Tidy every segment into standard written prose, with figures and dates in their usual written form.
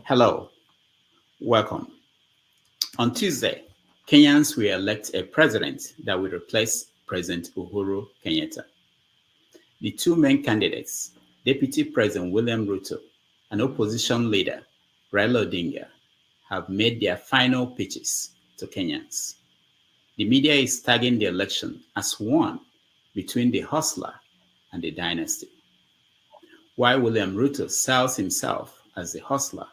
Hello, welcome. On Tuesday, Kenyans will elect a president that will replace President Uhuru Kenyatta. The two main candidates, Deputy President William Ruto and opposition leader Raila Odinga, have made their final pitches to Kenyans. The media is tagging the election as one between the hustler and the dynasty. While William Ruto sells himself as the hustler,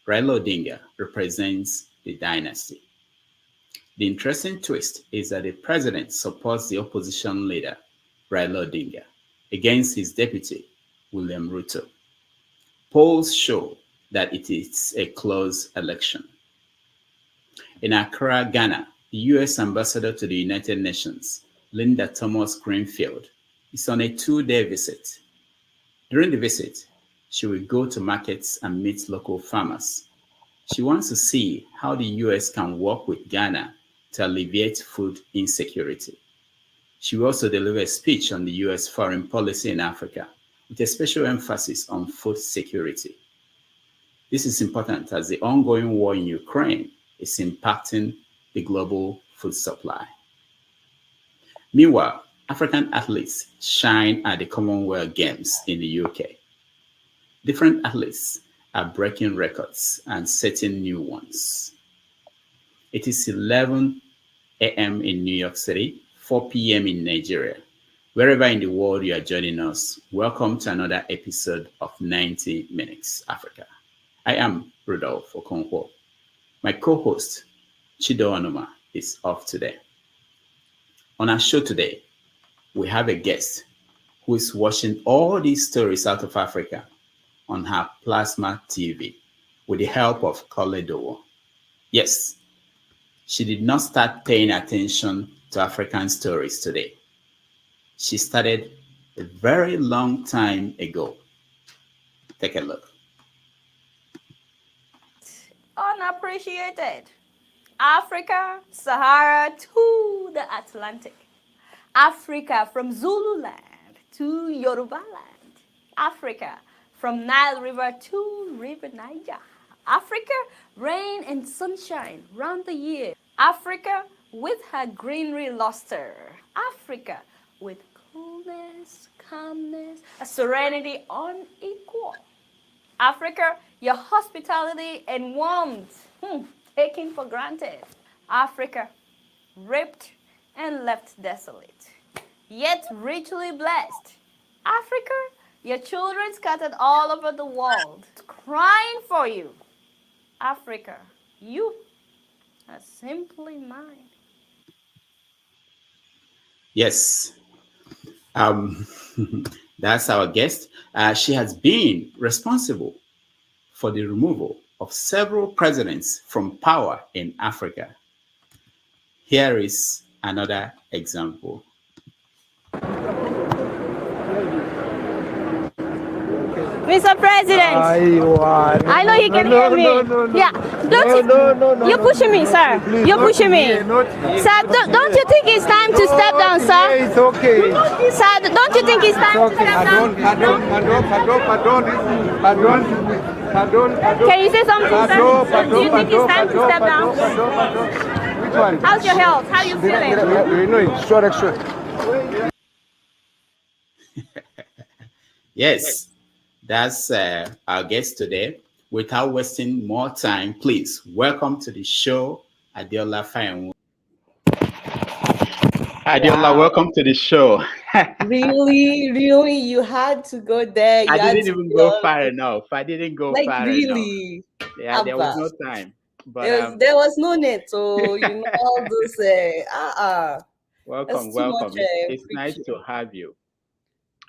Raila Odinga represents the dynasty. The interesting twist is that the president supports the opposition leader, Raila Odinga, against his deputy, William Ruto. Polls show that it is a close election. In Accra, Ghana, the U.S. ambassador to the United Nations, Linda Thomas-Greenfield, is on a 2-day visit. During the visit, she will go to markets and meet local farmers. She wants to see how the U.S. can work with Ghana to alleviate food insecurity. She will also deliver a speech on the U.S. foreign policy in Africa, with a special emphasis on food security. This is important as the ongoing war in Ukraine is impacting the global food supply. Meanwhile, African athletes shine at the Commonwealth Games in the UK. Different athletes are breaking records and setting new ones. It is 11 a.m. in New York City, 4 p.m. in Nigeria. Wherever in the world you are joining us, welcome to another episode of 90 Minutes Africa. I am Rudolph Okonkwo. My co-host, Chido Anuma, is off today. On our show today, we have a guest who is watching all these stories out of Africa on her plasma TV with the help of Koledowo. Yes, she did not start paying attention to African stories today. She started a very long time ago. Take a look. Unappreciated. Africa, Sahara to the Atlantic. Africa from Zululand to Yoruba land. Africa from Nile River to River Niger. Africa, rain and sunshine round the year. Africa with her greenery luster. Africa with coolness, calmness, a serenity unequal. Africa, your hospitality and warmth, taken for granted. Africa, raped and left desolate, yet richly blessed. Africa, your children scattered all over the world, crying for you. Africa, you are simply mine. Yes, that's our guest. She has been responsible for the removal of several presidents from power in Africa. Here is another example. Mr. President, I know you can hear me. Yeah, you're pushing me, sir. You're pushing me. Sir, don't you think it's time to step down, sir? It's okay. Sir, don't you think it's time to step down? Pardon. Can you say something, sir? Do you think it's time to step down? Which one? How's your health? How are you feeling? You know it's short extra. Yes, that's our guest today. Without wasting more time, please welcome to the show, Adeola Fayehun. Adeola, welcome to the show. Really, you had to go there. I didn't even go far enough. I didn't go like far really. enough. Yeah, there was no time. But There was no net, so you know all this. welcome. Much, It's nice to have you.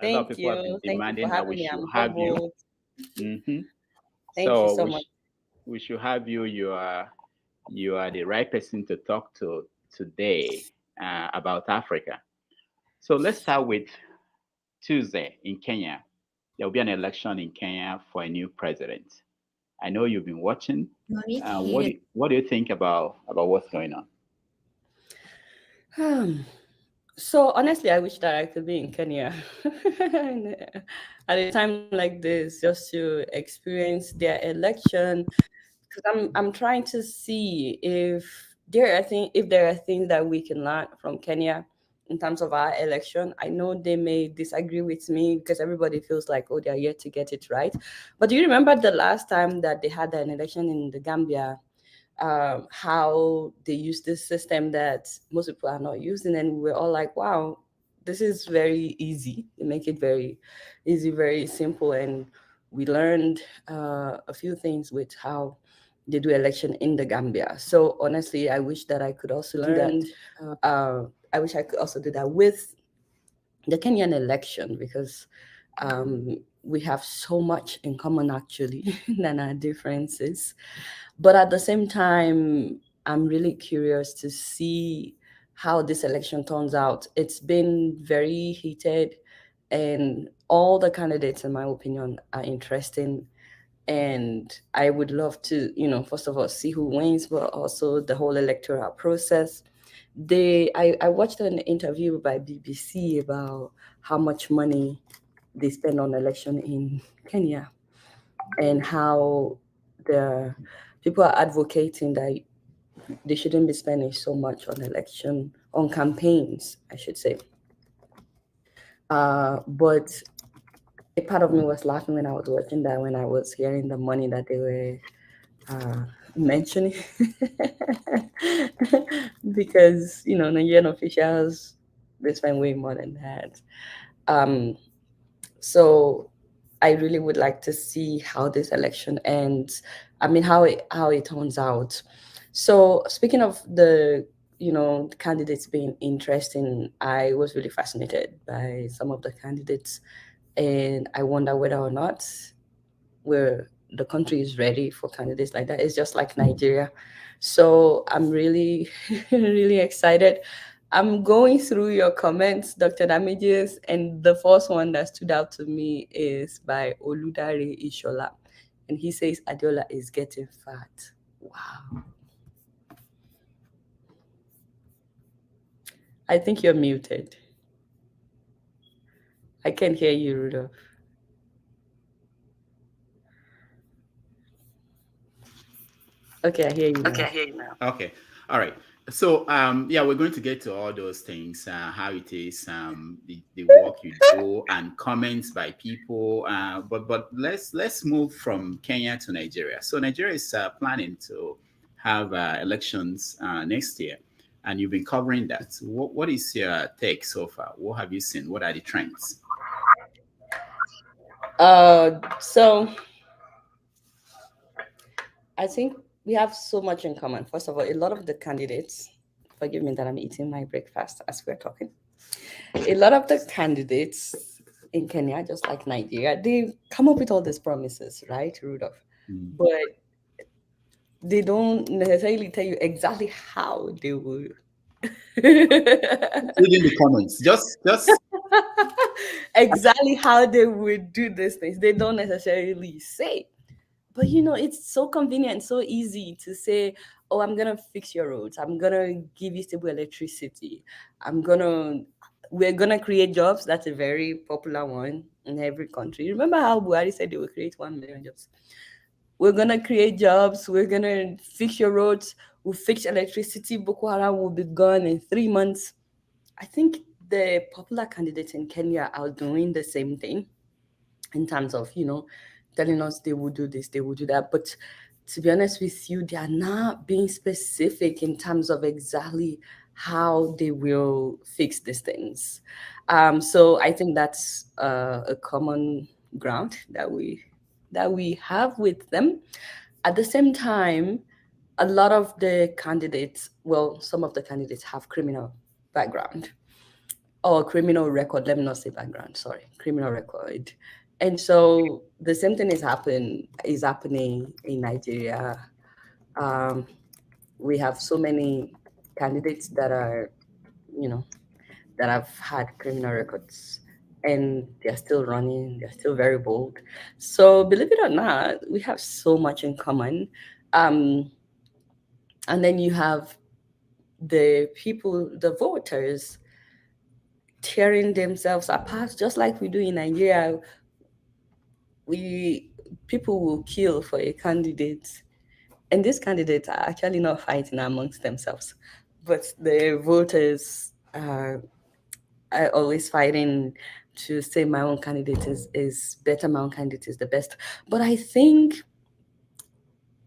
A lot of Thank people have you. been demanding that we should I'm have you. humbled. Mm-hmm. Thank you so much. We should have you. You are the right person to talk to today about Africa. So let's start with Tuesday in Kenya. There will be an election in Kenya for a new president. I know you've been watching. What do you think about what's going on? So honestly, I wish that I could be in Kenya at a time like this, just to experience their election. Because I'm trying to see if there are things that we can learn from Kenya in terms of our election. I know they may disagree with me because everybody feels like, oh, they're yet to get it right. But do you remember the last time that they had an election in the Gambia? How they use this system that most people are not using, and we're all like, wow, this is very easy. They make it very easy, very simple, and we learned a few things with how they do election in the Gambia. So honestly, I wish that I could also do that. I wish I could also do that with the Kenyan election, because we have so much in common actually than our differences. But at the same time, I'm really curious to see how this election turns out. It's been very heated, and all the candidates, in my opinion, are interesting. And I would love to, first of all, see who wins, but also the whole electoral process. I watched an interview by BBC about how much money they spend on election in Kenya, and how the people are advocating that they shouldn't be spending so much on campaigns, I should say. But a part of me was laughing when I was watching that, when I was hearing the money that they were mentioning. Because, Nigerian officials, they spend way more than that. So I really would like to see how this election ends. I mean, how it turns out. So speaking of the candidates being interesting, I was really fascinated by some of the candidates, and I wonder whether or not the country is ready for candidates like that. It's just like Nigeria. So I'm really, really excited. I'm going through your comments, Dr. Damages, and the first one that stood out to me is by Oludare Ishola. And he says Adeola is getting fat. Wow. I think you're muted. I can't hear you, Rudolph. Okay, I hear you now. Okay. All right. So yeah, we're going to get to all those things, how it is, the work you do, and comments by people. But let's move from Kenya to Nigeria. So Nigeria is planning to have elections next year, and you've been covering that. What is your take so far? What have you seen? What are the trends? So I think we have so much in common. First of all, a lot of the candidates, forgive me that I'm eating my breakfast as we're talking. A lot of the candidates in Kenya, just like Nigeria, they come up with all these promises, right, Rudolph? But they don't necessarily tell you exactly how they will. Read in the comments. Just exactly how they would do these things. They don't necessarily say. But it's so convenient, so easy to say, oh, I'm gonna fix your roads, I'm gonna give you stable electricity, we're gonna create jobs. That's a very popular one in every country. Remember how Buhari said they will create 1 million jobs? We're gonna create jobs, we're gonna fix your roads, we'll fix electricity, Boko Haram will be gone in 3 months. I think the popular candidates in Kenya are doing the same thing in terms of, telling us they will do this, they will do that. But to be honest with you, they are not being specific in terms of exactly how they will fix these things. So I think that's a common ground that we have with them. At the same time, a lot of the candidates, well, some of the candidates have criminal background or criminal record. Let me not say background, sorry, criminal record. And so the same thing is happening in Nigeria. We have so many candidates that are, that have had criminal records, and they're still running. They're still very bold. So believe it or not, we have so much in common. And then you have the people, the voters. tearing themselves apart, just like we do in Nigeria. People will kill for a candidate, and these candidates are actually not fighting amongst themselves, but the voters are always fighting to say my own candidate is better, my own candidate is the best. But I think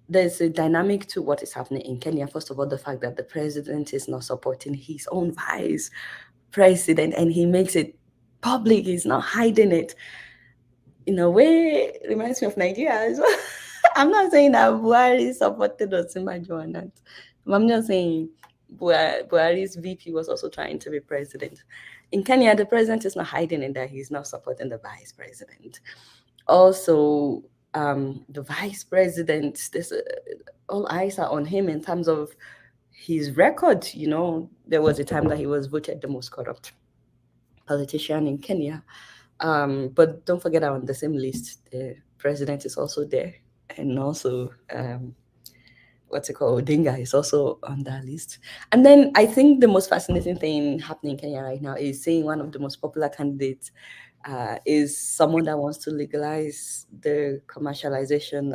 there's a dynamic to what is happening in Kenya. First of all, the fact that the president is not supporting his own vice president, and he makes it public, he's not hiding it. In a way, it reminds me of Nigeria as well. I'm not saying that Buhari supported Osinbajo or not. I'm just saying Buhari's VP was also trying to be president. In Kenya, the president is not hiding in that he's not supporting the vice president. Also, the vice president, all eyes are on him in terms of his record. You know, there was a time that he was voted the most corrupt politician in Kenya. But don't forget that on the same list, the president is also there, and also Odinga is also on that list. And then I think the most fascinating thing happening in Kenya right now is seeing one of the most popular candidates is someone that wants to legalize the commercialization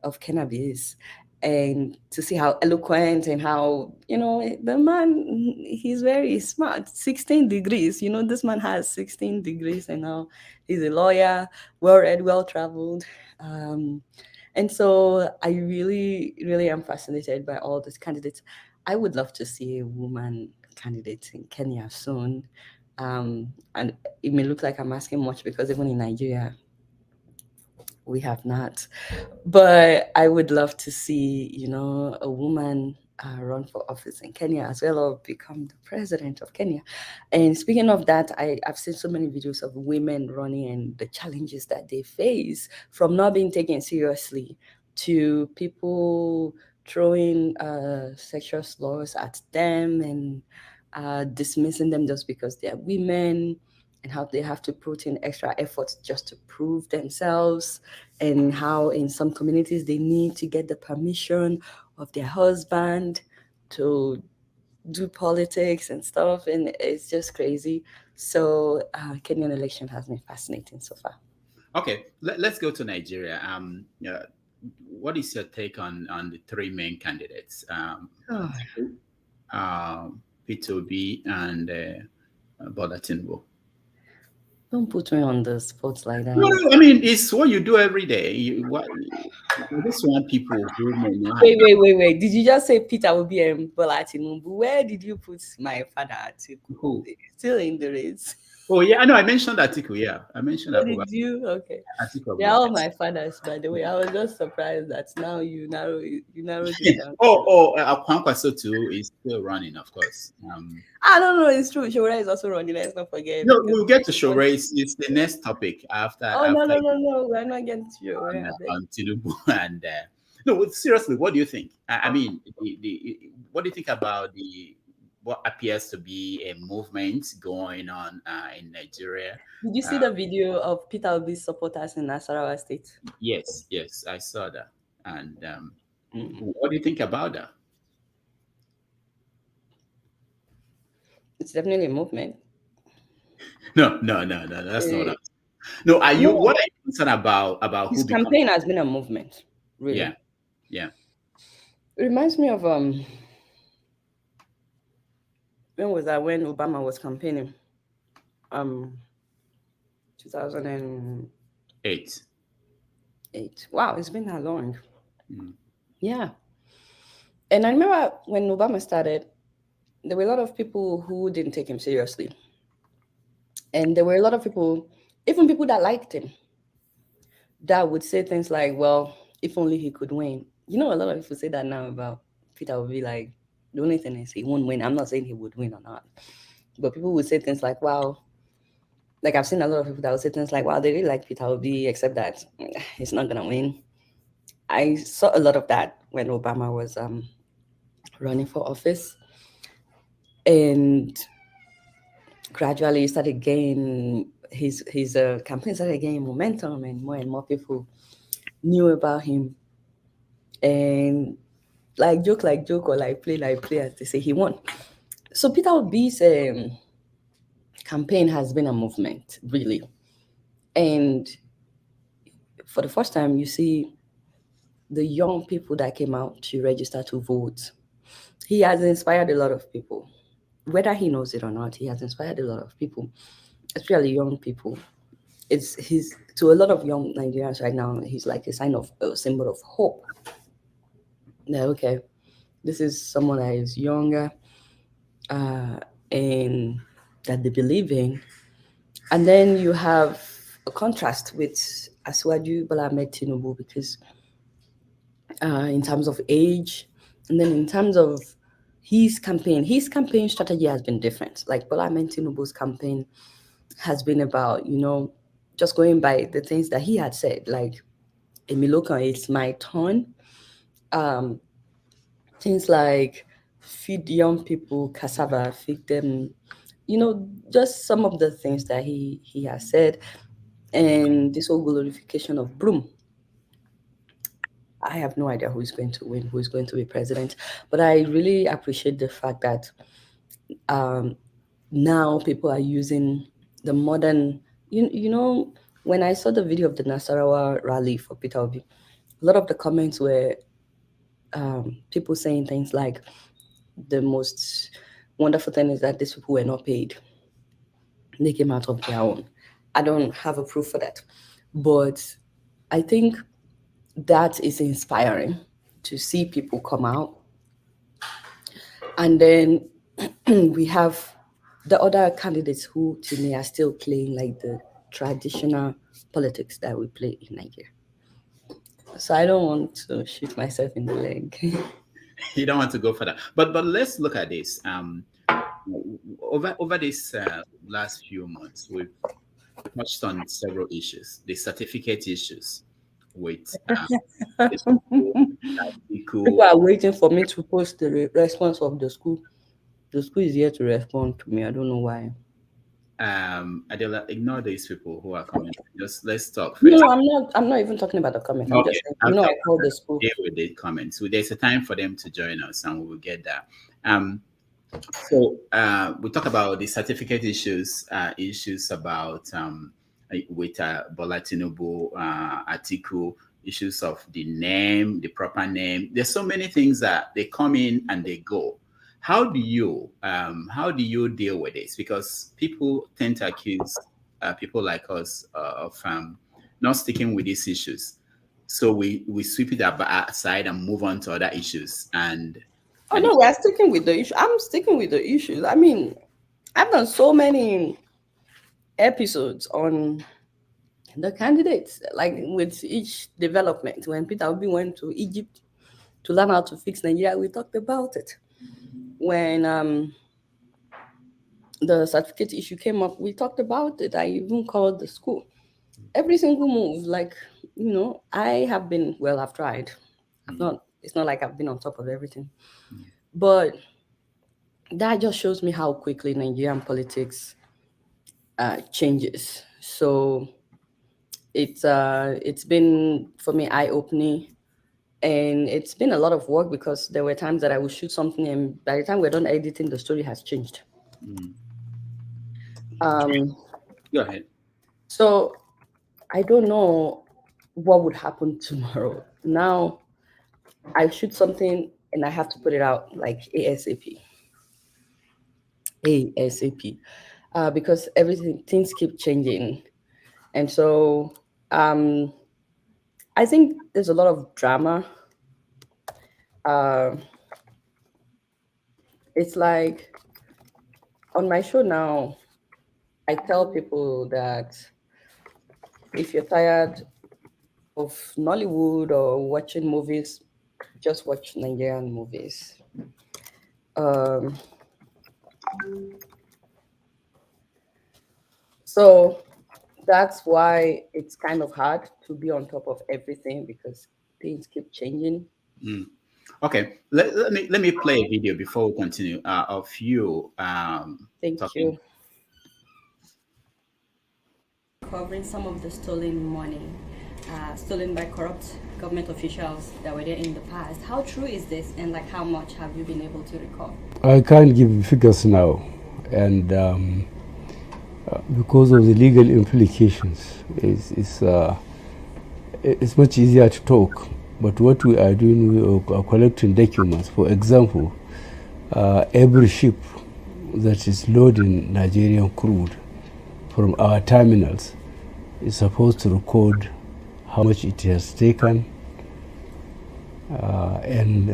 of cannabis. And to see how eloquent and how, the man, he's very smart. 16 degrees, this man has 16 degrees, and now he's a lawyer, well-read, well-traveled. And so I really, really am fascinated by all these candidates. I would love to see a woman candidate in Kenya soon. And it may look like I'm asking much, because even in Nigeria, we have not. But I would love to see, a woman run for office in Kenya as well, or become the president of Kenya. And speaking of that, I've seen so many videos of women running and the challenges that they face, from not being taken seriously to people throwing sexual slurs at them and dismissing them just because they are women, and how they have to put in extra effort just to prove themselves, and how in some communities they need to get the permission of their husband to do politics and stuff, and it's just crazy. So Kenyan election has been fascinating so far. Okay, let's go to Nigeria. What is your take on the three main candidates, Peter Obi and Bola Tinubu? Don't put me on the spot like that. No, I mean, it's what you do every day. You just want people who may not. Wait. Did you just say Peter Obi and Bola Tinubu? Where did you put my father Atiku? Who? Still in the race. Oh, yeah, I know. I mentioned Atiku, yeah. I mentioned that. Did you? Okay. Atiku. They're all my fathers, by the way. I was just surprised that now you narrow it down. Kwankwaso too is still running, of course. I don't know, it's true. Showra is also running, let's not forget. No, we'll get to Showra. It's the next topic after. No. We're not getting to Showra. On Tinubu and no, seriously, what do you think? I mean, what do you think about what appears to be a movement going on in Nigeria? Did you see the video of Peter Obi's supporters in Nasarawa State? Yes, I saw that. And what do you think about that? It's definitely a movement. No, that's not us. No, what are you concerned about his campaign has been a movement, really. Yeah. It reminds me of when was that, when Obama was campaigning? 2008. Wow, it's been that long. Yeah. And I remember when Obama started, there were a lot of people who didn't take him seriously. And there were a lot of people, even people that liked him, that would say things like, well, if only he could win. A lot of people say that now about Peter Obi, like, the only thing is he won't win. I'm not saying he would win or not. But people would say things like, wow, like I've seen a lot of people that would say things like, wow, they really like Peter Obi, except that he's not going to win. I saw a lot of that when Obama was running for office. And gradually he started gaining, his campaign started gaining momentum, and more people knew about him. And like joke or like play, as they say, he won. So Peter Obi's campaign has been a movement, really. And for the first time, you see the young people that came out to register to vote. He has inspired a lot of people. Whether he knows it or not, he has inspired a lot of people, especially young people. He's to a lot of young Nigerians right now, he's like a symbol of hope. That okay, this is someone that is younger, and that they believe in. And then you have a contrast with Asiwaju Bola Ahmed Tinubu, because in terms of age, and then in terms of his campaign strategy has been different. Like Bola Ahmed Tinubu's campaign has been about, just going by the things that he had said, like, Emilokan, it's my turn. Things like feed young people cassava, feed them, just some of the things that he has said. And this whole glorification of broom. I have no idea who is going to win, who is going to be president. But I really appreciate the fact that now people are using the modern, when I saw the video of the Nasarawa rally for Peter Obi, a lot of the comments were people saying things like, the most wonderful thing is that these people were not paid. They came out of their own. I don't have a proof for that. But I think that is inspiring to see people come out. And then we have the other candidates who, to me, are still playing like the traditional politics that we play in Nigeria. So I don't want to shoot myself in the leg. You don't want to go for that. But let's look at this. Over this last few months, we've touched on several issues. The certificate issues with people are waiting for me to post the response of the school. The school is here to respond to me. I don't know why. Adeola, ignore these people who are coming. Just let's talk. No, I'm not even talking about the comment. I'm just saying, I called the school. Deal with the comments. So there's a time for them to join us, and we will get that. So we talk about the certificate issues about with Bola Tinubu, Atiku, issues of the name, the proper name. There's so many things that they come in and they go. How do you deal with this? Because people tend to accuse people like us of not sticking with these issues. So we sweep it aside and move on to other issues. No, we're sticking with the issue. I'm sticking with the issues. I mean, I've done so many episodes on the candidates, like with each development. When Peter Obi went to Egypt to learn how to fix Nigeria, we talked about it. When the certificate issue came up, we talked about it. I even called the school. Every single move, like, I have been, I've tried. It's not like I've been on top of everything. But that just shows me how quickly Nigerian politics changes. So it's been, for me, eye-opening. And it's been a lot of work, because there were times that I would shoot something, and by the time we're done editing, the story has changed. Go ahead. So I don't know what would happen tomorrow. Now I shoot something and I have to put it out like ASAP. Because things keep changing. And so I think there's a lot of drama. It's like on my show now, I tell people that if you're tired of Nollywood or watching movies, just watch Nigerian movies. So that's why it's kind of hard to be on top of everything, because things keep changing. Okay, let me play a video before we continue of you. Thank you. Covering some of the stolen money, stolen by corrupt government officials that were there in the past. How true is this, and like how much have you been able to recover? I can't give figures now, and because of the legal implications. It's much easier to talk, but what we are doing, we are collecting documents. For example, every ship that is loading Nigerian crude from our terminals is supposed to record how much it has taken and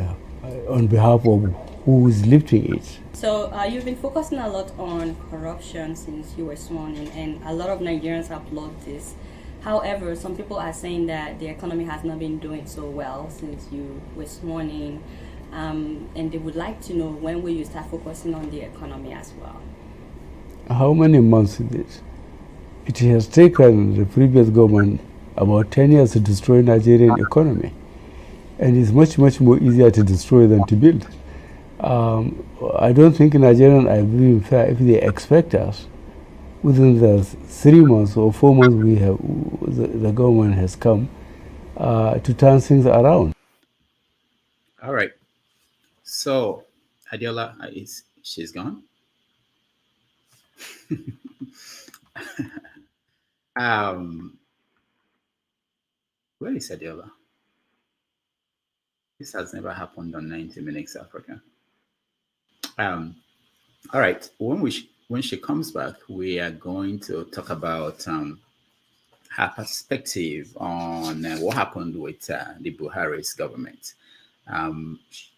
on behalf of who is lifting it. So you've been focusing a lot on corruption since you were sworn in, and a lot of Nigerians applaud this. However, some people are saying that the economy has not been doing so well since you were sworn in, and they would like to know, when will you start focusing on the economy as well? How many months is it? It has taken the previous government about 10 years to destroy Nigerian economy, and it's much, much more easier to destroy than to build. I don't think Nigerians are being fair if they expect us within the 3 months or 4 months we have, the government has come to turn things around. All right. So, Adeola, she's gone? Where is Adeola? This has never happened on 90 Minutes Africa. All right. When she comes back, we are going to talk about her perspective on what happened with the Buhari's government.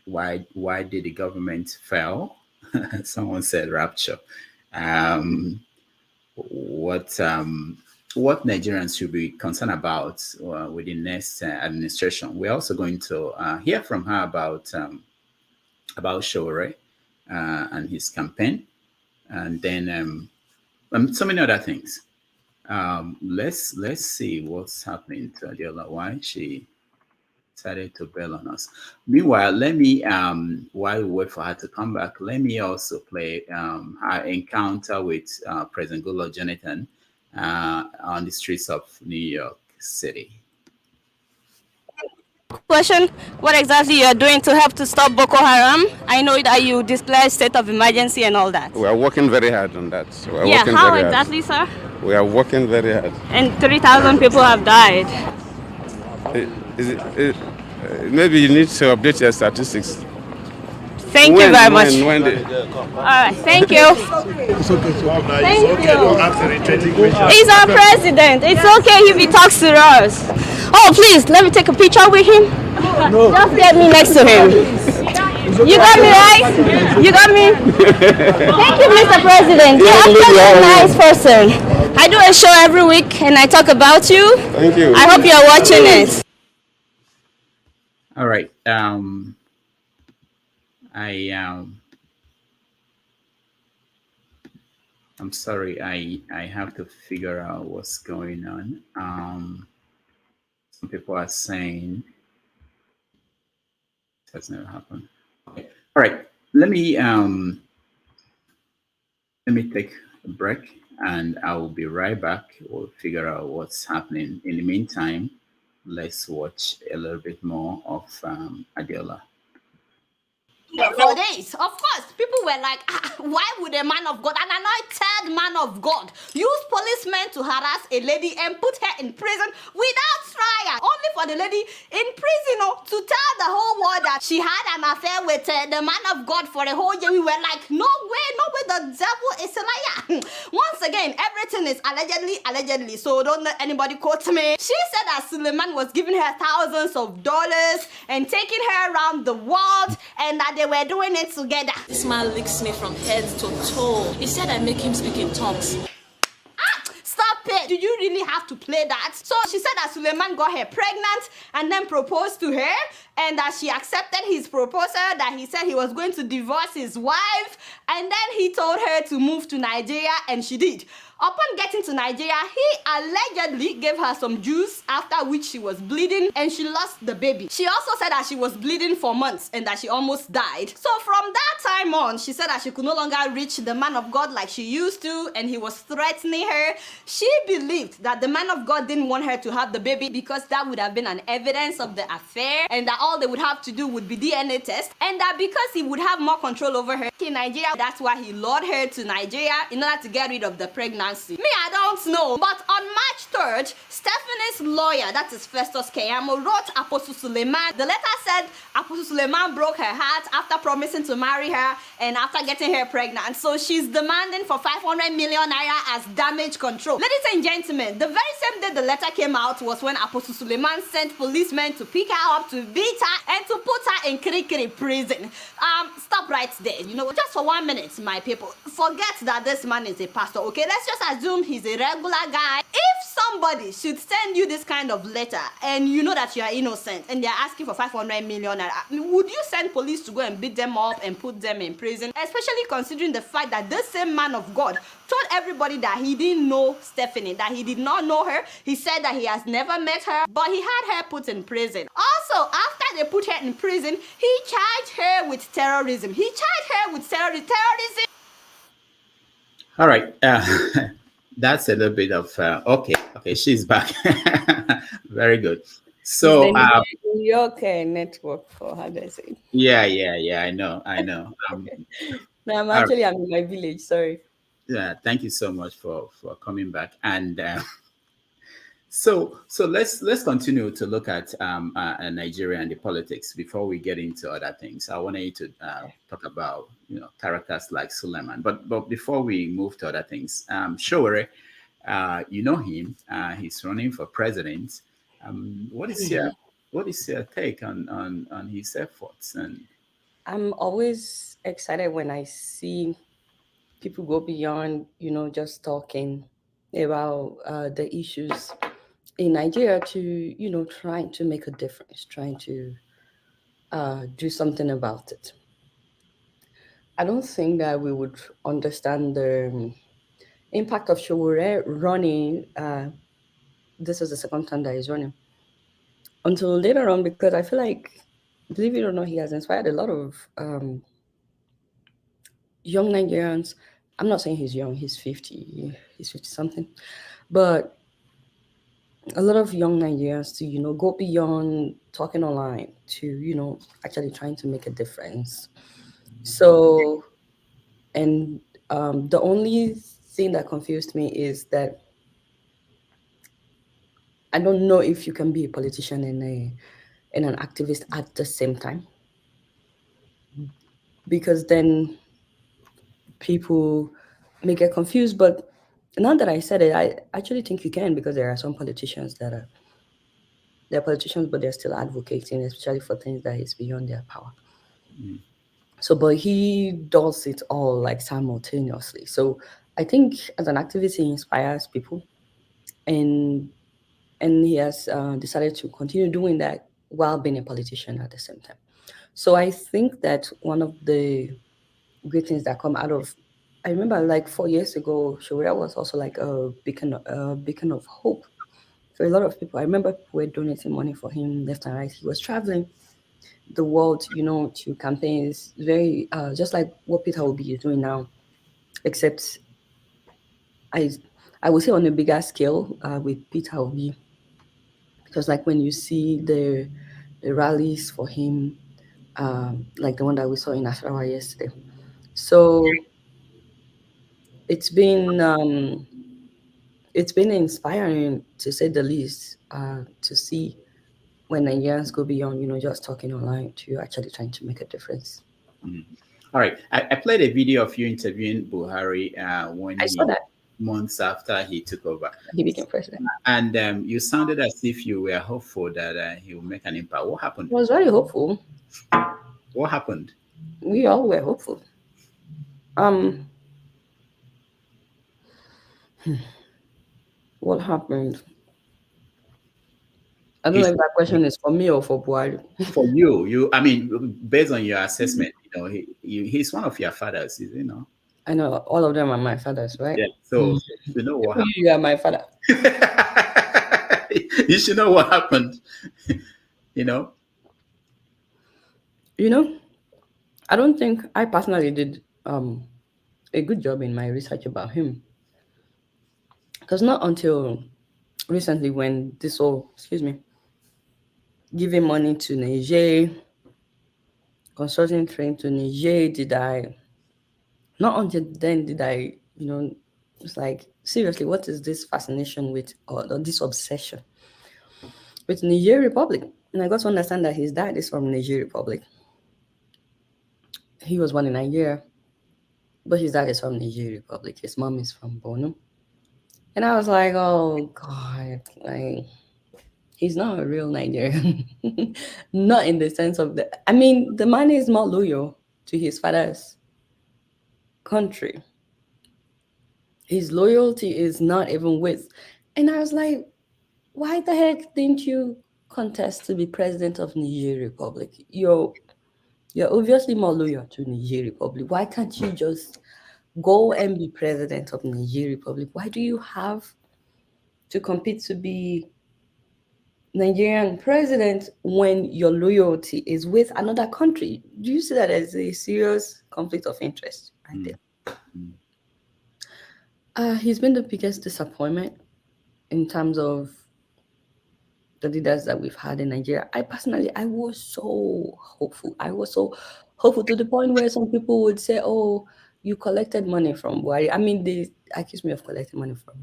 Why did the government fail? Someone said rapture. What Nigerians should be concerned about with the next administration. We're also going to hear from her about Shore and his campaign, and then so many other things. Let's see what's happening to Adeola. Why she decided to bail on us. Meanwhile, let me while we wait for her to come back, let me also play her encounter with President Goodluck Jonathan on the streets of New York City. Question: what exactly you are doing to help to stop Boko Haram? I know that you declared state of emergency and all that. We are working very hard on that. How exactly, sir? We are working very hard. And 3,000 people have died. Maybe you need to update your statistics. Thank you very much. All right, thank you. It's okay. Thank you. He's our president. It's okay if he talks to us. Oh, please, let me take a picture with him. No. Just get me next to him. You got me, right? You got me? Thank you, Mr. President. You're actually a nice person. I do a show every week and I talk about you. Thank you. I hope you're watching it. All right. I'm sorry. I have to figure out what's going on. Some people are saying it has never happened. Okay. All right. Let me take a break, and I will be right back. We'll figure out what's happening. In the meantime, let's watch a little bit more of Adeola. For days, of course, people were like, why would a man of God, an anointed man of God, use policemen to harass a lady and put her in prison without trial? Only for the lady in prison to tell the whole world that she had an affair with the man of God for a whole year. We were like, no way, the devil is a liar. Once again, everything is allegedly, so don't let anybody quote me. She said that Suleman was giving her thousands of dollars and taking her around the world, and that they were doing it together. This man licks me from head to toe. He said I make him speak in tongues. Stop it! Do you really have to play that? So she said that Suleman got her pregnant and then proposed to her, and that she accepted his proposal, that he said he was going to divorce his wife, and then he told her to move to Nigeria, and she did. Upon getting to Nigeria, he allegedly gave her some juice, after which she was bleeding and she lost the baby. She also said that she was bleeding for months and that she almost died. So from that time on, she said that she could no longer reach the man of God like she used to, and he was threatening her. She believed that the man of God didn't want her to have the baby because that would have been an evidence of the affair, and that all they would have to do would be DNA test, and that because he would have more control over her in Nigeria, that's why he lured her to Nigeria in order to get rid of the pregnancy. pregnancy? Me, I don't know. But on March 3rd, Stephanie's lawyer, that is Festus Keyamo, wrote Apostle Suleman. The letter said Apostle Suleman broke her heart after promising to marry her and after getting her pregnant. So she's demanding for 500 million naira as damage control. Ladies and gentlemen, the very same day the letter came out was when Apostle Suleman sent policemen to pick her up, to beat her, and to put her in Kirikiri prison. Stop right there. You know, just for 1 minute, my people. Forget that this man is a pastor, okay? Let's just assume he's a regular guy. If somebody should send you this kind of letter and you know that you are innocent and they're asking for 500 million, would you send police to go and beat them up and put them in prison? Especially considering the fact that this same man of God told everybody that he didn't know Stephanie, that he did not know her. He said that he has never met her, but he had her put in prison. Also, after they put her in prison, he charged her with terrorism. He charged her with terrorism. All right. That's a little bit of okay, she's back. Very good. So New York network, for how do I say it? Yeah, I know. No, I'm in my village, sorry. Yeah, thank you so much for coming back. And so let's continue to look at Nigeria and the politics before we get into other things. I wanted you to talk about characters like Suleman, but before we move to other things, Showore, you know him. He's running for president. What is your take on his efforts? And I'm always excited when I see people go beyond just talking about the issues in Nigeria to trying to make a difference, trying to do something about it. I don't think that we would understand the impact of Showore running. This is the second time that he's running until later on, because I feel like, believe it or not, he has inspired a lot of young Nigerians. I'm not saying he's young, he's 50 something, but a lot of young Nigerians to go beyond talking online to actually trying to make a difference. So, and the only thing that confused me is that I don't know if you can be a politician and an activist at the same time, because then people may get confused. But now that I said it, I actually think you can, because there are some politicians they're politicians, but they're still advocating, especially for things that is beyond their power. So, but he does it all like simultaneously. So I think as an activist, he inspires people, and he has decided to continue doing that while being a politician at the same time. So I think that one of the great things that come out of, I remember like 4 years ago, Showore was also like a beacon of hope for a lot of people. I remember people were donating money for him left and right. He was traveling the world, to campaigns, very just like what Peter Obi is doing now, except I would say on a bigger scale with Peter Obi, because like when you see the rallies for him, like the one that we saw in Ashrawa yesterday. So it's been inspiring, to say the least, to see when Nigerians go beyond, just talking online to actually trying to make a difference. All right, I played a video of you interviewing Buhari when I saw that months after he took over. He became president, and you sounded as if you were hopeful that he will make an impact. What happened? I was very hopeful. What happened? We all were hopeful. What happened? I don't know if that question is for me or for Buhari. For you. I mean, based on your assessment, he's one of your fathers, I know all of them are my fathers, right? Yeah. So you know what happened. You are my father. You should know what happened. I don't think I personally did a good job in my research about him, because not until recently, when this whole, giving money to Niger, consulting train to Niger, not until then did I, It's like, seriously, what is this fascination with, or this obsession with Niger Republic? And I got to understand that his dad is from Niger Republic. He was born in Nigeria, but his dad is from Niger Republic. His mom is from Bono. And I was like, oh God, like, he's not a real Nigerian. Not in the sense of I mean, the man is more loyal to his father's country. His loyalty is not even with. And I was like, why the heck didn't you contest to be president of Niger Republic? You're obviously more loyal to Niger Republic. Why can't you just go and be president of Niger Republic? Why do you have to compete to be Nigerian president when your loyalty is with another country? Do you see that as a serious conflict of interest right there? He's been the biggest disappointment in terms of the leaders that we've had in Nigeria. I was so hopeful. I was so hopeful to the point where some people would say, oh, you collected money from Buhari. I mean, they accuse me of collecting money from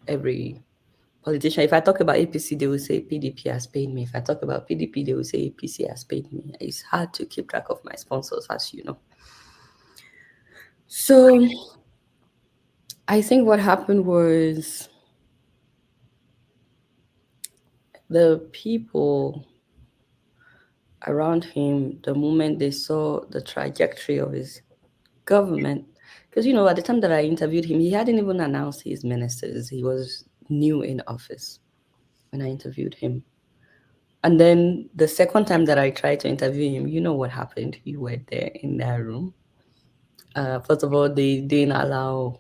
every politician. If I talk about APC, they will say PDP has paid me. If I talk about PDP, they will say APC has paid me. It's hard to keep track of my sponsors, as you know. So I think what happened was the people around him, the moment they saw the trajectory of his government, because, you know, at the time that I interviewed him, he hadn't even announced his ministers. He was new in office when I interviewed him. And then the second time that I tried to interview him, you know what happened? You were there in that room. First of all, they didn't allow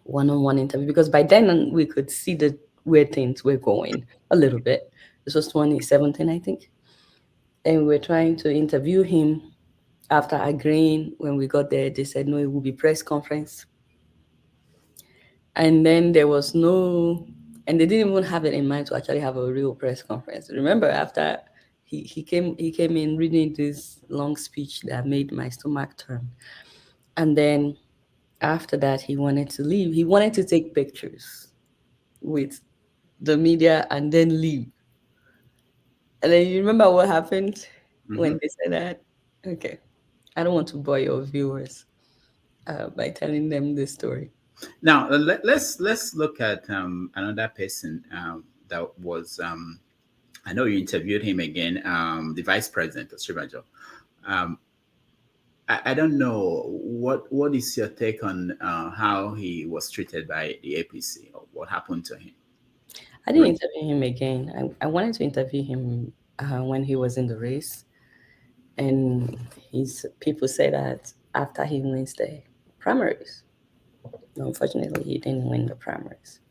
one-on-one interview because by then we could see where things were going a little bit. This was 2017, I think. And we were trying to interview him. After agreeing, when we got there, they said, no, it will be press conference. And then there was no, and they didn't even have it in mind to actually have a real press conference. Remember, after he came in reading this long speech that made my stomach turn. And then after that, he wanted to leave. He wanted to take pictures with the media and then leave. And then you remember what happened when they said that? Okay. I don't want to bore your viewers by telling them this story. Now let's look at another person that was I know you interviewed him again, the vice president of Shibajo. I don't know what is your take on how he was treated by the APC, or what happened to him? I didn't interview him again. I wanted to interview him when he was in the race, and people say that after he wins the primaries. Unfortunately, he didn't win the primaries.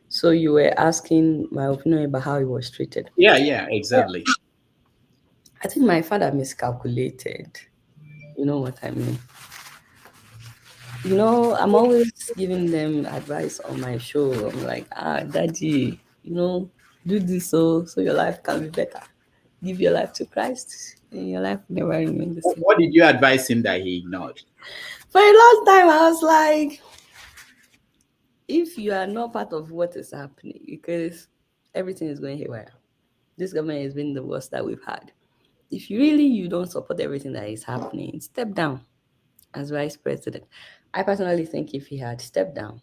So you were asking my opinion about how he was treated. Yeah, exactly. I think my father miscalculated. You know what I mean? You know, I'm always giving them advice on my show. I'm like, daddy, you know, do this so your life can be better. Give your life to Christ, and your life will never remain the same. What did you advise him that he ignored? For a long time, I was like, if you are not part of what is happening, because everything is going haywire. This government has been the worst that we've had. If you don't support everything that is happening, step down as vice president. I personally think if he had stepped down,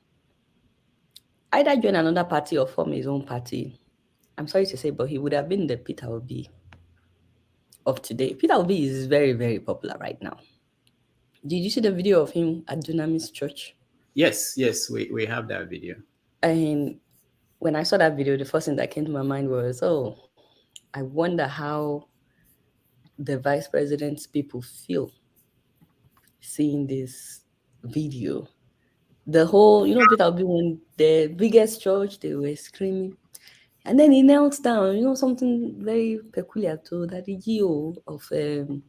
either join another party or form his own party, I'm sorry to say, but he would have been the Peter Obi of today. Peter Obi is very, very popular right now. Did you see the video of him at Dunamis Church? Yes, we have that video. And when I saw that video, the first thing that came to my mind was, I wonder how the vice president's people feel seeing this video. The whole, Peter Obi, when the biggest church, they were screaming. And then he knelt down, something very peculiar to that the GO of the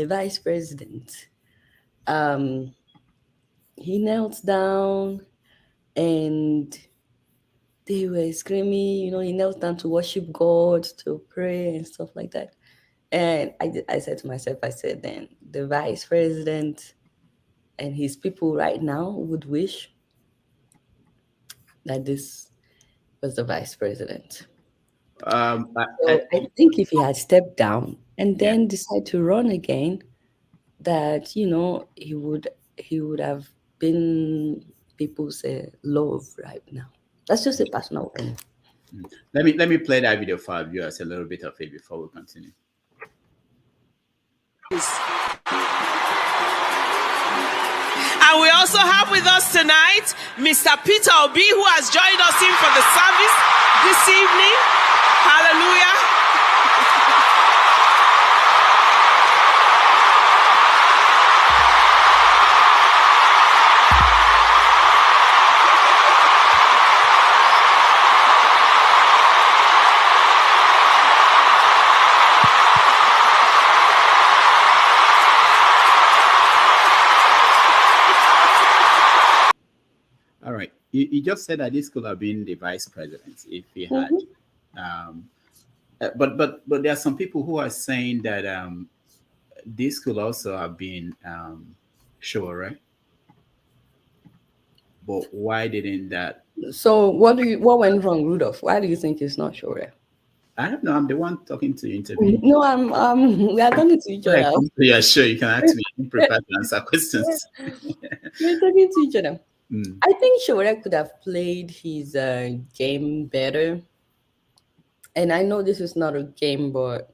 vice president. He knelt down and they were screaming, he knelt down to worship God, to pray and stuff like that. And I said to myself, then the vice president and his people right now would wish that this was the vice president. So I think if he had stepped down and then decided to run again, that he would have been people's love right now. That's just a personal opinion. Let me play that video for our viewers, a little bit of it before we continue. And we also have with us tonight Mr. Peter Obi, who has joined us in for the service this evening. Hallelujah. All right. You just said that this could have been the vice president if he had. But there are some people who are saying that this could also have been Sure. But why didn't that? So what went wrong, Rudolph? Why do you think it's not Sure? I don't know. I'm the one talking to you, interview. No, we are talking to each other. Yeah, sure. You can ask me. I'm prepared to answer questions. We're talking to each other. I think Sure could have played his game better. And I know this is not a game, but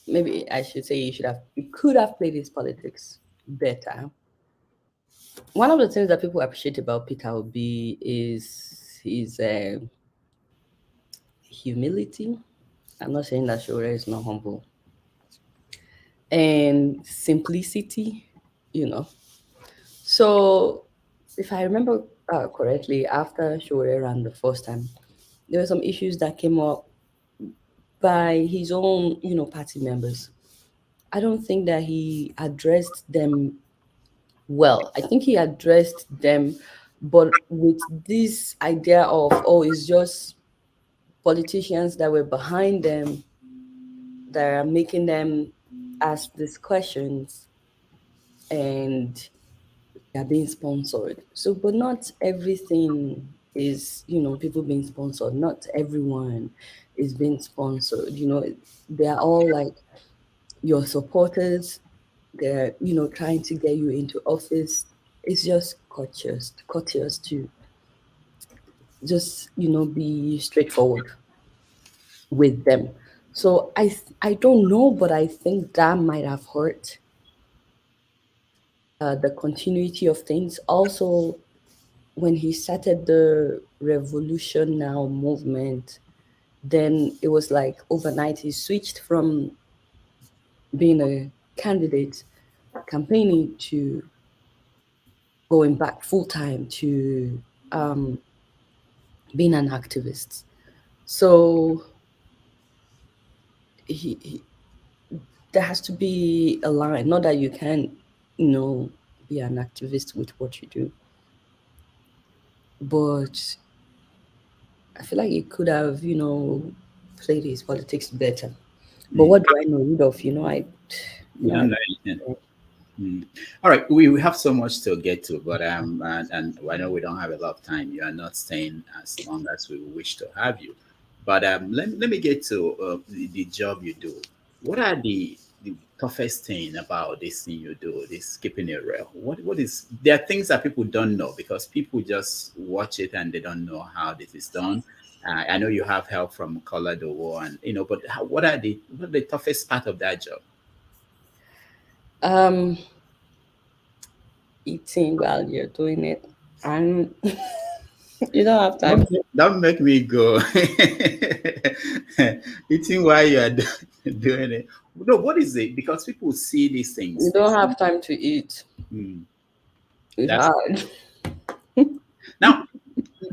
maybe I should say he could have played his politics better. One of the things that people appreciate about Peter Obi is his humility. I'm not saying that Sure is not humble. And simplicity, So if I remember correctly, after Sure ran the first time, there were some issues that came up by his own, party members. I don't think that he addressed them well. I think he addressed them, but with this idea of, it's just politicians that were behind them that are making them ask these questions, and they're being sponsored. So, but not everything is, people being sponsored. Not everyone is being sponsored. They're all like your supporters. They're, trying to get you into office. It's just courteous to just, be straightforward with them. So I don't know, but I think that might have hurt the continuity of things. Also, when he started the Revolution Now movement, then it was like overnight he switched from being a candidate campaigning to going back full-time to being an activist. So there has to be a line. Not that you can, be an activist with what you do, but I feel like he could have, played his politics better. But what do I know, Rudolph? All right, we have so much to get to, but and I know we don't have a lot of time. You are not staying as long as we wish to have you. But let me get to the job you do. What are the toughest thing about this thing you do, this keeping it real? What is, there are things that people don't know because people just watch it and they don't know how this is done. I know you have help from Color the War, and but what are the toughest part of that job? Eating while you're doing it, and you don't have time. Don't make me go. Eating while you are doing it. No, what is it? Because people see these things. You don't have time to eat. It's hard. Now,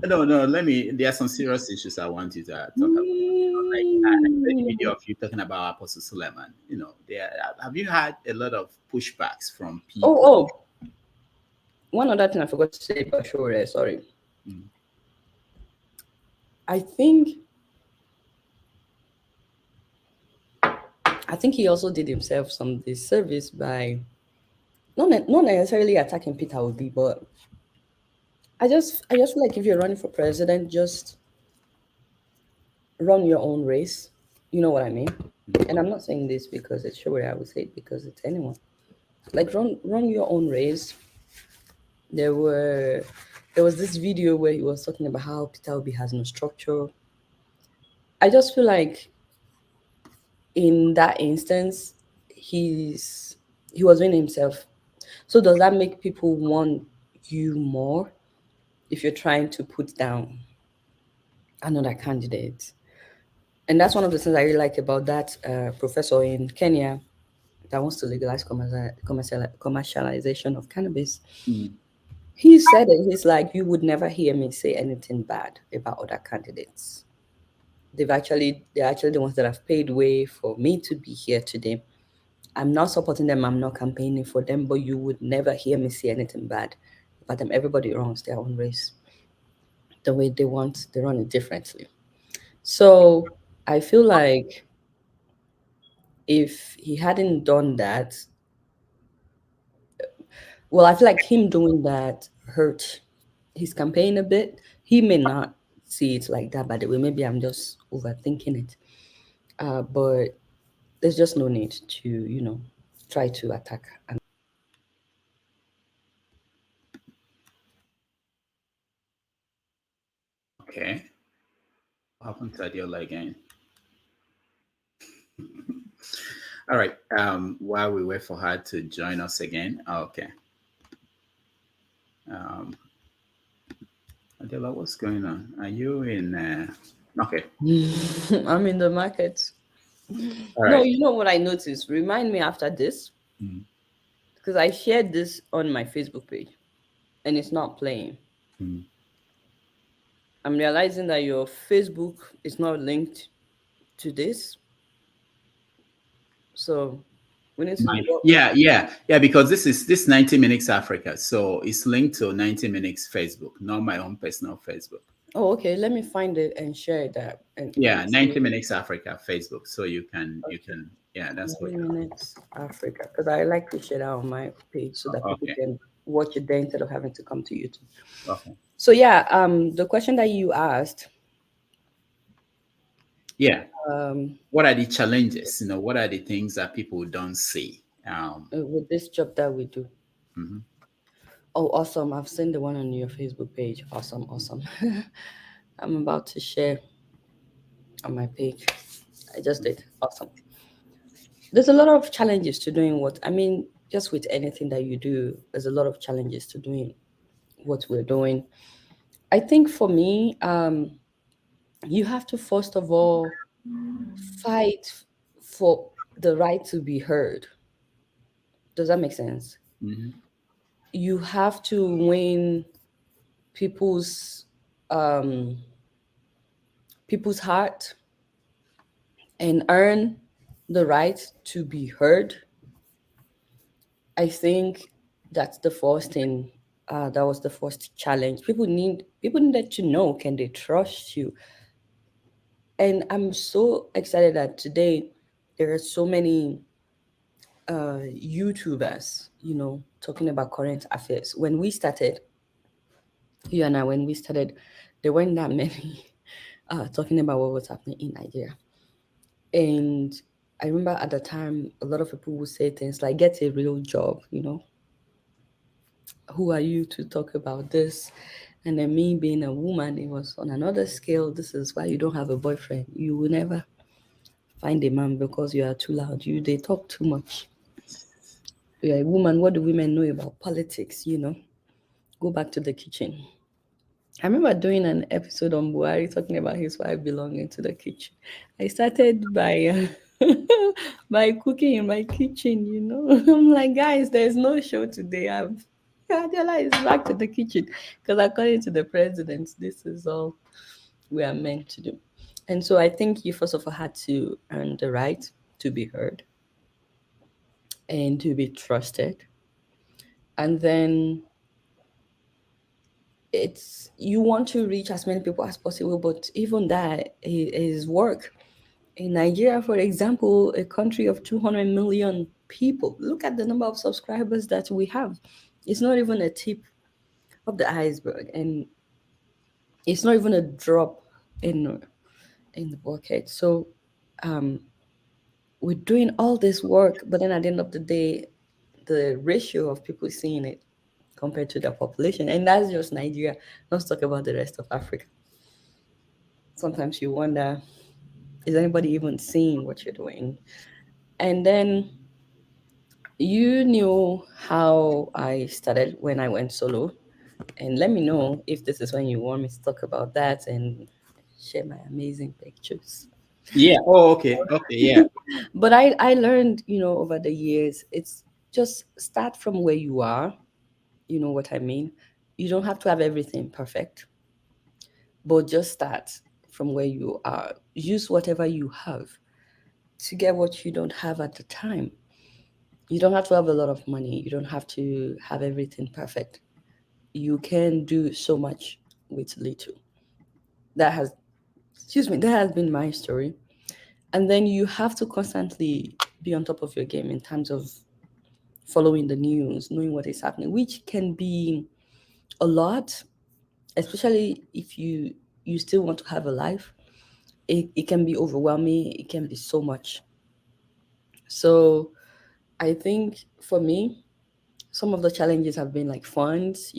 no. There are some serious issues I want you to talk about. Like the video of you talking about Apostle Suleman. Have you had a lot of pushbacks from people? Oh. One other thing I forgot to say about Sure, sorry. I think he also did himself some disservice by not necessarily attacking Peter Obi, but I just feel like if you're running for president, just run your own race. You know what I mean? And I'm not saying this because it's sure I would say it because it's anyone. Like run your own race. There was this video where he was talking about how Peter Obi has no structure. I just feel like in that instance, he was doing himself. So does that make people want you more if you're trying to put down another candidate? And that's one of the things I really like about that professor in Kenya that wants to legalize commercialization of cannabis. He said it. He's like, you would never hear me say anything bad about other candidates. They're actually the ones that have paid way for me to be here today. I'm not supporting them. I'm not campaigning for them, but you would never hear me say anything bad about them. Everybody runs their own race the way they want. They run it differently. So I feel like if he hadn't done that, well, I feel like him doing that hurt his campaign a bit. He may not see it like that, by the way. Maybe I'm just overthinking it. But there's just no need to, try to attack. Okay. What happened to Adeola again? All right. While we wait for her to join us again. Okay. Adeola, what's going on? Are you in? Okay. I'm in the market. All No, right. you know what I noticed? Remind me after this. Because I shared this on my Facebook page and it's not playing. I'm realizing that your Facebook is not linked to this. So we need to Yeah, because this 90 Minutes Africa. So it's linked to 90 Minutes Facebook, not my own personal Facebook. Oh, okay. Let me find it and share that. And 90 Minutes Africa Facebook. So you can that's 90 what Minutes Africa. Because I like to share that on my page so that people can watch it there instead of having to come to YouTube. Okay. So the question that you asked. Yeah. What are the challenges? What are the things that people don't see? With this job that we do. Oh, awesome. I've seen the one on your Facebook page. Awesome. I'm about to share on my page. I just did. Awesome. There's a lot of challenges to doing just with anything that you do, there's a lot of challenges to doing what we're doing. I think for me, you have to first of all fight for the right to be heard. Does that make sense? You have to win people's heart and earn the right to be heard. I think that's the first thing. That was the first challenge. People needed to know, can they trust you? And I'm so excited that today there are so many YouTubers, talking about current affairs. When we started, you and I, when we started, there weren't that many talking about what was happening in Nigeria. And I remember at the time, a lot of people would say things like, get a real job, Who are you to talk about this? And then me being a woman, it was on another scale. This is why you don't have a boyfriend. You will never find a man because you are too loud. They talk too much. You're a woman. What do women know about politics? Go back to the kitchen. I remember doing an episode on Buhari talking about his wife belonging to the kitchen. I started by by cooking in my kitchen, I'm like, guys, there's no show today. Adeola is back to the kitchen because according to the president, this is all we are meant to do. And so I think you first of all had to earn the right to be heard and to be trusted. And then you want to reach as many people as possible, but even that is work. In Nigeria, for example, a country of 200 million people. Look at the number of subscribers that we have. It's not even a tip of the iceberg, and it's not even a drop in the bucket. So we're doing all this work, but then at the end of the day, the ratio of people seeing it compared to the population, and that's just Nigeria. Let's talk about the rest of Africa. Sometimes you wonder, is anybody even seeing what you're doing? And then you knew how I started when I went solo. And let me know if this is when you want me to talk about that and share my amazing pictures. Yeah. Oh, okay. Okay. Yeah. But I learned, over the years, it's just start from where you are. You know what I mean? You don't have to have everything perfect, but just start from where you are. Use whatever you have to get what you don't have at the time. You don't have to have a lot of money. You don't have to have everything perfect. You can do so much with little. That has been my story. And then you have to constantly be on top of your game in terms of following the news, knowing what is happening, which can be a lot, especially if you still want to have a life. It can be overwhelming. It can be so much. So I think for me, some of the challenges have been like funds.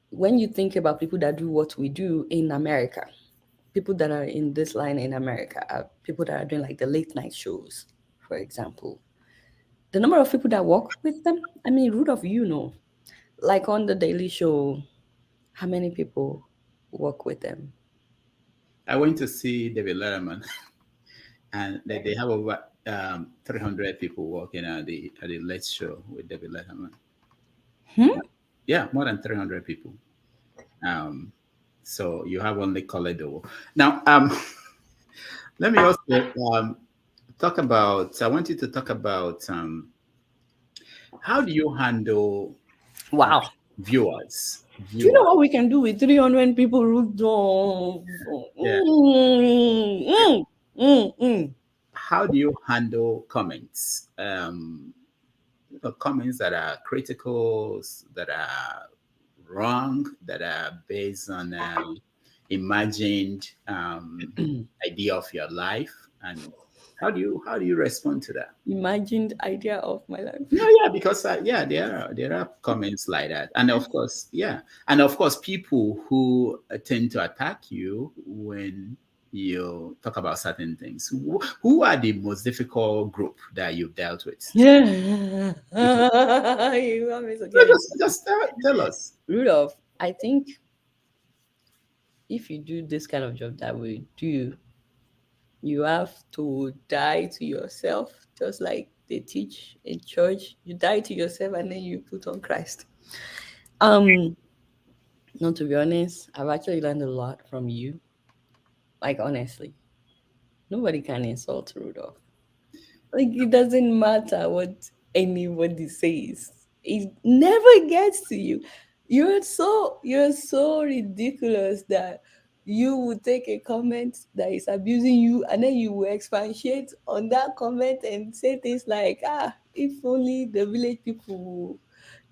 When you think about people that do what we do in America, people that are in this line in America are people that are doing like the late night shows, for example. The number of people that work with them, I mean, Rudolph, like on the Daily Show, how many people work with them? I went to see David Letterman, and they have over 300 people working at the Late Show with David Letterman. Yeah, more than 300 people. So you have only Koledo. Now, let me also talk about. I want you to talk about how do you handle Wow. viewers? Do you know what we can do with 300 people, Rudolph? Yeah. How do you handle comments? Comments that are critical, that are wrong, that are based on imagined idea of your life, and how do you respond to that? Imagined idea of my life. No, yeah, because there are comments like that, and of course, people who tend to attack you when you talk about certain things. Who are the most difficult group that you've dealt with? Yeah. You want me to get Just tell us. Rudolph, I think if you do this kind of job that we do, you have to die to yourself, just like they teach in church. You die to yourself and then you put on Christ. Not to be honest, I've actually learned a lot from you. Like, honestly, nobody can insult Rudolph. Like, it doesn't matter what anybody says. It never gets to you. You're so ridiculous that you would take a comment that is abusing you and then you will expatiate on that comment and say things like, if only the village people will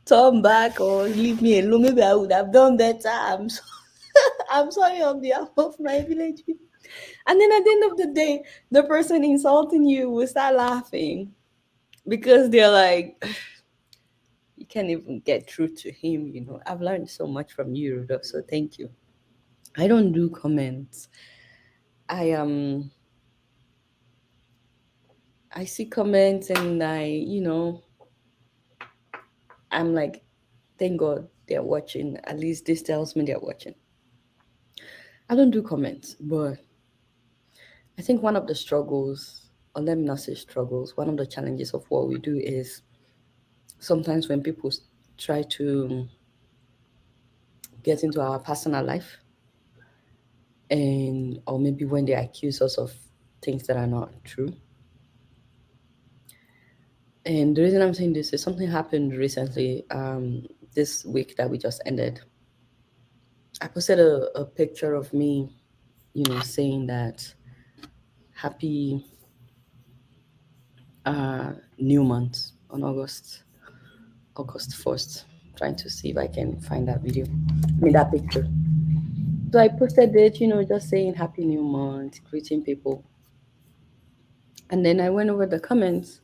turn back or leave me alone, maybe I would have done better. I'm sorry on behalf of my village people. And then at the end of the day, the person insulting you will start laughing because they're like, you can't even get through to him. I've learned so much from you, Rudolph, so thank you. I don't do comments. I see comments and I'm like, thank God they're watching. At least this tells me they're watching. I don't do comments, but I think one of the struggles, or let me not say struggles, one of the challenges of what we do is sometimes when people try to get into our personal life, or maybe when they accuse us of things that are not true. And the reason I'm saying this is something happened recently, this week that we just ended. I posted a picture of me, saying that happy new month on August 1st. Trying to see if I can find that video. I mean, that picture. So I posted it, just saying Happy New Month, greeting people. And then I went over the comments,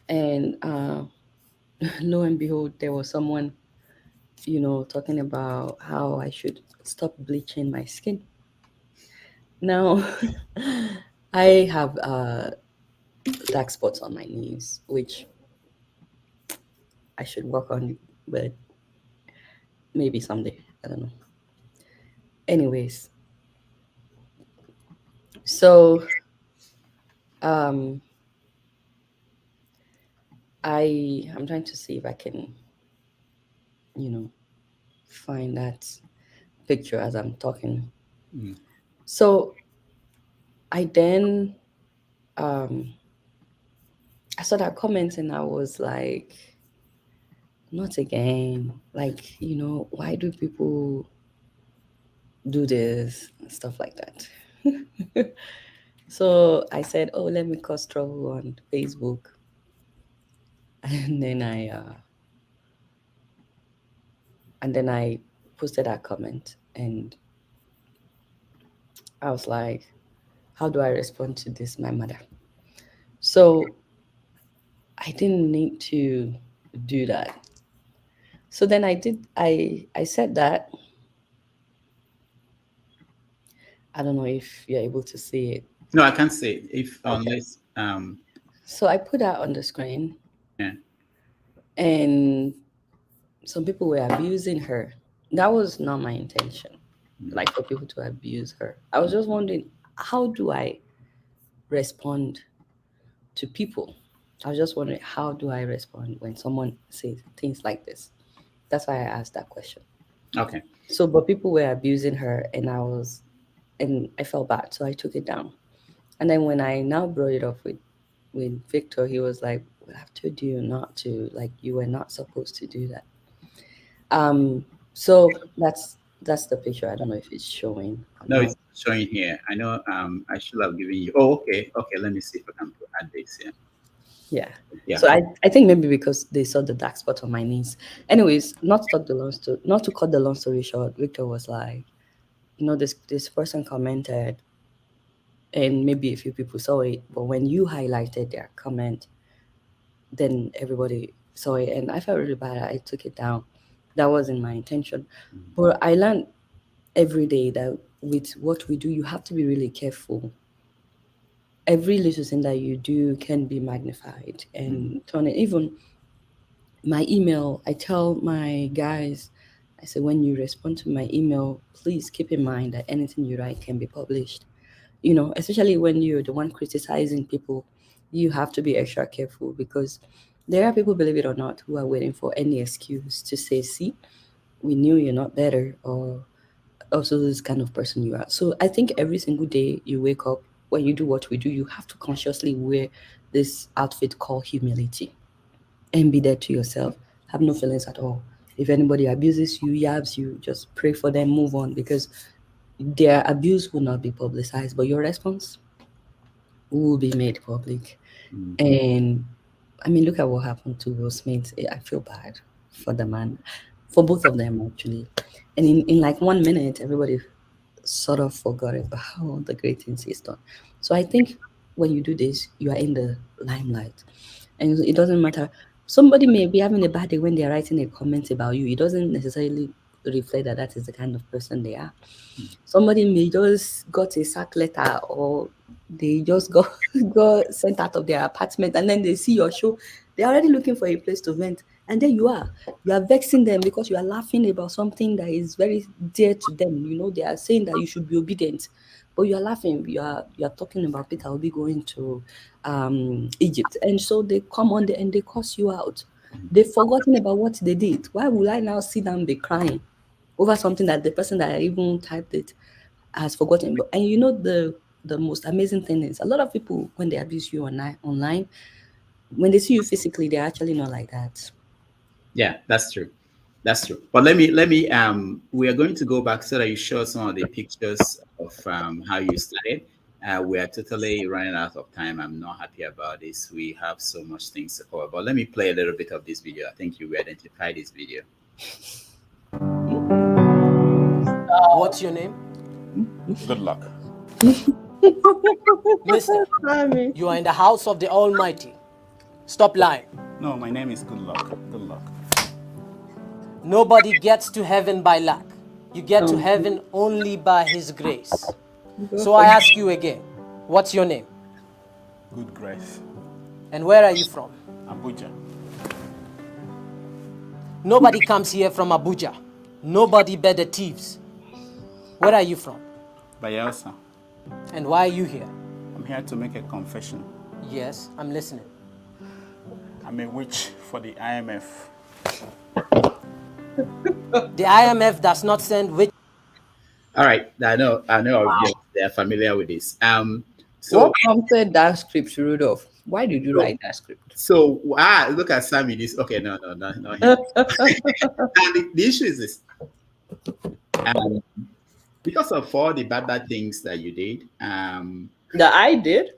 and lo and behold, there was someone, talking about how I should stop bleaching my skin. Now, I have dark spots on my knees, which I should work on, but maybe someday. I don't know. Anyways, so I'm trying to see if I can, find that picture as I'm talking. So I then I saw that comment and I was like, not again. Like, why do people do this and stuff like that? So I said, oh, let me cause trouble on Facebook. And then I posted that comment, and I was like, how do I respond to this, my mother? So I didn't need to do that. So then I said that. I don't know if you're able to see it. No, I can't see it. Unless So I put that on the screen. Yeah. And some people were abusing her. That was not my intention, like for people to abuse her. I was just wondering, how do I respond to people? I was just wondering, how do I respond when someone says things like this? That's why I asked that question. Okay. So, but people were abusing her, and I felt bad, so I took it down. And then when I now brought it up with Victor, he was like, well, I've told you not to, like, you were not supposed to do that. So that's the picture. I don't know if it's showing. No, it's showing here. I know I should have given you. Oh, okay. Let me see if I can add this here. Yeah. So I think maybe because they saw the dark spot on my knees. Anyways, not to cut the long story short, Victor was like, this person commented, and maybe a few people saw it, but when you highlighted their comment, then everybody saw it, and I felt really bad. I took it down. That wasn't my intention. But I learned every day that with what we do, you have to be really careful. Every little thing that you do can be magnified and turn it. Even my email, I tell my guys, I say, when you respond to my email, please keep in mind that anything you write can be published. Especially when you're the one criticizing people, you have to be extra careful, because there are people, believe it or not, who are waiting for any excuse to say, see, we knew you're not better, or also this kind of person you are. So I think every single day you wake up, when you do what we do, you have to consciously wear this outfit called humility and be there to yourself. Have no feelings at all. If anybody abuses you, yabs you, just pray for them, move on, because their abuse will not be publicized, but your response will be made public. And I mean, look at what happened to Will Smith. I feel bad for the man, for both of them actually. And in like 1 minute, everybody sort of forgot about the great things he's done. So I think when you do this, you are in the limelight, and it doesn't matter. Somebody may be having a bad day when they're writing a comment about you. It doesn't necessarily reflect that is the kind of person they are. Somebody may just got a sack letter, or they just got sent out of their apartment, and then they see your show. They're already looking for a place to vent, and then you are vexing them because you are laughing about something that is very dear to them. They are saying that you should be obedient, but you are laughing. You are talking about Peter Obi going to Egypt, and so they come on there and they cuss you out. They've forgotten about what they did. Why will I now sit down and be crying over something that the person that even typed it has forgotten? And the most amazing thing is, a lot of people, when they abuse you online, when they see you physically, they're actually not like that. Yeah, that's true. But let me we are going to go back so that you show some of the pictures of how you started. We are totally running out of time. I'm not happy about this. We have so much things to cover. But let me play a little bit of this video. I think you will identify this video. What's your name? Good luck. Mister, you are in the house of the Almighty. Stop lying. No, my name is Good Luck. Good luck. Nobody gets to heaven by luck. You get to heaven only by His grace. So I ask you again, what's your name? Good grace. And where are you from? Abuja. Nobody comes here from Abuja. Nobody but the thieves. Where are you from? Bayelsa. And why are you here? I'm here to make a confession. Yes, I'm listening. I'm a witch for the IMF. The IMF does not send witch. All right, I know. They are familiar with this. So What prompted that script, Rudolph? Why did you write that script? So look at Sammy. This okay? No. And the issue is this: because of all the bad things that you did, That I did.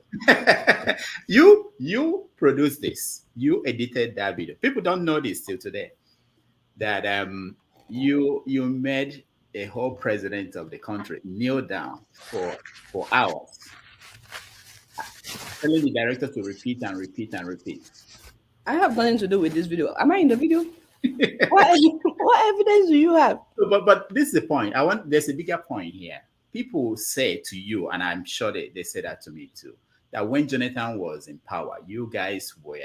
you produced this. You edited that video. People don't know this till today. That you made a whole president of the country kneel down for hours, telling the director to repeat and repeat and repeat. I have nothing to do with this video. Am I in the video? What evidence do you have? But this is the point. There's a bigger point here. People say to you, and I'm sure they say that to me too, that when Jonathan was in power, you guys were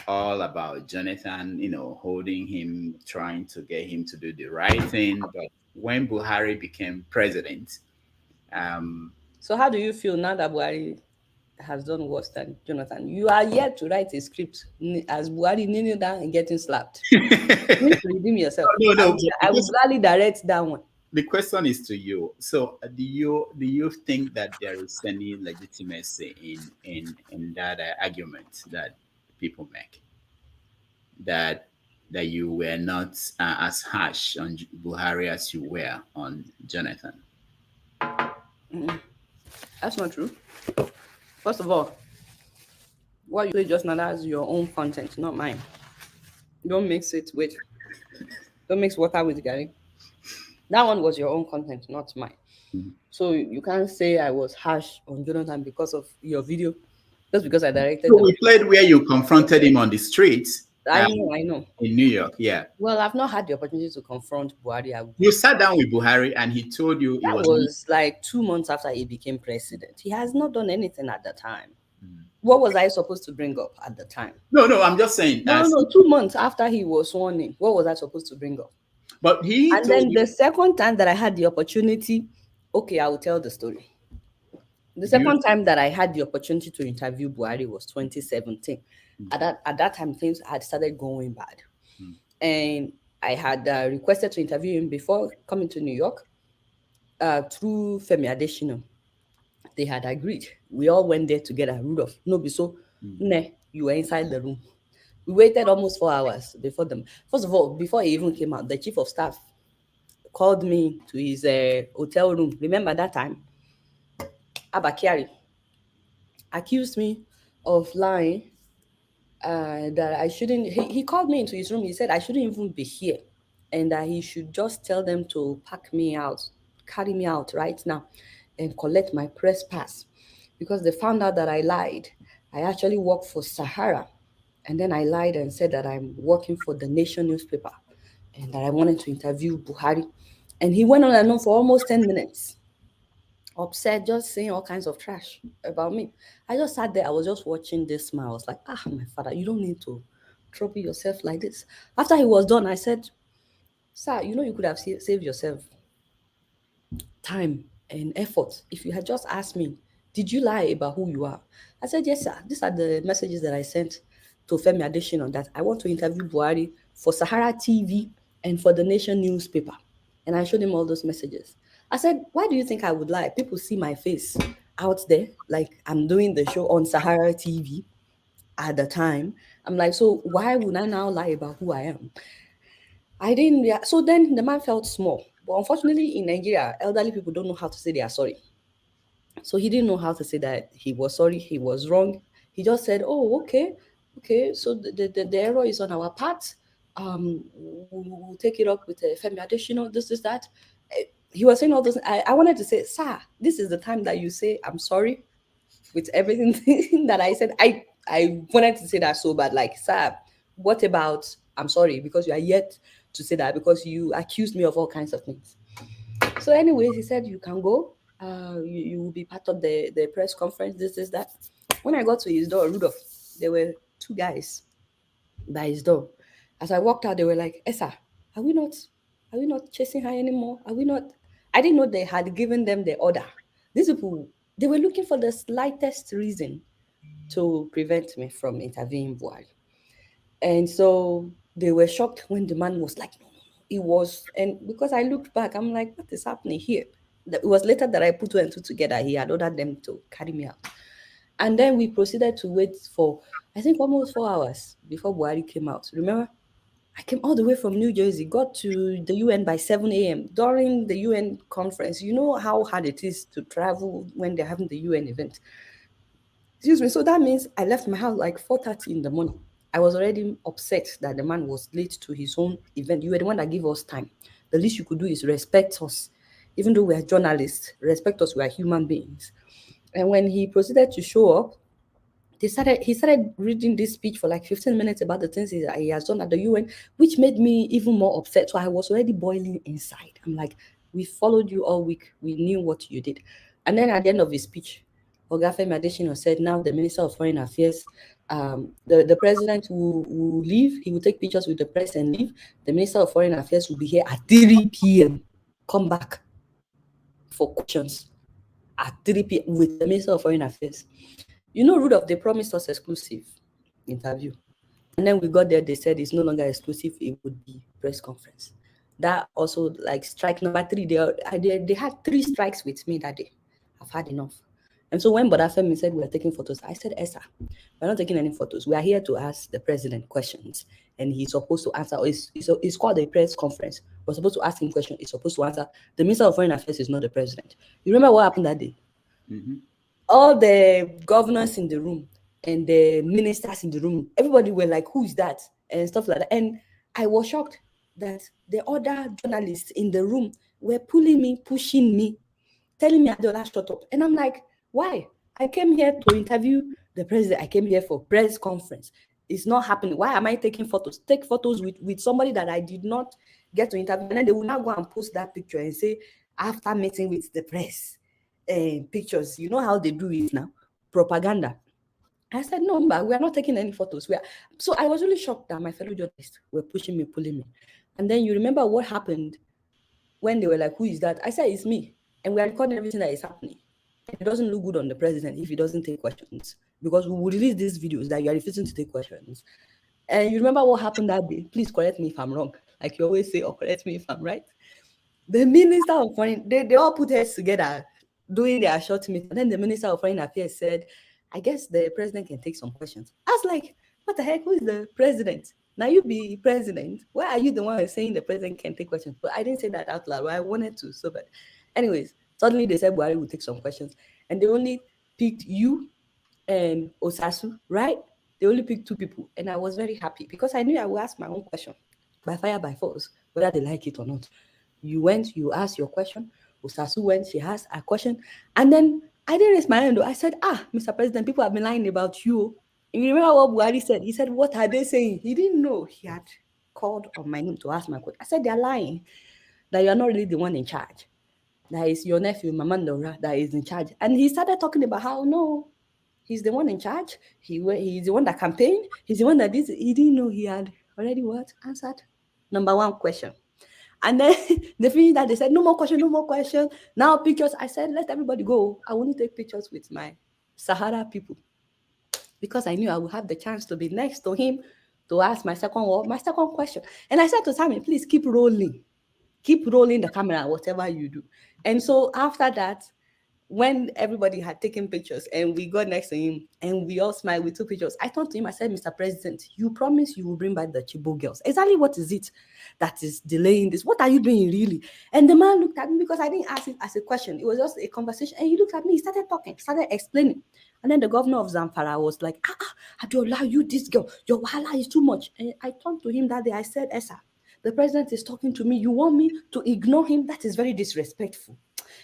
all about Jonathan, holding him, trying to get him to do the right thing. But when Buhari became president, So how do you feel now that Buhari has done worse than Jonathan? You are yet to write a script as Buhari kneeling down and getting slapped. You need to redeem yourself. No. I will gladly direct that one. The question is to you. So do you think that there is any legitimacy in that argument that people make, that you were not as harsh on Buhari as you were on Jonathan? That's not true. First of all, what you say just now, that's your own content, not mine. Don't mix water with garlic. That one was your own content, not mine. So you can't say I was harsh on Jonathan because of your video, just because I directed. So we played where you confronted him on the streets. I know. In New York, yeah. Well, I've not had the opportunity to confront Buhari. You sat down with Buhari and he told you That was like 2 months after he became president. He has not done anything at the time. What was I supposed to bring up at the time? No, I'm just saying. No, 2 months after he was sworn in, what was I supposed to bring up? But the second time that I had the opportunity, okay, I will tell the story. The second time that I had the opportunity to interview Buhari was 2017. At that time, things had started going bad. And I had requested to interview him before coming to New York through Femi Adesina. They had agreed. We all went there together. Rudolph, you were inside the room. We waited almost 4 hours before them. First of all, before he even came out, the chief of staff called me to his hotel room. Remember that time? Abakari accused me of lying, that I shouldn't. He called me into his room. He said I shouldn't even be here, and that he should just tell them to pack me out, carry me out right now, and collect my press pass, because they found out that I lied. I actually work for Sahara, and then I lied and said that I'm working for the Nation newspaper, and that I wanted to interview Buhari. And he went on and on for almost 10 minutes. Upset, just saying all kinds of trash about me. I just sat there. I was just watching this smile. I was like, my father, you don't need to trouble yourself like this. After he was done, I said, sir, you could have saved yourself time and effort if you had just asked me, did you lie about who you are? I said, yes, sir. These are the messages that I sent to Femi Adesina, that I want to interview Buhari for Sahara TV and for the Nation newspaper. And I showed him all those messages. I said, why do you think I would lie? People see my face out there, like I'm doing the show on Sahara TV at the time. I'm like, so why would I now lie about who I am? I didn't. So then the man felt small. But unfortunately, in Nigeria, elderly people don't know how to say they are sorry. So he didn't know how to say that he was sorry, he was wrong. He just said, oh, okay, so the error is on our part. We'll take it up with Femi Adesina, this is that. He was saying all this. I wanted to say, sir, this is the time that you say, I'm sorry with everything that I said. I wanted to say that so bad, like, sir, what about, I'm sorry, because you are yet to say that, because you accused me of all kinds of things. So anyways, he said, you can go. You will be part of the press conference, this is that. When I got to his door, Rudolph, there were two guys by his door. As I walked out, they were like, Esa, are we not chasing her anymore? Are we not? I didn't know they had given them the order. These people, they were looking for the slightest reason to prevent me from interviewing Buhari. And so they were shocked when the man was like, no, it was, and because I looked back, I'm like, what is happening here? It was later that I put two and two together. He had ordered them to carry me out. And then we proceeded to wait for, I think, almost 4 hours before Buhari came out. Remember, I came all the way from New Jersey, got to the UN by 7 a.m. during the UN conference. You know how hard it is to travel when they're having the UN event. Excuse me. So that means I left my house like 4:30 in the morning. I was already upset that the man was late to his own event. You were the one that gave us time. The least you could do is respect us. Even though we are journalists, respect us, we are human beings. And when he proceeded to show up, he started reading this speech for like 15 minutes about the things he has done at the UN, which made me even more upset. So I was already boiling inside. I'm like, we followed you all week. We knew what you did. And then at the end of his speech, Oga Femi Adesina said, now the Minister of Foreign Affairs, the president will leave. He will take pictures with the press and leave. The Minister of Foreign Affairs will be here at 3 p.m. Come back for questions at 3 p.m. with the Minister of Foreign Affairs. You know, Rudolph, they promised us exclusive interview. And then we got there, they said it's no longer exclusive, it would be press conference. That also, like, strike number 3, they had 3 strikes with me that day. I've had enough. And so when Femi said we are taking photos, I said, Esa, we're not taking any photos. We are here to ask the president questions. And he's supposed to answer. It's called a press conference. We're supposed to ask him questions. He's supposed to answer. The Minister of Foreign Affairs is not the president. You remember what happened that day? Mm-hmm. All the governors in the room and the ministers in the room, everybody were like, who is that? And stuff like that. And I was shocked that the other journalists in the room were pulling me, pushing me, telling me, Adeola, shut up. And I'm like, why? I came here to interview the president. I came here for press conference. It's not happening. Why am I taking photos? Take photos with somebody that I did not get to interview. And then they will now go and post that picture and say, after meeting with the press, pictures. You know how they do it now? Propaganda. I said, no, but we are not taking any photos. So I was really shocked that my fellow journalists were pushing me, pulling me. And then you remember what happened when they were like, who is that? I said, it's me. And we are recording everything that is happening. It doesn't look good on the president if he doesn't take questions, because we will release these videos that you are refusing to take questions. And you remember what happened that day? Please correct me if I'm wrong. Like you always say, or correct me if I'm right. The Minister of Foreign, they all put heads together doing their short meeting. And then the Minister of Foreign Affairs said, I guess the president can take some questions. I was like, what the heck? Who is the president? Now you be president. Why are you the one saying the president can take questions? But I didn't say that out loud. But I wanted to. So, but anyways, suddenly they said Buhari would take some questions. And they only picked you and Osasu, right? They only picked 2 people. And I was very happy because I knew I would ask my own question by fire, by force, whether they like it or not. You went, you asked your question. Osasu went, she asked a question. And then I didn't raise my hand. I said, Mr. President, people have been lying about you. And you remember what Buhari said? He said, what are they saying? He didn't know he had called on my name to ask my question. I said, they're lying, that you're not really the one in charge. That is your nephew, Mamandora, that is in charge. And he started talking about how, no, he's the one in charge. He's the one that campaigned. He's the one that did. He didn't know he had already what? Answered number 1 question. And then they finished that. They said, no more question, no more question. Now pictures. I said, let everybody go. I want to take pictures with my Sahara people, because I knew I would have the chance to be next to him to ask my second question. And I said to Simon, please keep rolling the camera, whatever you do. And so after that, when everybody had taken pictures and we got next to him and we all smiled, we took pictures. I turned to him, I said, Mr. President, you promised you will bring back the Chibo girls. Exactly what is it that is delaying this? What are you doing really? And the man looked at me because I didn't ask it as a question. It was just a conversation. And he looked at me, he started talking, started explaining. And then the governor of Zamfara was like, Adeola, you this girl, your wahala is too much. And I turned to him that day, I said, Esa, the president is talking to me. You want me to ignore him? That is very disrespectful.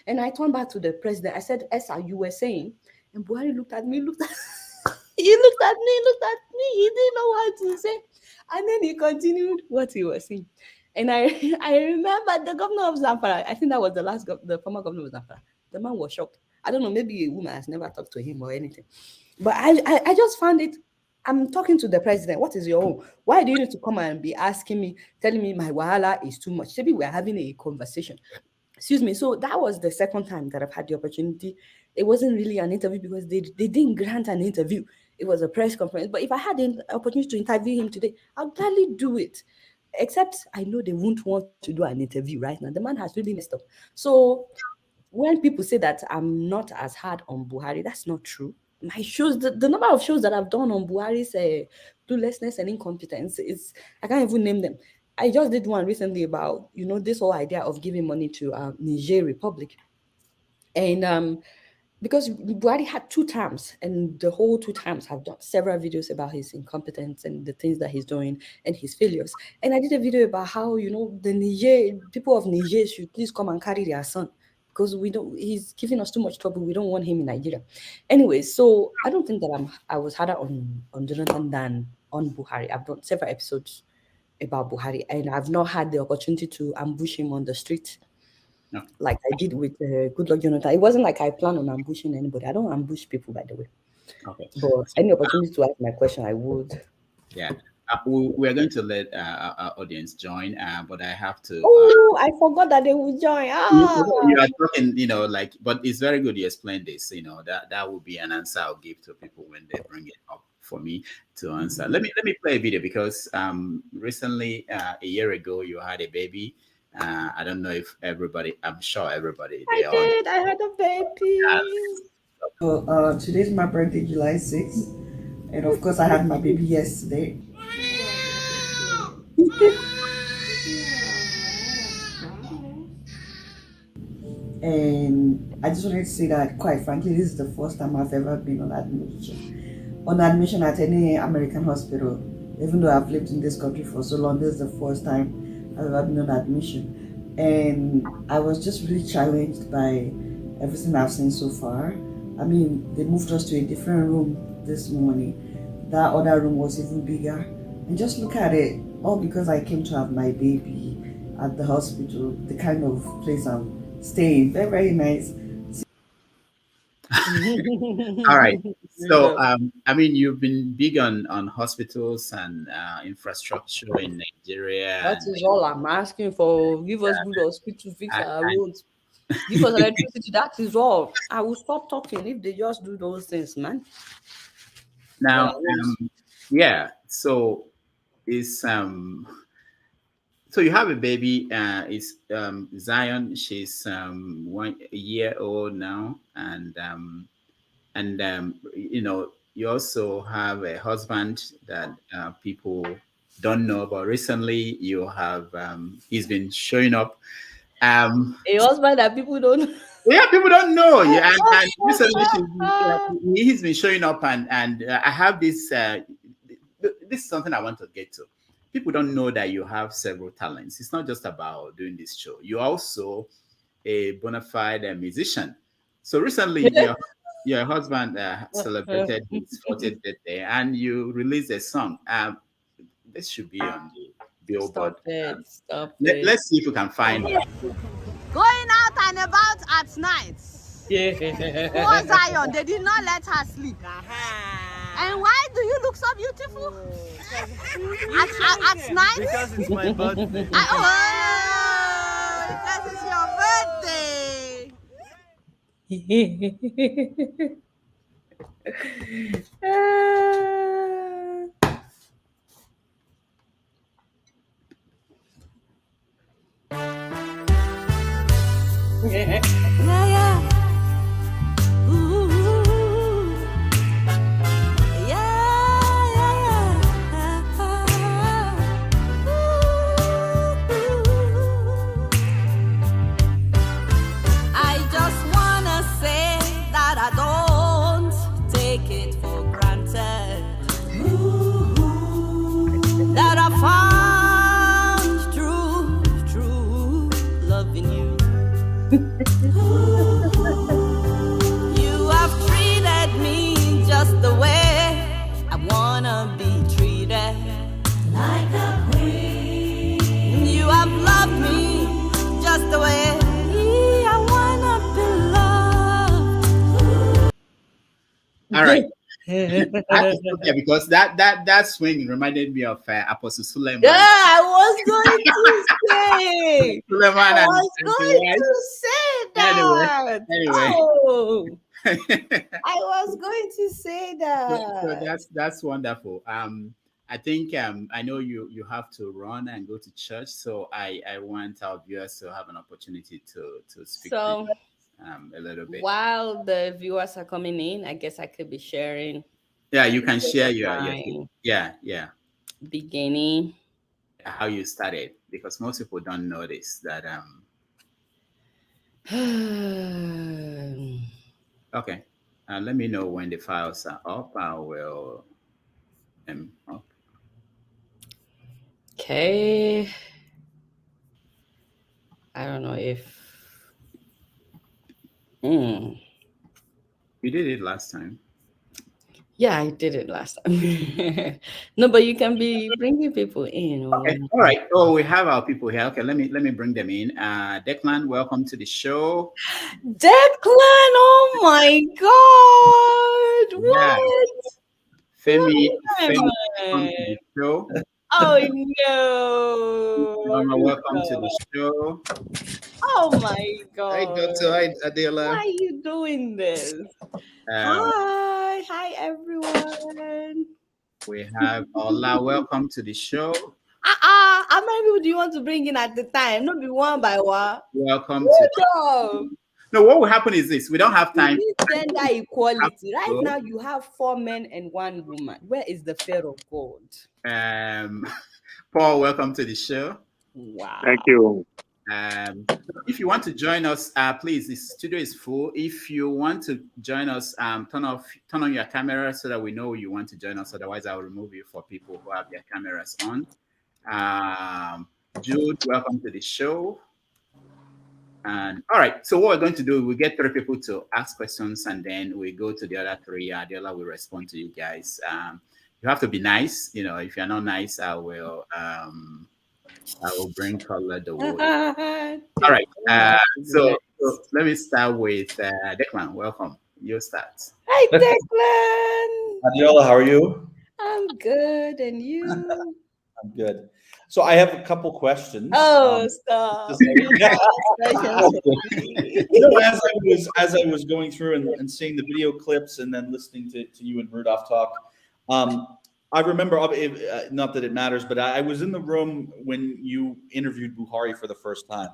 And I turned back to the president. I said, Esa, you were saying. And Buhari looked at me, he looked at me. He didn't know what to say. And then he continued what he was saying. And I remember the governor of Zamfara, I think that was the former governor of Zamfara. The man was shocked. I don't know, maybe a woman has never talked to him or anything. But I just found it. I'm talking to the president. What is your own? Why do you need to come and be asking me, telling me my wahala is too much? Maybe we're having a conversation. Excuse me. So that was the second time that I've had the opportunity. It wasn't really an interview because they didn't grant an interview. It was a press conference. But if I had the opportunity to interview him today, I'd gladly do it. Except I know they won't want to do an interview right now. The man has really messed up. So when people say that I'm not as hard on Buhari, that's not true. My shows, the number of shows that I've done on Buhari's cluelessness and incompetence is, I can't even name them. I just did one recently about, this whole idea of giving money to Niger Republic. And because Buhari had 2 terms, and the whole 2 terms have done several videos about his incompetence and the things that he's doing and his failures. And I did a video about how, the people of Niger should please come and carry their son, because he's giving us too much trouble. We don't want him in Nigeria. Anyway, so I don't think that I was harder on Jonathan than on Buhari. I've done several episodes about Buhari, and I've not had the opportunity to ambush him on the street. No. Like I did with Good Luck Jonathan. It wasn't like I plan on ambushing anybody. I don't ambush people, by the way. Okay. But any opportunity to ask my question, I would. Yeah. We are going to let our audience join, but I have to. Oh, I forgot that they will join. You are talking, but it's very good you explained this. That would be an answer I'll give to people when they bring it up for me to answer. Mm-hmm. Let me play a video because recently, a year ago, you had a baby. I don't know if everybody. I'm sure everybody. I had a baby. So today's my birthday, July 6th, and of course I had my baby yesterday. And I just wanted to say that, quite frankly, this is the first time I've ever been on admission at any American hospital. Even though I've lived in this country for so long, this is the first time I've ever been on admission. And I was just really challenged by everything I've seen so far. I mean, they moved us to a different room this morning. That other room was even bigger. And just look at it, all because I came to have my baby at the hospital, the kind of place I'm staying. Very, very nice. All right. So, I mean, you've been big on hospitals and infrastructure in Nigeria. That is all I'm asking for. Give us good hospitals, fix our roads, give us electricity. That is all. I will stop talking if they just do those things, man. Now, so it's so you have a baby. It's Zion. She's 1 year old now, and you also have a husband that people don't know about. Recently, you have he's been showing up. A husband that people don't. Yeah, people don't know. Yeah, and recently he's been showing up, and I have this. This is something I want to get to. People don't know that you have several talents. It's not just about doing this show. You're also a bona fide musician. So recently, your husband celebrated his 40th birthday, and you released a song. This should be on the Billboard. Stop it. Let's see if we can find it. Going out and about at night. Poor Zion, they did not let her sleep. And why do you look so beautiful? At night? Because it's my birthday. Because it's your birthday. Yeah. All right. Okay, because that swing reminded me of Apostle Suleman. Yeah, I was going to say. Suleman I and was going to say that. Anyway. Oh, I was going to say So that. that's wonderful. I think I know you have to run and go to church, so I want our viewers to have an opportunity to speak to you, a little bit. While the viewers are coming in, I guess I could be sharing. Yeah, you can share your beginning, how you started, because most people don't notice that. Okay, let me know when the files are up. I will them up. Okay. I don't know if you did it last time. Yeah, I did it last time. No, but you can be bringing people in. Okay, all right. Oh, we have our people here. Okay, let me bring them in. Declan, welcome to the show. Declan, oh my God! What? Femi, welcome to the show. Oh no! Mama, welcome to the show. Oh my God! Hi, Doctor. Hi, Adeola. Why are you doing this? Hi everyone. We have Ola. Welcome to the show. How many people do you want to bring in at the time? Not be one by one. Welcome to. No, what will happen is this: we don't have time. Gender equality. Right now, you have 4 men and 1 woman. Where is the fear of God? Paul, welcome to the show. Wow. Thank you. If you want to join us, please, the studio is full. If you want to join us, turn on your camera so that we know you want to join us. Otherwise, I'll remove you for people who have their cameras on. Jude, welcome to the show. And all right, so what we're going to do, we get 3 people to ask questions, and then we go to the other 3. Adeola will respond to you guys. You have to be nice. You know, if you're not nice, I will bring color the way. All right. So let me start with Declan. Welcome. You start. Hi, Declan. Adeola, how are you? I'm good, and you? I'm good. So I have a couple questions. Oh, stop! As I was going through and seeing the video clips and then listening to you and Rudolph talk, I remember, not that it matters, but I was in the room when you interviewed Buhari for the first time.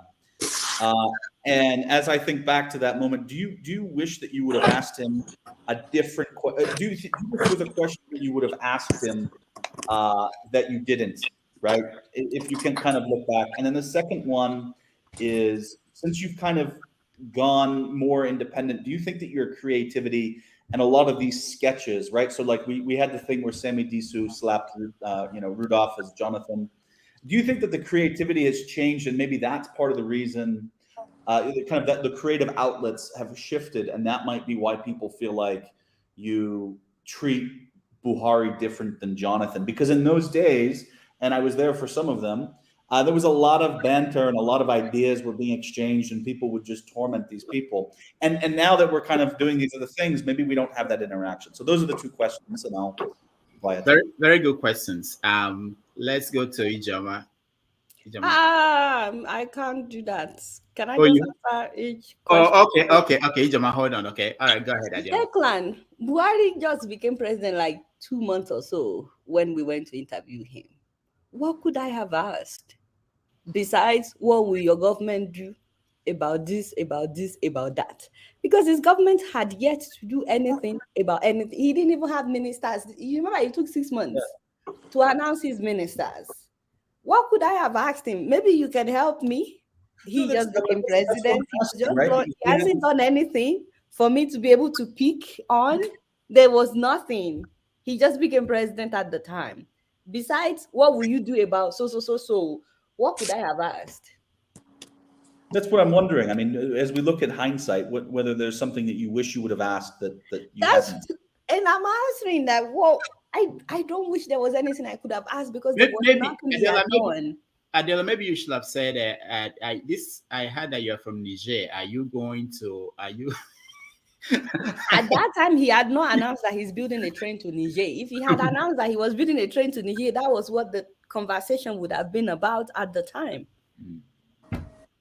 And as I think back to that moment, do you wish that you would have asked him a different question? Do you think there was a question that you would have asked him that you didn't, right? If you can kind of look back. And then the second one is, since you've kind of gone more independent, do you think that your creativity and a lot of these sketches, right? So like we had the thing where Sammy Disu slapped Rudolph as Jonathan. Do you think that the creativity has changed, and maybe that's part of the reason the creative outlets have shifted, and that might be why people feel like you treat Buhari different than Jonathan? Because in those days, and I was there for some of them, there was a lot of banter and a lot of ideas were being exchanged, and people would just torment these people. And now that we're kind of doing these other things, maybe we don't have that interaction. So those are the 2 questions, and I'll quiet. Very, very good questions. Let's go to Ijoma. I can't do that. Can I just answer each question? Oh, okay. Ijoma, hold on. Okay, all right, go ahead, Adiola. Declan, Buhari just became president like 2 months or so when we went to interview him. What could I have asked? Besides, what will your government do about this, about that? Because his government had yet to do anything about anything. He didn't even have ministers. You remember, it took 6 months to announce his ministers. What could I have asked him? Maybe you can help me. He just became president. He hasn't done anything for me to be able to pick on. There was nothing. He just became president at the time. Besides, what will you do about so? What could I have asked? That's what I'm wondering. I mean, as we look at hindsight, whether there's something that you wish you would have asked that you haven't. And I'm answering that. Well, I don't wish there was anything I could have asked, because there was nothing. Adeola, maybe you should have said, I heard that you're from Niger. Are you At that time, he had not announced that he's building a train to Niger. If he had announced that he was building a train to Niger, that was what the conversation would have been about at the time.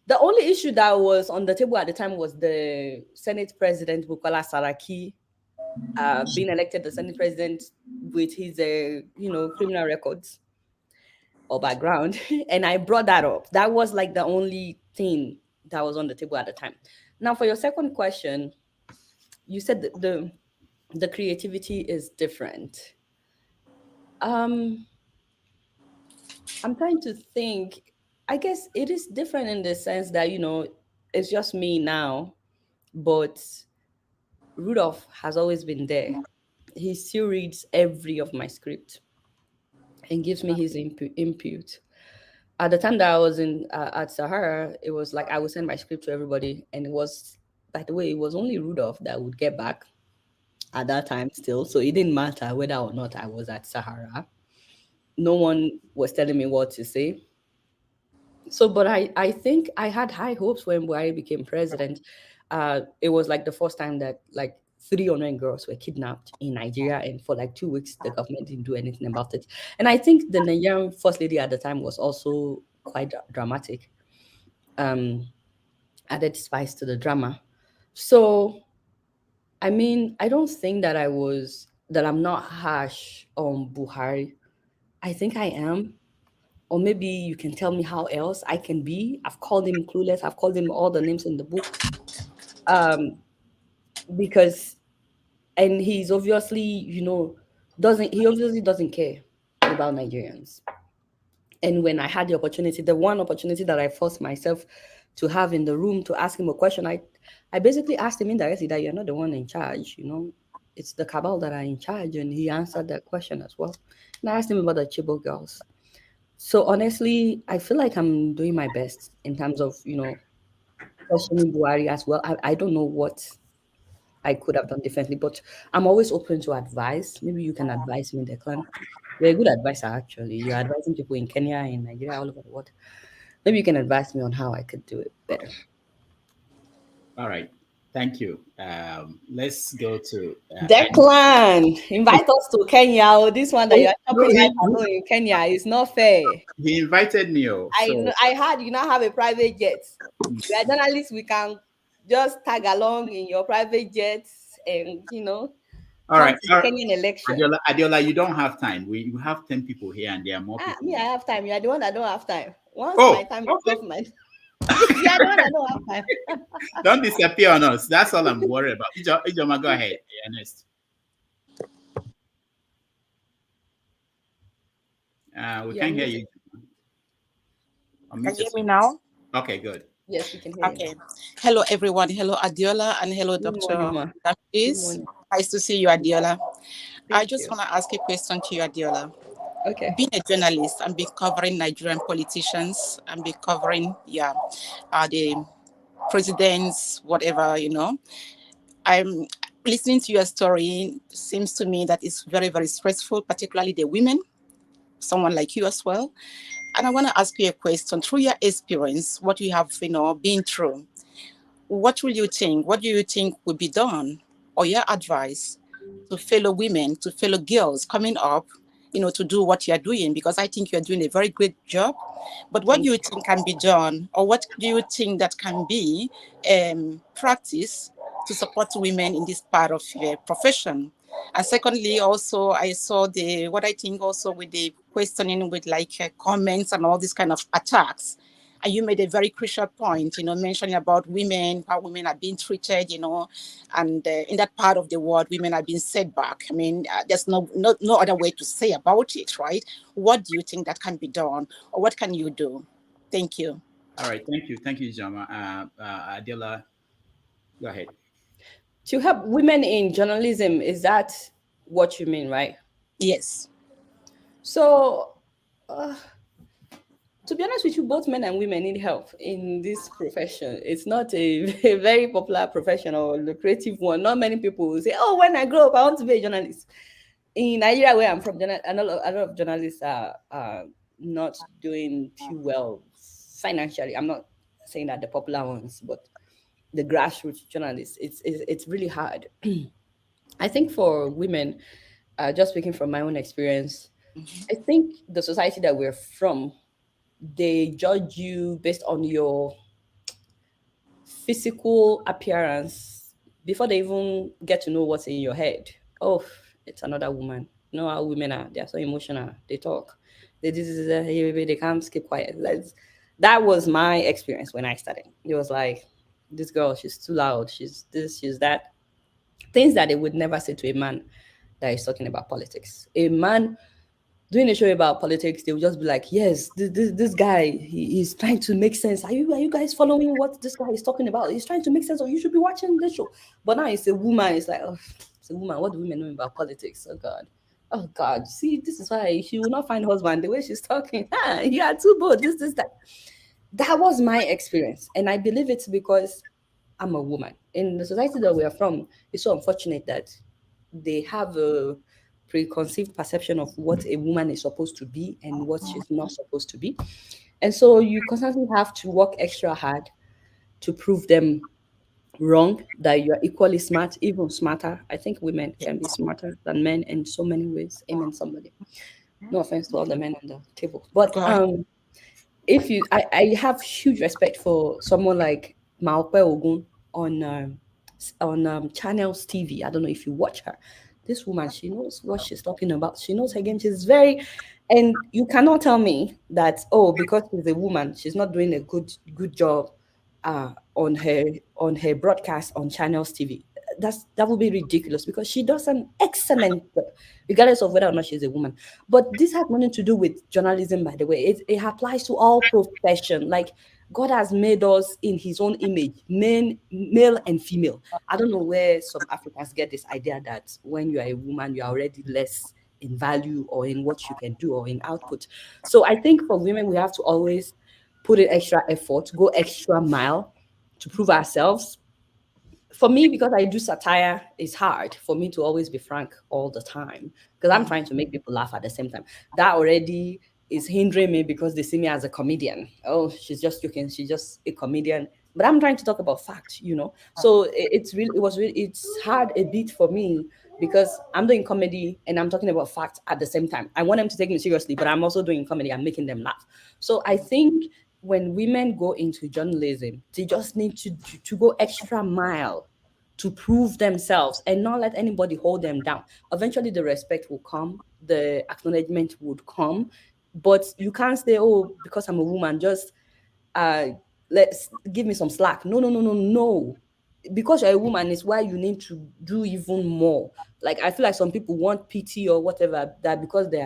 The only issue that was on the table at the time was the Senate President Bukola Saraki being elected the Senate President with his, criminal records or background, and I brought that up. That was like the only thing that was on the table at the time. Now, for your second question, you said that the creativity is different. I'm trying to think. I guess it is different in the sense that, it's just me now, but Rudolph has always been there. He still reads every of my script and gives me his input. At the time that I was in at Sahara, it was like I would send my script to everybody, and it was, by the way, it was only Rudolph that would get back at that time still. So it didn't matter whether or not I was at Sahara. No one was telling me what to say. So, but I think I had high hopes when Buhari became president. It was like the first time that like 300 girls were kidnapped in Nigeria, and for like 2 weeks, the government didn't do anything about it. And I think the Nigerian first lady at the time was also quite dramatic. Added spice to the drama. So, I mean, I don't think that I'm not harsh on Buhari. I think I am. Or maybe you can tell me how else I can be. I've called him clueless. I've called him all the names in the book. Because, and he's obviously, he obviously doesn't care about Nigerians. And when I had the opportunity, the one opportunity that I forced myself to have in the room to ask him a question, I basically asked him indirectly that you're not the one in charge, it's the cabal that are in charge. And he answered that question as well. And I asked him about the Chibok girls. So honestly, I feel like I'm doing my best in terms of, questioning Buhari as well. I don't know what I could have done differently, but I'm always open to advice. Maybe you can advise me, Declan. You're a good advisor, actually. You're advising people in Kenya, in Nigeria, all over the world. Maybe you can advise me on how I could do it better. All right. Thank you. Let's go to Declan. Invite us to Kenya. This one that you're shopping alone in Kenya is not fair. He invited me. I heard you now have a private jet. We are journalists. We can just tag along in your private jets, and all right. Kenyan election. Adeola, you don't have time. We have 10 people here, and there are more people. Me, I have time. You are the one that don't have time. Once my time is off, man. You are the one that don't have time. Don't disappear on us. That's all I'm worried about. Ijoma, go ahead. You're next. We can't hear you. Can you hear me now? Okay, good. Yes, we can hear you. Okay. Hello, everyone. Hello, Adeola, and hello, Dr. Davis. Nice to see you, Adeola. I just want to ask a question to you, Adeola. Okay. Being a journalist and be covering Nigerian politicians and be covering, the presidents, whatever, I'm listening to your story. It seems to me that it's very, very stressful, particularly the women, someone like you as well. And I want to ask you a question. Through your experience, what you have, been through, what will you think? What do you think would be done, or your advice to fellow women, to fellow girls coming up, to do what you're doing? Because I think you're doing a very great job. But what do you think can be done, or what do you think that can be practice to support women in this part of your profession? And secondly, also, I saw what I think also with the questioning with comments and all these kind of attacks. And you made a very crucial point, mentioning about women, how women are being treated, and in that part of the world, women are being set back. I mean, there's no other way to say about it, right? What do you think that can be done, or what can you do? Thank you. All right, thank you, Ijoma. Adeola, go ahead. To help women in journalism, is that what you mean, right? Yes. So, to be honest with you, both men and women need help in this profession. It's not a very popular profession or lucrative one. Not many people will say, oh, when I grow up, I want to be a journalist. In Nigeria, where I'm from, a lot of journalists are not doing too well financially. I'm not saying that the popular ones, but the grassroots journalists, it's really hard. I think for women, just speaking from my own experience, I think the society that we're from, they judge you based on your physical appearance before they even get to know what's in your head. Oh, it's another woman. You know how women are. They're so emotional. They talk. They can't keep quiet. That was my experience when I started. It was like, this girl, she's too loud. She's this, she's that. Things that they would never say to a man that is talking about politics. A man doing a show about politics, they will just be like, yes, this guy, he's trying to make sense. Are you guys following what this guy is talking about? He's trying to make sense, or you should be watching this show. But now it's a woman. It's like, oh, it's a woman. What do women know about politics? Oh God. Oh God. See, this is why she will not find husband the way she's talking. You are too bold. This, that. That was my experience. And I believe it's because I'm a woman. In the society that we are from, it's so unfortunate that they have a preconceived perception of what a woman is supposed to be and what she's not supposed to be. And so you constantly have to work extra hard to prove them wrong, that you're equally smart, even smarter. I think women can be smarter than men in so many ways. Amen, somebody. No offense to all the men on the table. But if you, I have huge respect for someone like Maope Ogun on Channels TV. I don't know if you watch her. This woman, she knows what she's talking about. She knows her game. She's very, and you cannot tell me that, oh, because she's a woman, she's not doing a good job on her broadcast on Channels TV. That would be ridiculous, because she does an excellent job, regardless of whether or not she's a woman. But this has nothing to do with journalism, by the way. It applies to all profession. Like, God has made us in his own image, male and female. I don't know where some Africans get this idea that when you are a woman, you are already less in value or in what you can do or in output. So I think for women, we have to always put in extra effort, go extra mile to prove ourselves. For me, because I do satire, it's hard for me to always be frank all the time, because I'm trying to make people laugh at the same time. That already is hindering me because they see me as a comedian. Oh, she's just joking. She's just a comedian. But I'm trying to talk about facts, you know. So it's hard a bit for me, because I'm doing comedy and I'm talking about facts at the same time. I want them to take me seriously, but I'm also doing comedy. I'm making them laugh. So I think when women go into journalism, they just need to go extra mile to prove themselves and not let anybody hold them down. Eventually, the respect will come, the acknowledgement would come, but you can't say, oh, because I'm a woman, just let's give me some slack. No. Because you're a woman is why you need to do even more. Like, I feel like some people want pity or whatever, that because they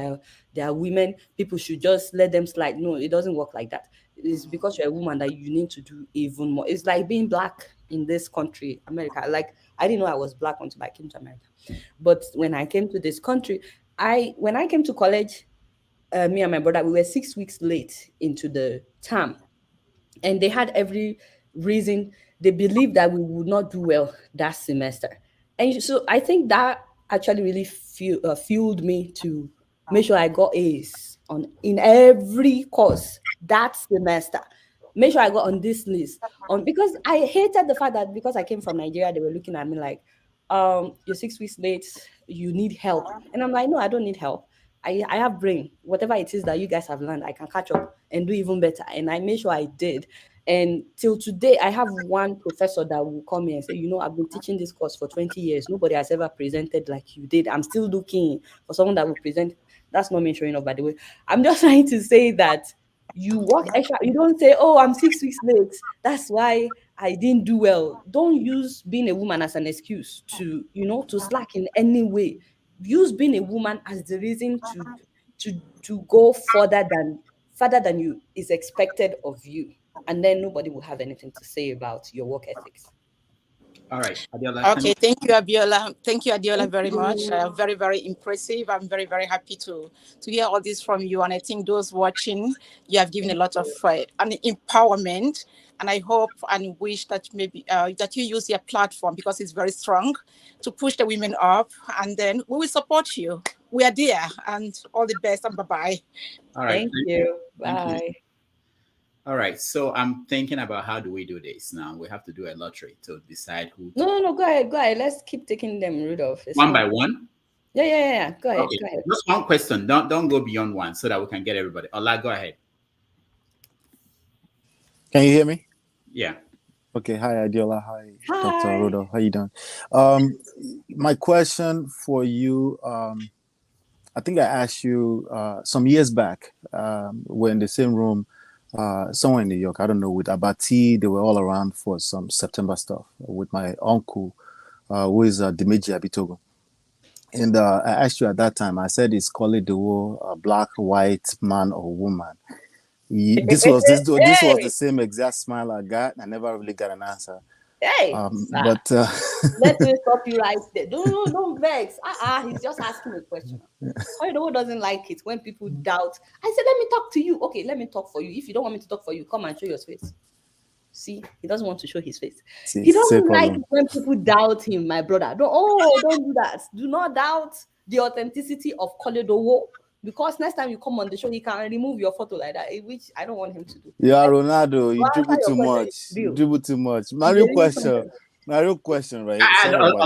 are women, people should just let them slide. No, it doesn't work like that. It's because you're a woman that you need to do even more. It's like being black in this country, America. Like, I didn't know I was black until I came to America. But when I came to this country, when I came to college, me and my brother, we were 6 weeks late into the term. And they had every reason. They believed that we would not do well that semester. And so I think that actually really fueled me to make sure I got A's in every course that semester. Make sure I got on this list. Because I hated the fact that because I came from Nigeria, they were looking at me like, you're 6 weeks late, you need help. And I'm like, no, I don't need help. I have brain. Whatever it is that you guys have learned, I can catch up and do even better. And I made sure I did. And till today, I have one professor that will come here and say, you know, I've been teaching this course for 20 years. Nobody has ever presented like you did. I'm still looking for someone that will present. That's not me showing up, by the way. I'm just trying to say that you work extra. You don't say, oh, I'm 6 weeks late. That's why I didn't do well. Don't use being a woman as an excuse to slack in any way. Use being a woman as the reason to go further than you is expected of you, and then nobody will have anything to say about your work ethics. All right, Adeola. Okay, thank you, Abiola. Thank you, Adeola, very much. Very, very impressive. I'm very, very happy to hear all this from you. And I think those watching, you have given a lot of an empowerment. And I hope and wish that maybe that you use your platform, because it's very strong, to push the women up. And then we will support you. We are there. And all the best. And bye-bye. All right. Thank you. Thank Bye. you. All right. So I'm thinking about how do we do this now? We have to do a lottery to decide who. No. Go ahead. Let's keep taking them, Rudolph. One by one. Yeah. Go ahead. Okay. Just one question. Don't go beyond one so that we can get everybody. Ola, go ahead. Can you hear me? Yeah. Okay. Hi, Adeola. Hi, Dr. Rudolph. How you doing? My question for you, I think I asked you some years back. We're in the same room, somewhere in New York. I don't know, with Abati. They were all around for some September stuff with my uncle, who is Dimeji Abitogo. And I asked you at that time, I said, is call it the war, black, white, man or woman? This was the same exact smile I got. I never really got an answer. But let me stop you right there. Don't vex. He's just asking a question. I know who doesn't like it when people doubt. I said, let me talk to you. Okay, let me talk for you. If you don't want me to talk for you, come and show your face. See, he doesn't want to show his face. He doesn't like when people doubt him, my brother. Don't do that. Do not doubt the authenticity of Koledowo. Because next time you come on the show, he can remove your photo like that, which I don't want him to do. Yeah, Ronaldo, you dribble too much. You dribble too much. My real question, right? No.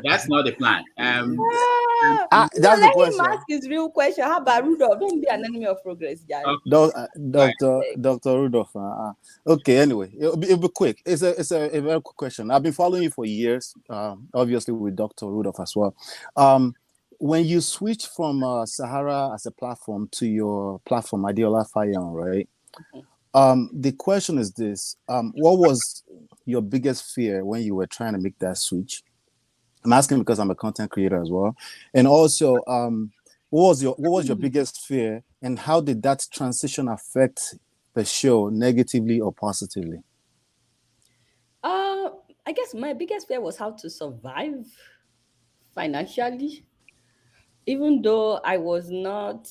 That's not the plan. That's the question. Let him ask his real question. How about Rudolph? Don't be an enemy of progress, guys. Dr. Rudolph. Okay, anyway, it'll be quick. It's a very quick question. I've been following you for years, obviously with Dr. Rudolph as well. When you switch from Sahara as a platform to your platform, Adeola Fayehun, right? The question is this: what was your biggest fear when you were trying to make that switch? I'm asking because I'm a content creator as well, and also, what was your biggest fear, and how did that transition affect the show negatively or positively? I guess my biggest fear was how to survive financially. Even though I was not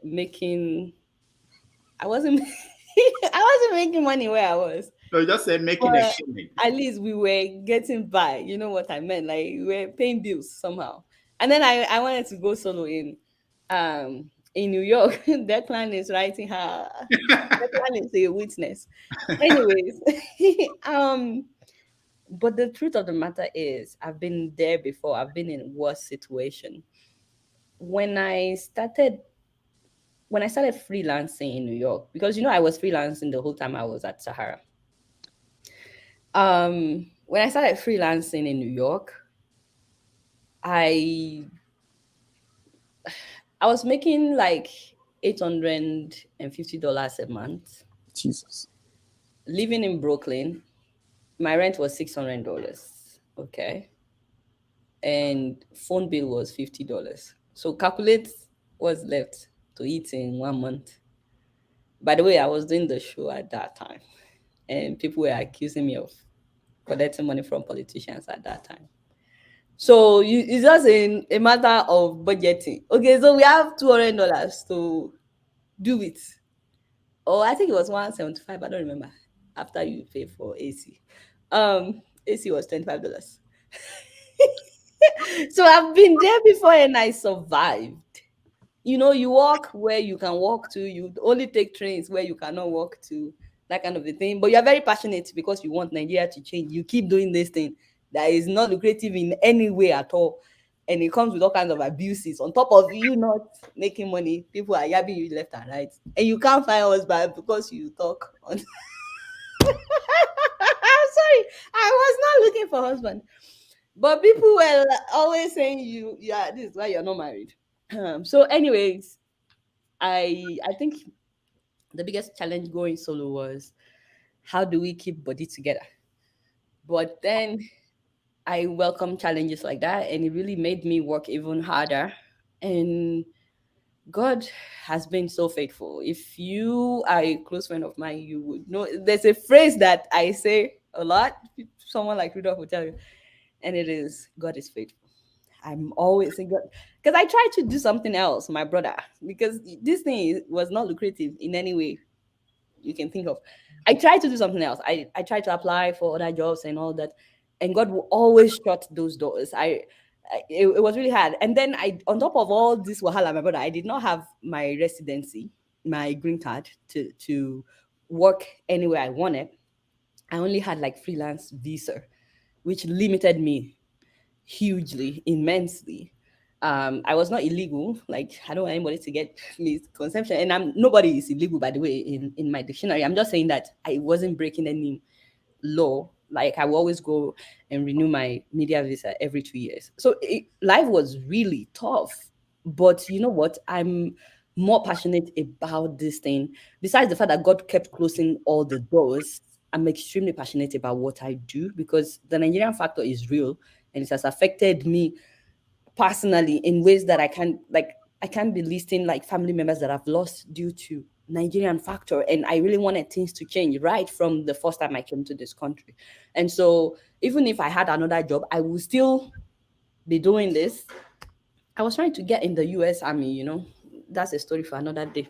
making, I wasn't making money where I was. So just say making a killing. At least we were getting by. You know what I meant? Like we were paying bills somehow. And then I wanted to go solo in New York. Declan is writing her. Declan is a witness. Anyways, but the truth of the matter is, I've been there before. I've been in worse situation. When I started freelancing in New York, because I was freelancing the whole time I was at Sahara. When I started freelancing in New York, I was making like $850 a month. Jesus. Living in Brooklyn, my rent was $600. Okay. And phone bill was $50. So calculate what's left to eat in 1 month. By the way, I was doing the show at that time, and people were accusing me of collecting money from politicians at that time. So it's just a matter of budgeting. Okay, so we have $200 to do it. Or I think it was $175, I don't remember, after you pay for AC. AC was $25. So I've been there before and I survived. You walk where you can walk to. You only take trains where you cannot walk to, that kind of a thing. But you're very passionate because you want Nigeria to change. You keep doing this thing that is not lucrative in any way at all. And it comes with all kinds of abuses. On top of you not making money, people are yabbing you left and right. And you can't find a husband because you talk on... I'm sorry. I was not looking for a husband. But people were always saying this is why you're not married. So anyways, I think the biggest challenge going solo was, how do we keep body together? But then I welcome challenges like that, and it really made me work even harder. And God has been so faithful. If you are a close friend of mine, you would know there's a phrase that I say a lot. Someone like Rudolph will tell you, and it is, God is faithful. I'm always saying God, because I tried to do something else, my brother, because this thing was not lucrative in any way you can think of. I tried to do something else. I tried to apply for other jobs and all that, and God will always shut those doors. It was really hard. And then on top of all this wahala, my brother, I did not have my residency. my green card to work anywhere I wanted, I only had like freelance visa, which limited me hugely, immensely. I was not illegal. Like, I don't want anybody to get misconception. And nobody is illegal, by the way, in my dictionary. I'm just saying that I wasn't breaking any law. Like, I will always go and renew my media visa every 2 years. So life was really tough. But you know what? I'm more passionate about this thing. Besides the fact that God kept closing all the doors, I'm extremely passionate about what I do, because the Nigerian factor is real, and it has affected me personally in ways that I can't be listing like family members that I've lost due to Nigerian factor. And I really wanted things to change right from the first time I came to this country. And so even if I had another job, I would still be doing this. I was trying to get in the US Army, That's a story for another day.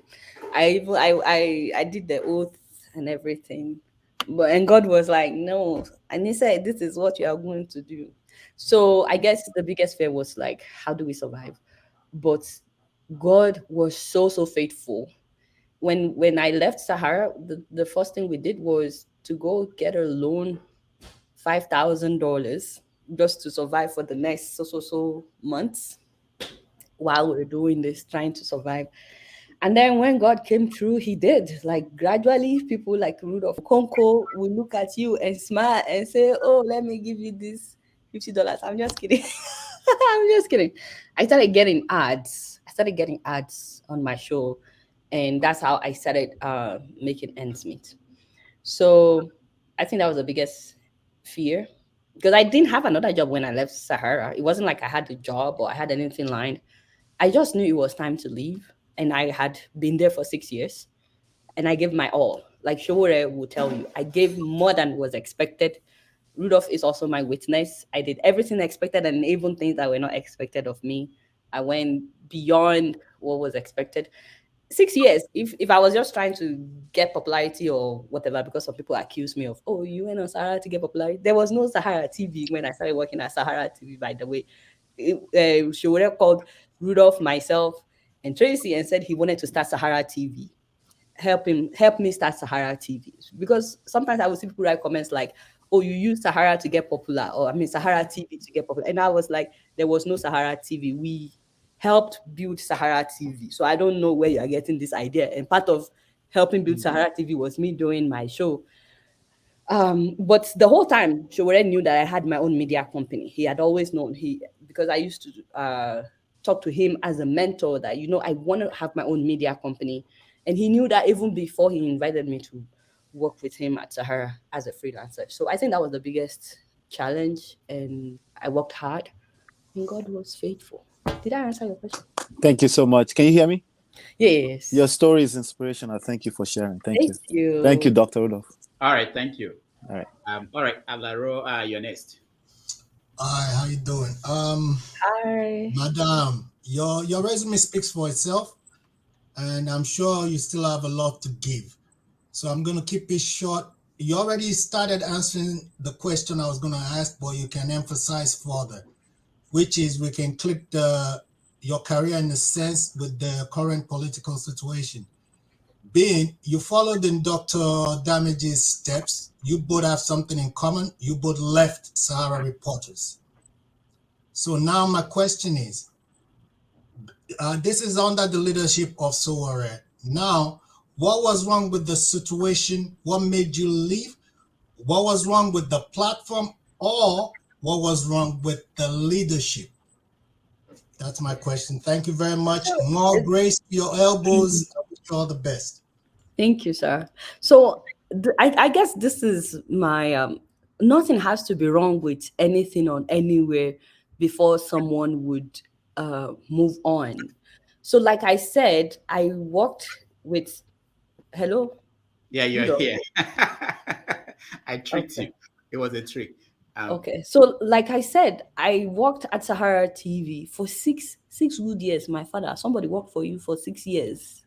I did the oath and everything. And God was like, no. And he said, this is what you are going to do. So I guess the biggest fear was like, how do we survive? But God was so, so faithful. When I left Sahara, the first thing we did was to go get a loan, $5,000, just to survive for the next so months while we're doing this, trying to survive. And then when God came through, he did. Like, gradually, people like Rudolph Konko will look at you and smile and say, oh, let me give you this $50. I'm just kidding. I'm just kidding. I started getting ads. On my show. And that's how I started making ends meet. So I think that was the biggest fear, because I didn't have another job when I left Sahara. It wasn't like I had a job or I had anything lined. I just knew it was time to leave. And I had been there for 6 years. And I gave my all. Like Showore will tell you, I gave more than was expected. Rudolph is also my witness. I did everything expected and even things that were not expected of me. I went beyond what was expected. 6 years, if I was just trying to get popularity or whatever, because some people accuse me of, oh, you went on Sahara to get popularity. There was no Sahara TV when I started working at Sahara TV, by the way. She would have called Rudolph, myself, and Tracy and said he wanted to start Sahara TV. Help me start Sahara TV. Because sometimes I would see people write comments like, oh, you use Sahara to get popular, or Sahara TV to get popular. And I was like, there was no Sahara TV. We helped build Sahara TV. So I don't know where you are getting this idea. And part of helping build Sahara TV was me doing my show. But the whole time, Showore knew that I had my own media company. He had always known, because I used to talk to him as a mentor that, I want to have my own media company. And he knew that even before he invited me to work with him at Sahara as a freelancer. So I think that was the biggest challenge, and I worked hard, and God was faithful. Did I answer your question? Thank you so much. Can you hear me? Yes. Your story is inspirational. Thank you for sharing. Thank you. Thank you, Dr. Rudolph. All right, thank you. All right. All right, Alaro, you're next. Hi, how you doing? Hi. Madam, your resume speaks for itself, and I'm sure you still have a lot to give. So I'm going to keep it short. You already started answering the question I was going to ask, but you can emphasize further, which is we can click your career in a sense with the current political situation. Being you followed in Dr. Damage's steps, you both have something in common. You both left Sahara Reporters. So now my question is, this is under the leadership of Sowore. Now, what was wrong with the situation? What made you leave? What was wrong with the platform? Or what was wrong with the leadership? That's my question. Thank you very much. More grace to your elbows. I wish you all the best. Thank you, sir. So I guess this is my, nothing has to be wrong with anything or anywhere before someone would move on. So like I said, I worked with, hello? Yeah, you're here. I tricked you. It was a trick. Okay. So like I said, I worked at Sahara TV for six good years. My father, somebody worked for you for 6 years.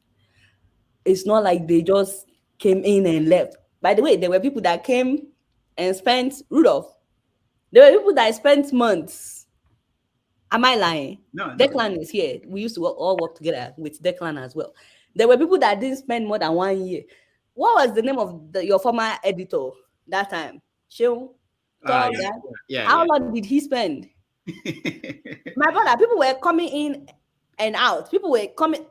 It's not like they just came in and left. By the way, there were people that came and spent, Rudolph, there were people that spent months. Am I lying? No. Declan is here. We used to all work together with Declan as well. There were people that didn't spend more than 1 year. What was the name of your former editor that time? Sheung? How long did he spend? My brother, people were coming in and out. People were coming.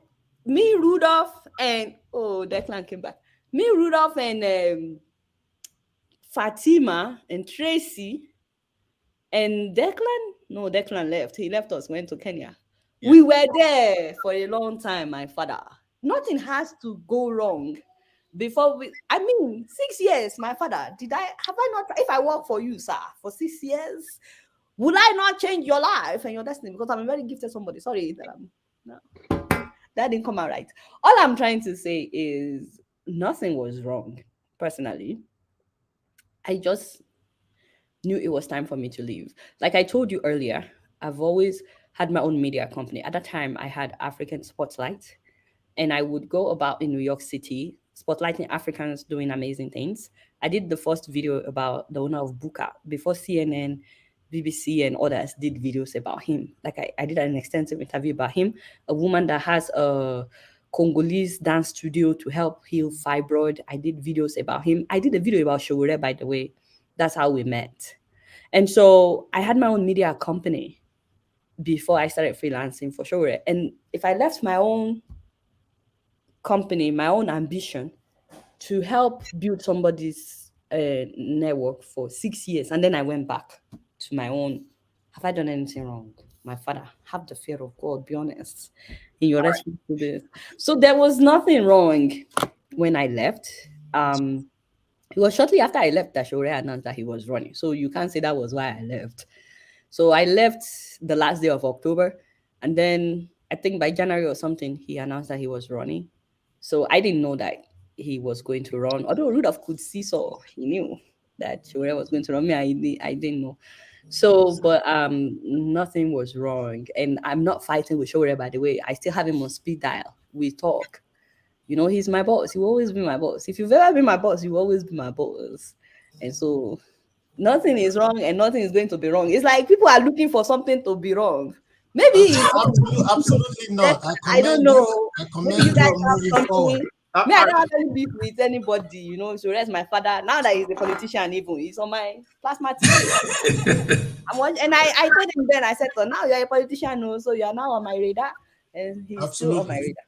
Me, Rudolph, and Declan came back. Me, Rudolph, and Fatima, and Tracy, and Declan. No, Declan left. He left us, went to Kenya. Yeah. We were there for a long time, my father. Nothing has to go wrong before we. I mean, 6 years, my father. Have I not? If I work for you, sir, for 6 years, will I not change your life and your destiny? Because I'm a very gifted somebody. Sorry that that didn't come out right. All I'm trying to say is nothing was wrong. Personally, I just knew it was time for me to leave. Like I told you earlier, I've always had my own media company. At that time, I had African Spotlight, and I would go about in New York City, spotlighting Africans doing amazing things. I did the first video about the owner of Buka before CNN, BBC, and others did videos about him. Like I did an extensive interview about him, a woman that has a Congolese dance studio to help heal fibroid. I did videos about him. I did a video about Showore, by the way. That's how we met. And so I had my own media company before I started freelancing for Showore. And if I left my own company, my own ambition to help build somebody's network for 6 years, and then I went back to my own, have I done anything wrong? My father, have the fear of God, be honest in your response to this. So there was nothing wrong when I left. It was shortly after I left that Showore announced that he was running. So you can't say that was why I left. So I left the last day of October. And then I think by January or something, he announced that he was running. So I didn't know that he was going to run. Although Rudolph could see, so he knew that Showore was going to run. Me, I didn't know. So, but nothing was wrong. And I'm not fighting with Showore, by the way. I still have him on speed dial. We talk. You know, he's my boss. He will always be my boss. If you've ever been my boss, you will always be my boss. And so nothing is wrong and nothing is going to be wrong. It's like people are looking for something to be wrong. Maybe absolutely not. I don't know. I commend you on moving forward. I don't have any beef with anybody, you know. So that's my father. Now that he's a politician, even he's on my plasma TV. And I told him then, I said, so now you're a politician, so you're now on my radar. And he's still on my radar.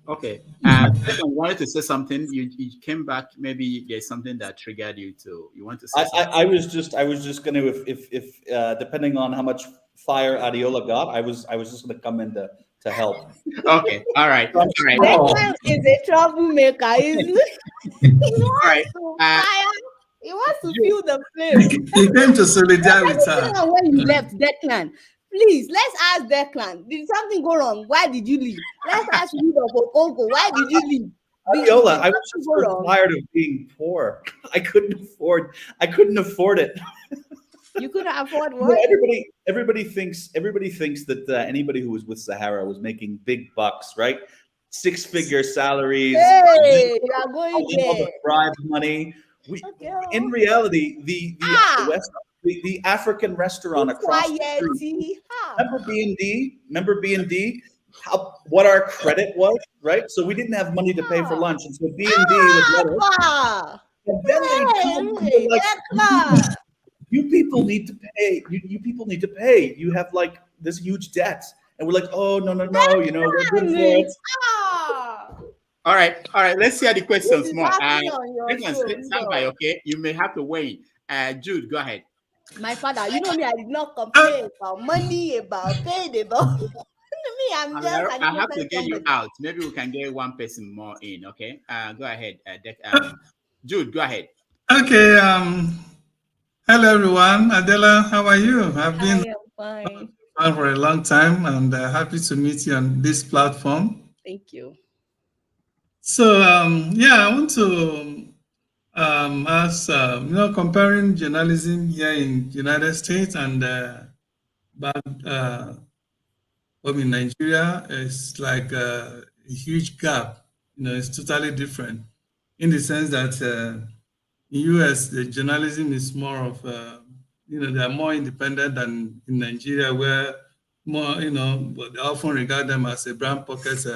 Okay. I wanted to say something. You came back. Maybe there's something that triggered you want to say something. I was just going to, if depending on how much fire Adeola got, I was just going to come in to help. Okay. All right. All right. Declan is a troublemaker, isn't it? All right. He wants to feel the flame. He came to solidarity with her. When you left, Declan, please, let's ask Declan. Did something go wrong? Why did you leave? Let's ask Rudolph Okonko. Why did you leave? Adeola, I was just so tired of being poor. I couldn't afford it. You couldn't afford what? Everybody thinks that anybody who was with Sahara was making big bucks, right? 6-figure salaries. Hey, you are going there. Bribe money. In reality, the African restaurant across the street. Remember B&D? What our credit was, right? So we didn't have money to pay for lunch, and so B&D was let us. And then they like, you people need to pay. You people need to pay. You have like this huge debt, and we're like, oh no, you know, we're good for it. All right. Let's hear the questions more. Stand by, okay? You may have to wait. Jude, go ahead. My father, you know me, I did not complain about money, about paid, about me. I have to get you out. Maybe we can get one person more in, okay? Go ahead. Jude, go ahead. Okay. Hello, everyone. Adeola, how are you? I've been fine for a long time, and happy to meet you on this platform. Thank you. So, I want to ask, comparing journalism here in the United States and in Nigeria, it's like a huge gap. You know, it's totally different in the sense that in US, the journalism is more of, they are more independent than in Nigeria, where more, but they often regard them as a brown pocket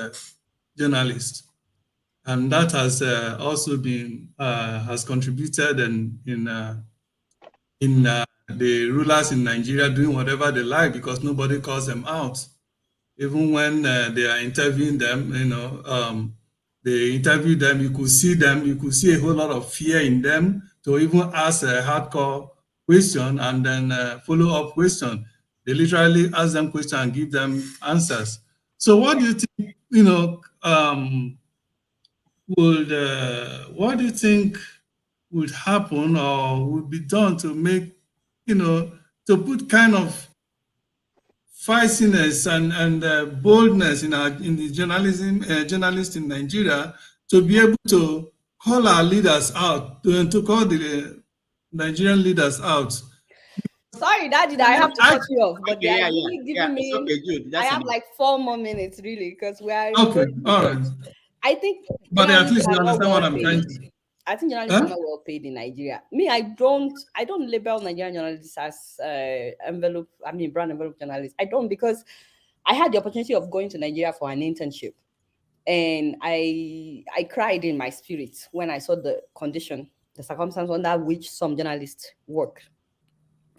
journalists. And that has also been has contributed in the rulers in Nigeria doing whatever they like because nobody calls them out. Even when they are interviewing them, they interview them, you could see a whole lot of fear in them to even ask a hardcore question and then follow-up question. They literally ask them questions and give them answers. So what do you think, what do you think would happen or would be done to make, to put kind of feistiness and boldness in the journalists in Nigeria to be able to call our leaders out, to call the Nigerian leaders out? Sorry, Daddy, that I have to cut you off, but they are really giving me. Okay, good. I have like 4 more minutes, really, because we are. Okay, all right. I think. But at least you are not understand what I'm paid. trying to. I think journalists are not well paid in Nigeria. Me, I don't label Nigerian journalists as brand envelope journalists. I don't, because I had the opportunity of going to Nigeria for an internship, and I cried in my spirit when I saw the condition, the circumstance under which some journalists work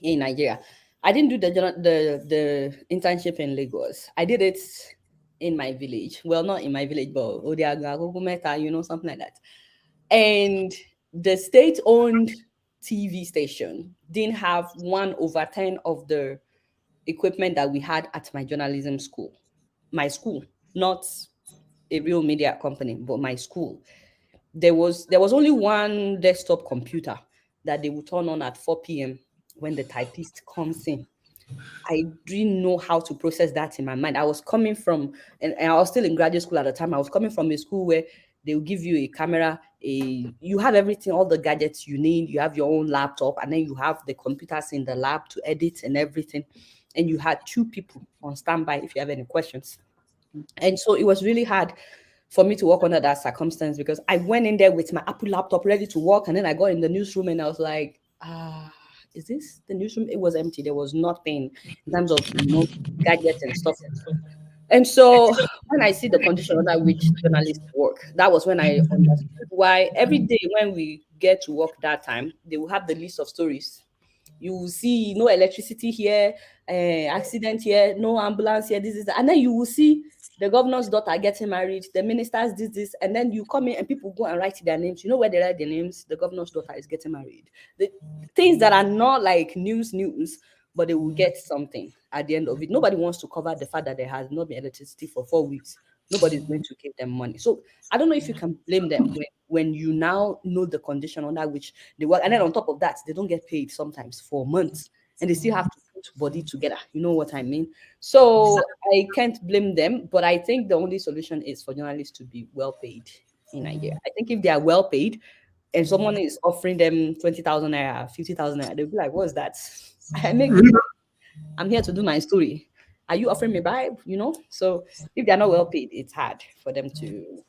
in Nigeria. I didn't do the internship in Lagos. I did it in my village. Well, not in my village, but something like that. And the state-owned TV station didn't have 1/10 of the equipment that we had at my journalism school. My school, not a real media company, but my school. There was only one desktop computer that they would turn on at 4 p.m. when the typist comes in. I didn't know how to process that in my mind. I was coming from, and I was still in graduate school at the time. I was coming from a school where they will give you a camera, you have everything, all the gadgets you need. You have your own laptop, and then you have the computers in the lab to edit and everything. And you had 2 people on standby if you have any questions. And so it was really hard for me to work under that circumstance, because I went in there with my Apple laptop ready to work, and then I got in the newsroom and I was like, is this the newsroom? It was empty. There was nothing in terms of gadgets and stuff. And so when I see the condition under which journalists work, that was when I understood why every day when we get to work that time, they will have the list of stories. You will see no electricity here, accident here, no ambulance here, this is that. And then you will see the governor's daughter getting married, the ministers did this, and then you come in and people go and write their names. You know where they write their names? The governor's daughter is getting married. The things that are not like news, but they will get something at the end of it. Nobody wants to cover the fact that there has not been electricity for 4 weeks. Nobody's going to give them money. So I don't know if you can blame them when you now know the condition under which they work. And then on top of that, they don't get paid sometimes for months, and they still have to put body together. You know what I mean? So I can't blame them, but I think the only solution is for journalists to be well paid in Nigeria. I think if they are well paid and someone is offering them 20,000 naira, 50,000 naira, they'll be like, what's that? I'm here to do my story. Are you offering me bribe? So if they're not well paid, it's hard for them to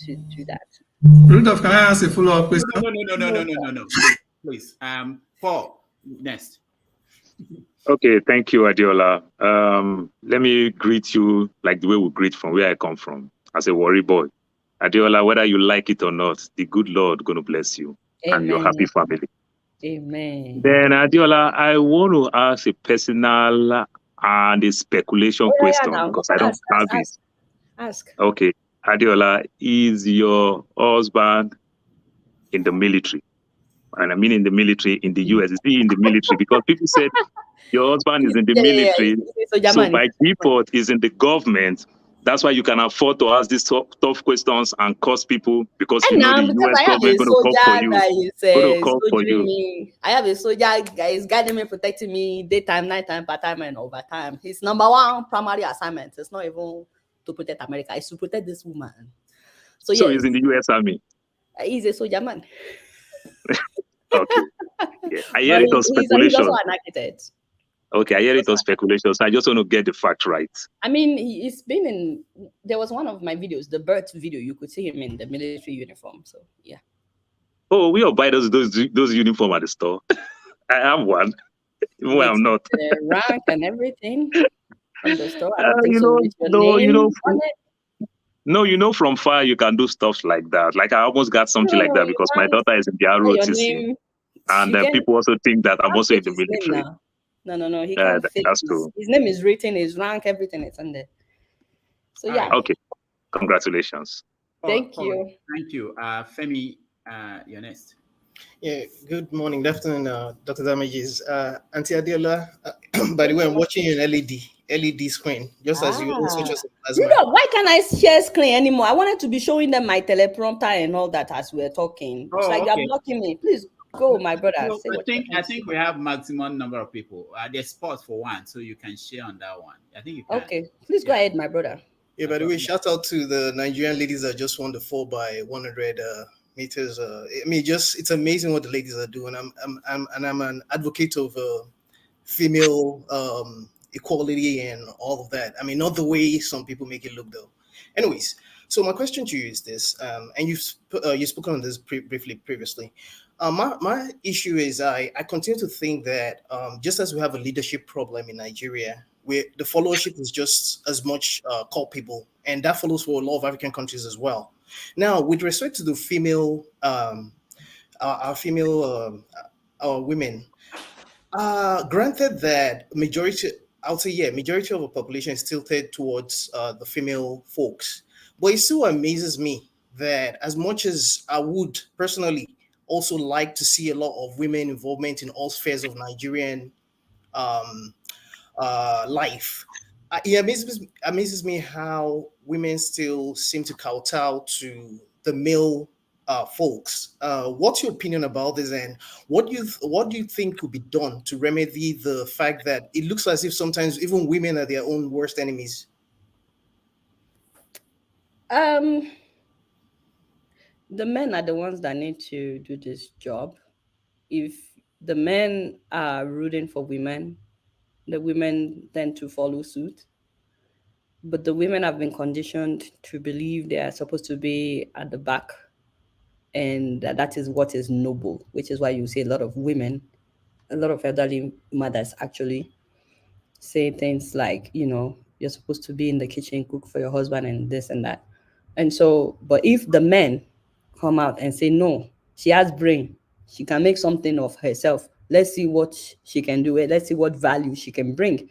do that. Rudolph, can I ask a follow-up question? No. Please. Paul, next. Okay, thank you, Adeola. Let me greet you like the way we greet from where I come from, as a worry boy. Adeola, whether you like it or not, the good Lord going to bless you. Amen. And your happy family. Amen. Then, Adeola, I want to ask a personal and a speculation question because I don't have it. Ask. Okay, Adeola, is your husband in the military? And I mean in the military in the US. Is he in the military? Because people said your husband is in the military. So by default, he's in the government. That's why you can afford to ask these tough questions and cost people, because you know the US government going to come for you. I have a soldier guy is guiding me, protecting me, daytime, nighttime, part-time, and overtime. His number one primary assignment is not even to protect America, it's to protect this woman. So he's in the US Army. He's a soldier man. Okay. Yeah. I hear it on speculation. He's also an architect. Okay, I hear it on speculation. So I just want to get the fact right. I mean, he's been in. There was one of my videos, the birth video. You could see him in the military uniform. So yeah. Oh, we all buy those uniforms at the store. I have one. Even when I'm not. The rank and everything from the store. No, you know, from far you can do stuff like that. Like I almost got something like that because my daughter is in the Your ROTC, name. and people also think that I'm also in the military. No. He can't fake That's his, cool. his name is written, his rank, everything is on there. So yeah. Okay. Congratulations. Thank you. Thank you. Femi, you're next. Yeah, good morning, good afternoon, Dr. Damages. Auntie Adeola, by the way, I'm watching you in LED screen, just as you also just Why can't I share screen anymore? I wanted to be showing them my teleprompter and all that as we're talking. It's like you're blocking me. Please go, my brother. No, I think we have maximum number of people. There's spots for one, so you can share on that one. I think you can. Okay, please go ahead, my brother. Yeah, by the way, shout out to the Nigerian ladies that just won the 4x100 meters. I mean, it's amazing what the ladies are doing. I'm an advocate of female equality and all of that. I mean, not the way some people make it look, though. Anyways, so my question to you is this, and you've spoken on this briefly previously. My issue is I continue to think that just as we have a leadership problem in Nigeria, where the followership is just as much culpable, and that follows for a lot of African countries as well. Now, with respect to the female, our female women, granted that majority of the population is tilted towards the female folks, but it still amazes me that as much as I would personally also like to see a lot of women involvement in all spheres of Nigerian life, it amazes me how women still seem to kowtow to the male folks. What's your opinion about this, and what do you think could be done to remedy the fact that it looks as if sometimes even women are their own worst enemies? The men are the ones that need to do this job. If the men are rooting for women, the women tend to follow suit. But the women have been conditioned to believe they are supposed to be at the back, and that is what is noble, which is why you see a lot of women, a lot of elderly mothers actually say things like, you're supposed to be in the kitchen, cook for your husband and this and that. And so, but if the men come out and say, no, she has brain, she can make something of herself, let's see what she can do, let's see what value she can bring.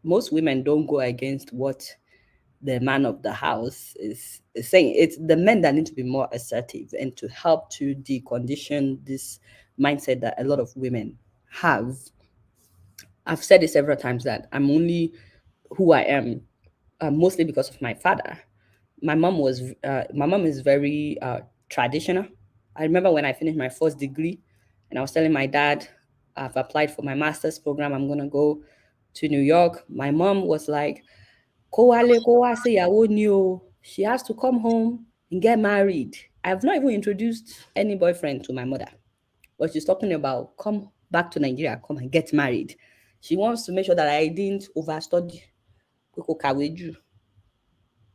Most women don't go against what the man of the house is saying. It's the men that need to be more assertive and to help to decondition this mindset that a lot of women have. I've said it several times that I'm only who I am, mostly because of my father. My mom is very traditional. I remember when I finished my first degree and I was telling my dad, I've applied for my master's program, I'm going to go to New York. My mom was like, she has to come home and get married. I've not even introduced any boyfriend to my mother, but she's talking about come back to Nigeria, come and get married. She wants to make sure that I didn't overstudy,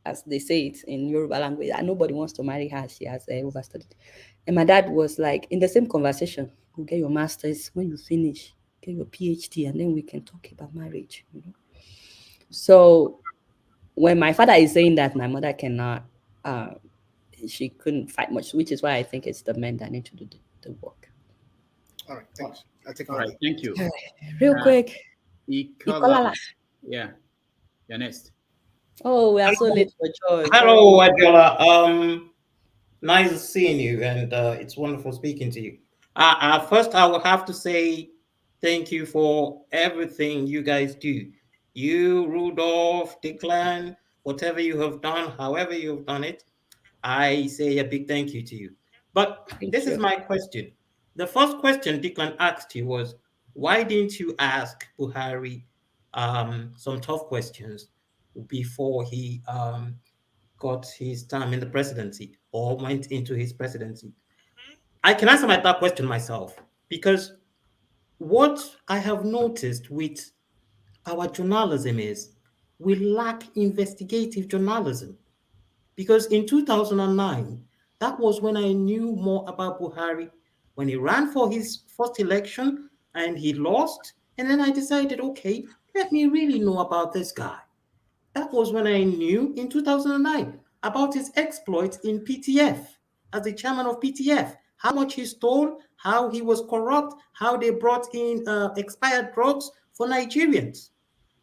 as they say it in Yoruba language. And nobody wants to marry her. She has overstudied. And my dad was like, in the same conversation, you get your master's, when you finish, get your PhD, and then we can talk about marriage. So when my father is saying that my mother cannot, she couldn't fight much, which is why I think it's the men that need to do the work. All right, thanks. All right, thank you. Real quick. Yeah, you're next. Oh, we are so late for George. Hello, Adeola. Nice seeing you, and it's wonderful speaking to you. First, I will have to say thank you for everything you guys do. You, Rudolph, Declan, whatever you have done, however you have done it, I say a big thank you to you. But this is my question. The first question Declan asked you was, why didn't you ask Buhari some tough questions before he got his time in the presidency or went into his presidency? I can answer that question myself, because what I have noticed with our journalism is we lack investigative journalism. Because in 2009, that was when I knew more about Buhari, when he ran for his first election and he lost. And then I decided, okay, let me really know about this guy. That was when I knew in 2009 about his exploits in PTF as the chairman of PTF, how much he stole, how he was corrupt, how they brought in expired drugs for Nigerians.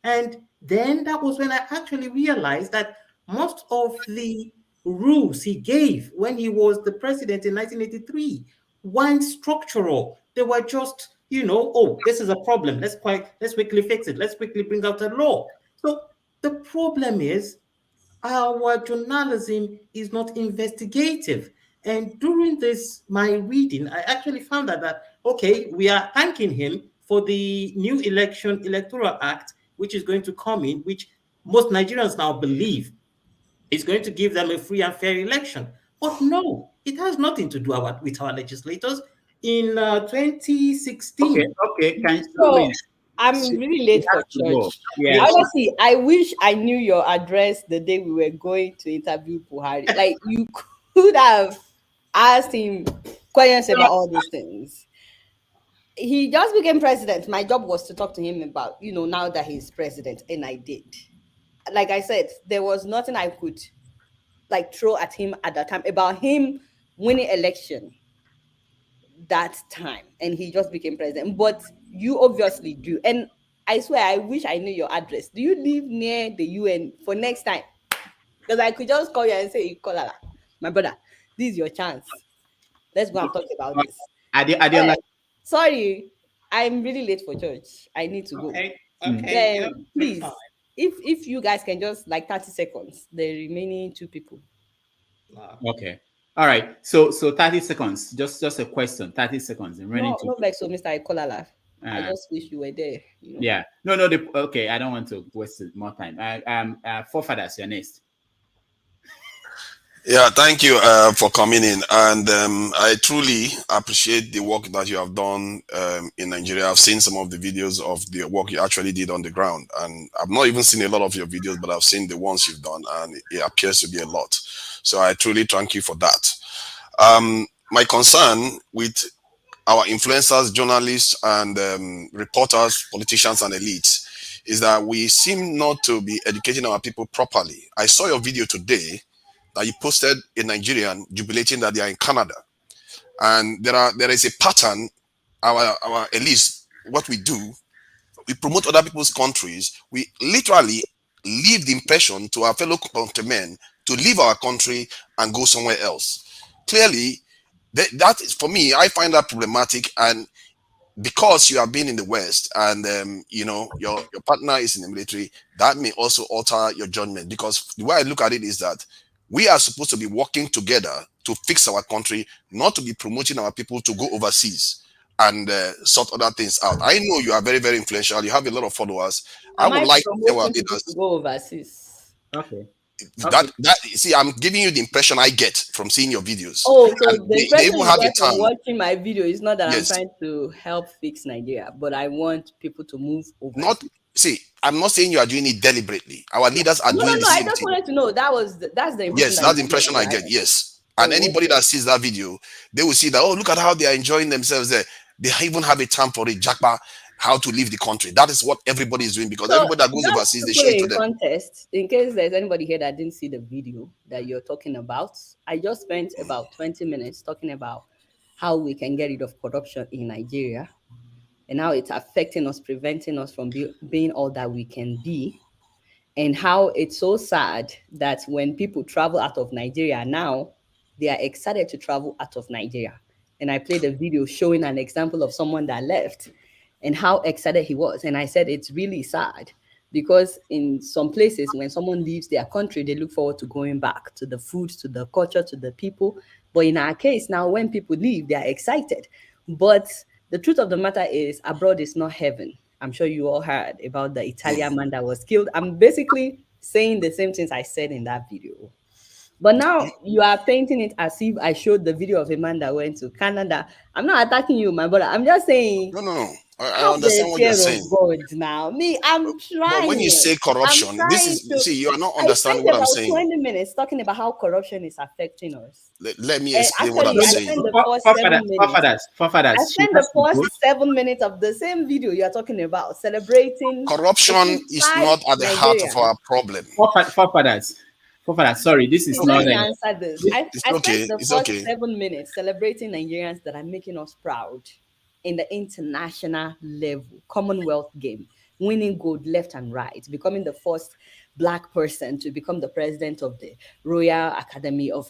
And then that was when I actually realized that most of the rules he gave when he was the president in 1983 weren't structural. They were just, oh, this is a problem. Let's quickly fix it. Let's quickly bring out a law. So the problem is our journalism is not investigative. And during my reading, I actually found out that, okay, we are thanking him for the new electoral act, which is going to come in, which most Nigerians now believe is going to give them a free and fair election. But no, it has nothing to do with our legislators. In 2016. Okay, can So, I'm really late for church. Yeah. Honestly, I wish I knew your address the day we were going to interview Buhari. Like, you could have asked him questions about all these things. He just became president. My job was to talk to him about, now that he's president, and I did. Like I said, there was nothing I could throw at him at that time about him winning election that time, and he just became president. But you obviously do, and I swear I wish I knew your address. Do you live near the UN for next time? Because I could just call you and say, Kolala, my brother, this is your chance. Let's go and talk about this. Adeola. Sorry, I'm really late for church. I need to go. Okay. Please, if you guys can just 30 seconds, the remaining two people. Okay. All right. So 30 seconds. Just a question. 30 seconds. No, like so, Mr. Ikolala. I just wish you were there. Yeah. No. Okay. I don't want to waste more time. Forefathers, you're next. Yeah, thank you for coming in, and I truly appreciate the work that you have done in Nigeria. I've seen some of the videos of the work you actually did on the ground, and I've not even seen a lot of your videos, but I've seen the ones you've done, and it appears to be a lot. So I truly thank you for that. My concern with our influencers, journalists, and reporters, politicians, and elites is that we seem not to be educating our people properly. I saw your video today that you posted a Nigerian jubilating that they are in Canada, and there is a pattern. Our elites, what we do, we promote other people's countries. We literally leave the impression to our fellow countrymen to leave our country and go somewhere else. Clearly, that is, for me, I find that problematic. And because you have been in the West and your partner is in the military, that may also alter your judgment. Because the way I look at it is that we are supposed to be working together to fix our country, not to be promoting our people to go overseas and sort other things out. I know you are very, very influential. You have a lot of followers. I would like to tell our leaders to go overseas. Okay. That see, I'm giving you the impression I get from seeing your videos. Oh, so the impression you have get from watching my video is not that Yes. I'm trying to help fix Nigeria, but I want people to move over. I'm not saying you are doing it deliberately. Our leaders are doing the I same just thing. wanted to know that's the impression. Yes, that's the impression I get. Yes, and anybody that sees that video, they will see that, oh, look at how they are enjoying themselves there. They even have a term for it, Jackpa, how to leave the country. That is what everybody is doing, because everybody that goes overseas, they show it to them. Contest, in case there's anybody here that didn't see the video that you're talking about, I just spent about 20 minutes talking about how we can get rid of corruption in Nigeria and how it's affecting us, preventing us from being all that we can be, and how it's so sad that when people travel out of Nigeria now, they are excited to travel out of Nigeria. And I played a video showing an example of someone that left and how excited he was. And I said, it's really sad because in some places, when someone leaves their country, they look forward to going back to the food, to the culture, to the people. But in our case now, when people leave, they are excited. But the truth of the matter is abroad is not heaven. I'm sure you all heard about the Italian man that was killed. I'm basically saying the same things I said in that video. But now you are painting it as if I showed the video of a man that went to Canada. I'm not attacking you, my brother. I'm just saying. No. I understand what you're saying. God now. Me, I'm trying. But when you say corruption, this is, you see, you are not understanding what I'm saying. I spent about 20 minutes talking about how corruption is affecting us. Let me explain what I'm saying. I spent the first 7 minutes. I spent the first 7 minutes of the same video you're talking about celebrating. Corruption is not at the heart of our problem. Sorry, this is not. Let me answer this. I spent the first 7 minutes celebrating Nigerians that are making us proud in the international level, Commonwealth game, winning gold left and right, becoming the first Black person to become the president of the Royal Academy of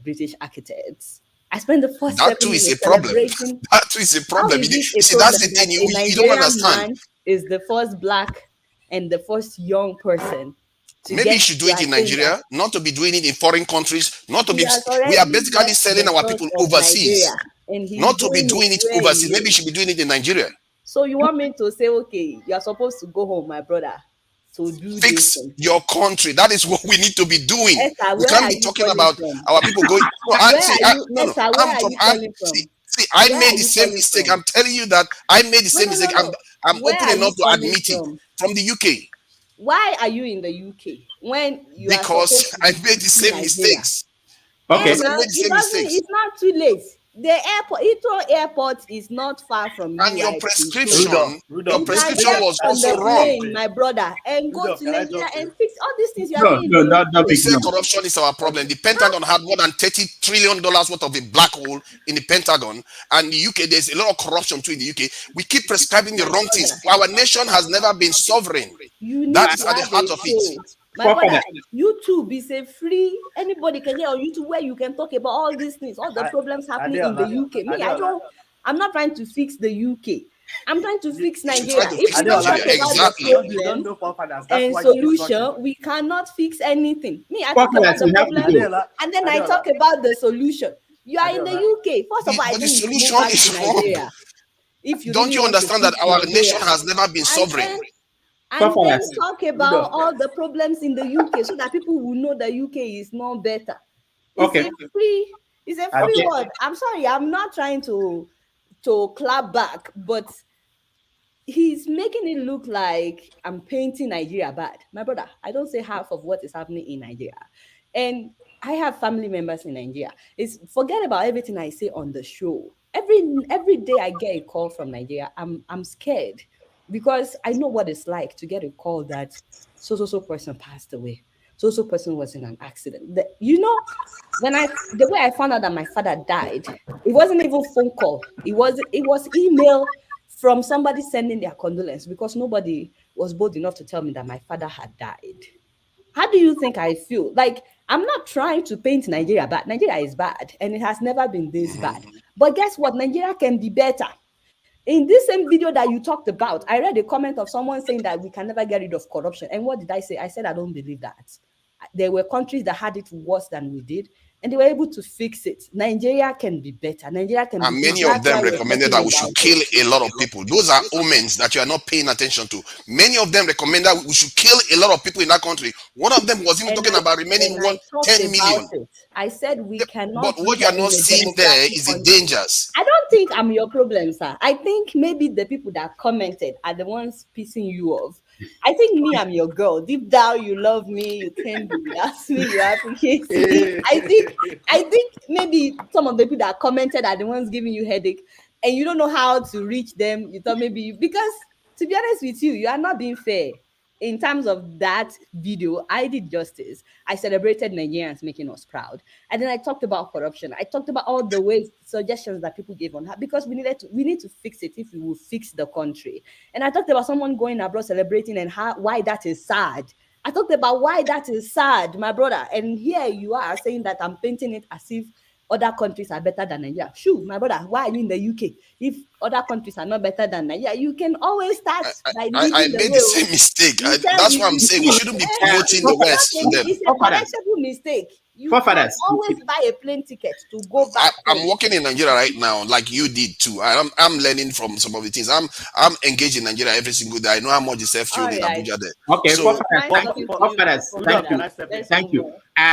British Architects. I spent the first 7 minutes celebrating. That too is a problem. See, that's the thing you don't understand. Man is the first Black and the first young person. Maybe you should do it in Nigeria, not to be doing it in foreign countries, not to be. We are basically selling our people overseas, not to be doing it overseas. Maybe you should be doing it in Nigeria. So you want me to say, okay, you are supposed to go home, my brother, to do fix your country. That is what we need to be doing. Esther, we can't be talking about our people going. I made the same mistake. I'm telling you that I made the same mistake. I'm open enough to admit it. From the UK. Why are you in the UK when you because I made the same mistakes. Okay, it's not too late. The airport, Heathrow Airport, is not far from you. And your prescription, your prescription was also wrong, my brother. And go to Nigeria and fix all these things you are doing. You say corruption is our problem. The Pentagon had more than $30 trillion worth of a black hole in the Pentagon, and the UK, there's a lot of corruption too in the UK. We keep prescribing the wrong things. Our nation has never been sovereign. That is at the heart of it. My brother, YouTube is a free. Anybody can get on YouTube where you can talk about all these things, all the problems happening in the UK. Me, I'm not trying to fix the UK. I'm trying to fix Nigeria. If we don't talk about the problem and solution, we cannot fix anything. Me, I talk about the problem and then I talk about the solution. You are in the UK. First of all, I think the solution is Nigeria. If you don't you understand that our nation has never been sovereign? And then talk about all the problems in the UK so that people will know the UK is not better. It's a free word. I'm sorry, I'm not trying to clap back, but he's making it look like I'm painting Nigeria bad. My brother, I don't say half of what is happening in Nigeria. And I have family members in Nigeria. Forget about everything I say on the show. Every day I get a call from Nigeria, I'm scared. Because I know what it's like to get a call that so person passed away, so person was in an accident. The way I found out that my father died, it wasn't even phone call. It was email from somebody sending their condolence because nobody was bold enough to tell me that my father had died. How do you think I feel? Like, I'm not trying to paint Nigeria bad. Nigeria is bad, and it has never been this bad. But guess what? Nigeria can be better. In this same video that you talked about, I read a comment of someone saying that we can never get rid of corruption. And what did I say? I said, I don't believe that. There were countries that had it worse than we did, and they were able to fix it. Nigeria can be better. Nigeria can and be many of them recommended that we should kill a lot of people. Those are omens that you are not paying attention to. Many of them recommend that we should kill a lot of people in that country. One of them was even talking about remaining 10 million. I said we cannot. But what you are not seeing there is the dangers. I don't think I'm your problem, sir. I think maybe the people that commented are the ones pissing you off. I think me, I'm your girl. Deep down, you love me. You can be that's me. You appreciate me. I think maybe some of the people that commented are the ones giving you headache, and you don't know how to reach them. You thought maybe because, to be honest with you, you are not being fair. In terms of that video, I did justice. I celebrated Nigerians making us proud. And then I talked about corruption. I talked about all the ways, suggestions that people gave on how, because we need to fix it if we will fix the country. And I talked about someone going abroad celebrating and why that is sad. I talked about why that is sad, my brother. And here you are saying that I'm painting it as if other countries are better than Nigeria. Shoot, my brother, why are you in the UK? If other countries are not better than Nigeria, you can always start by I made the same mistake. That's what I'm saying. We shouldn't be promoting the West to them. It's a correctable mistake. You can always buy a plane ticket to go back. I'm working in Nigeria right now, like you did too. I'm learning from some of the things. I'm engaged in Nigeria every single day. I know how much is fuel in Abuja there. Okay, so, thank you.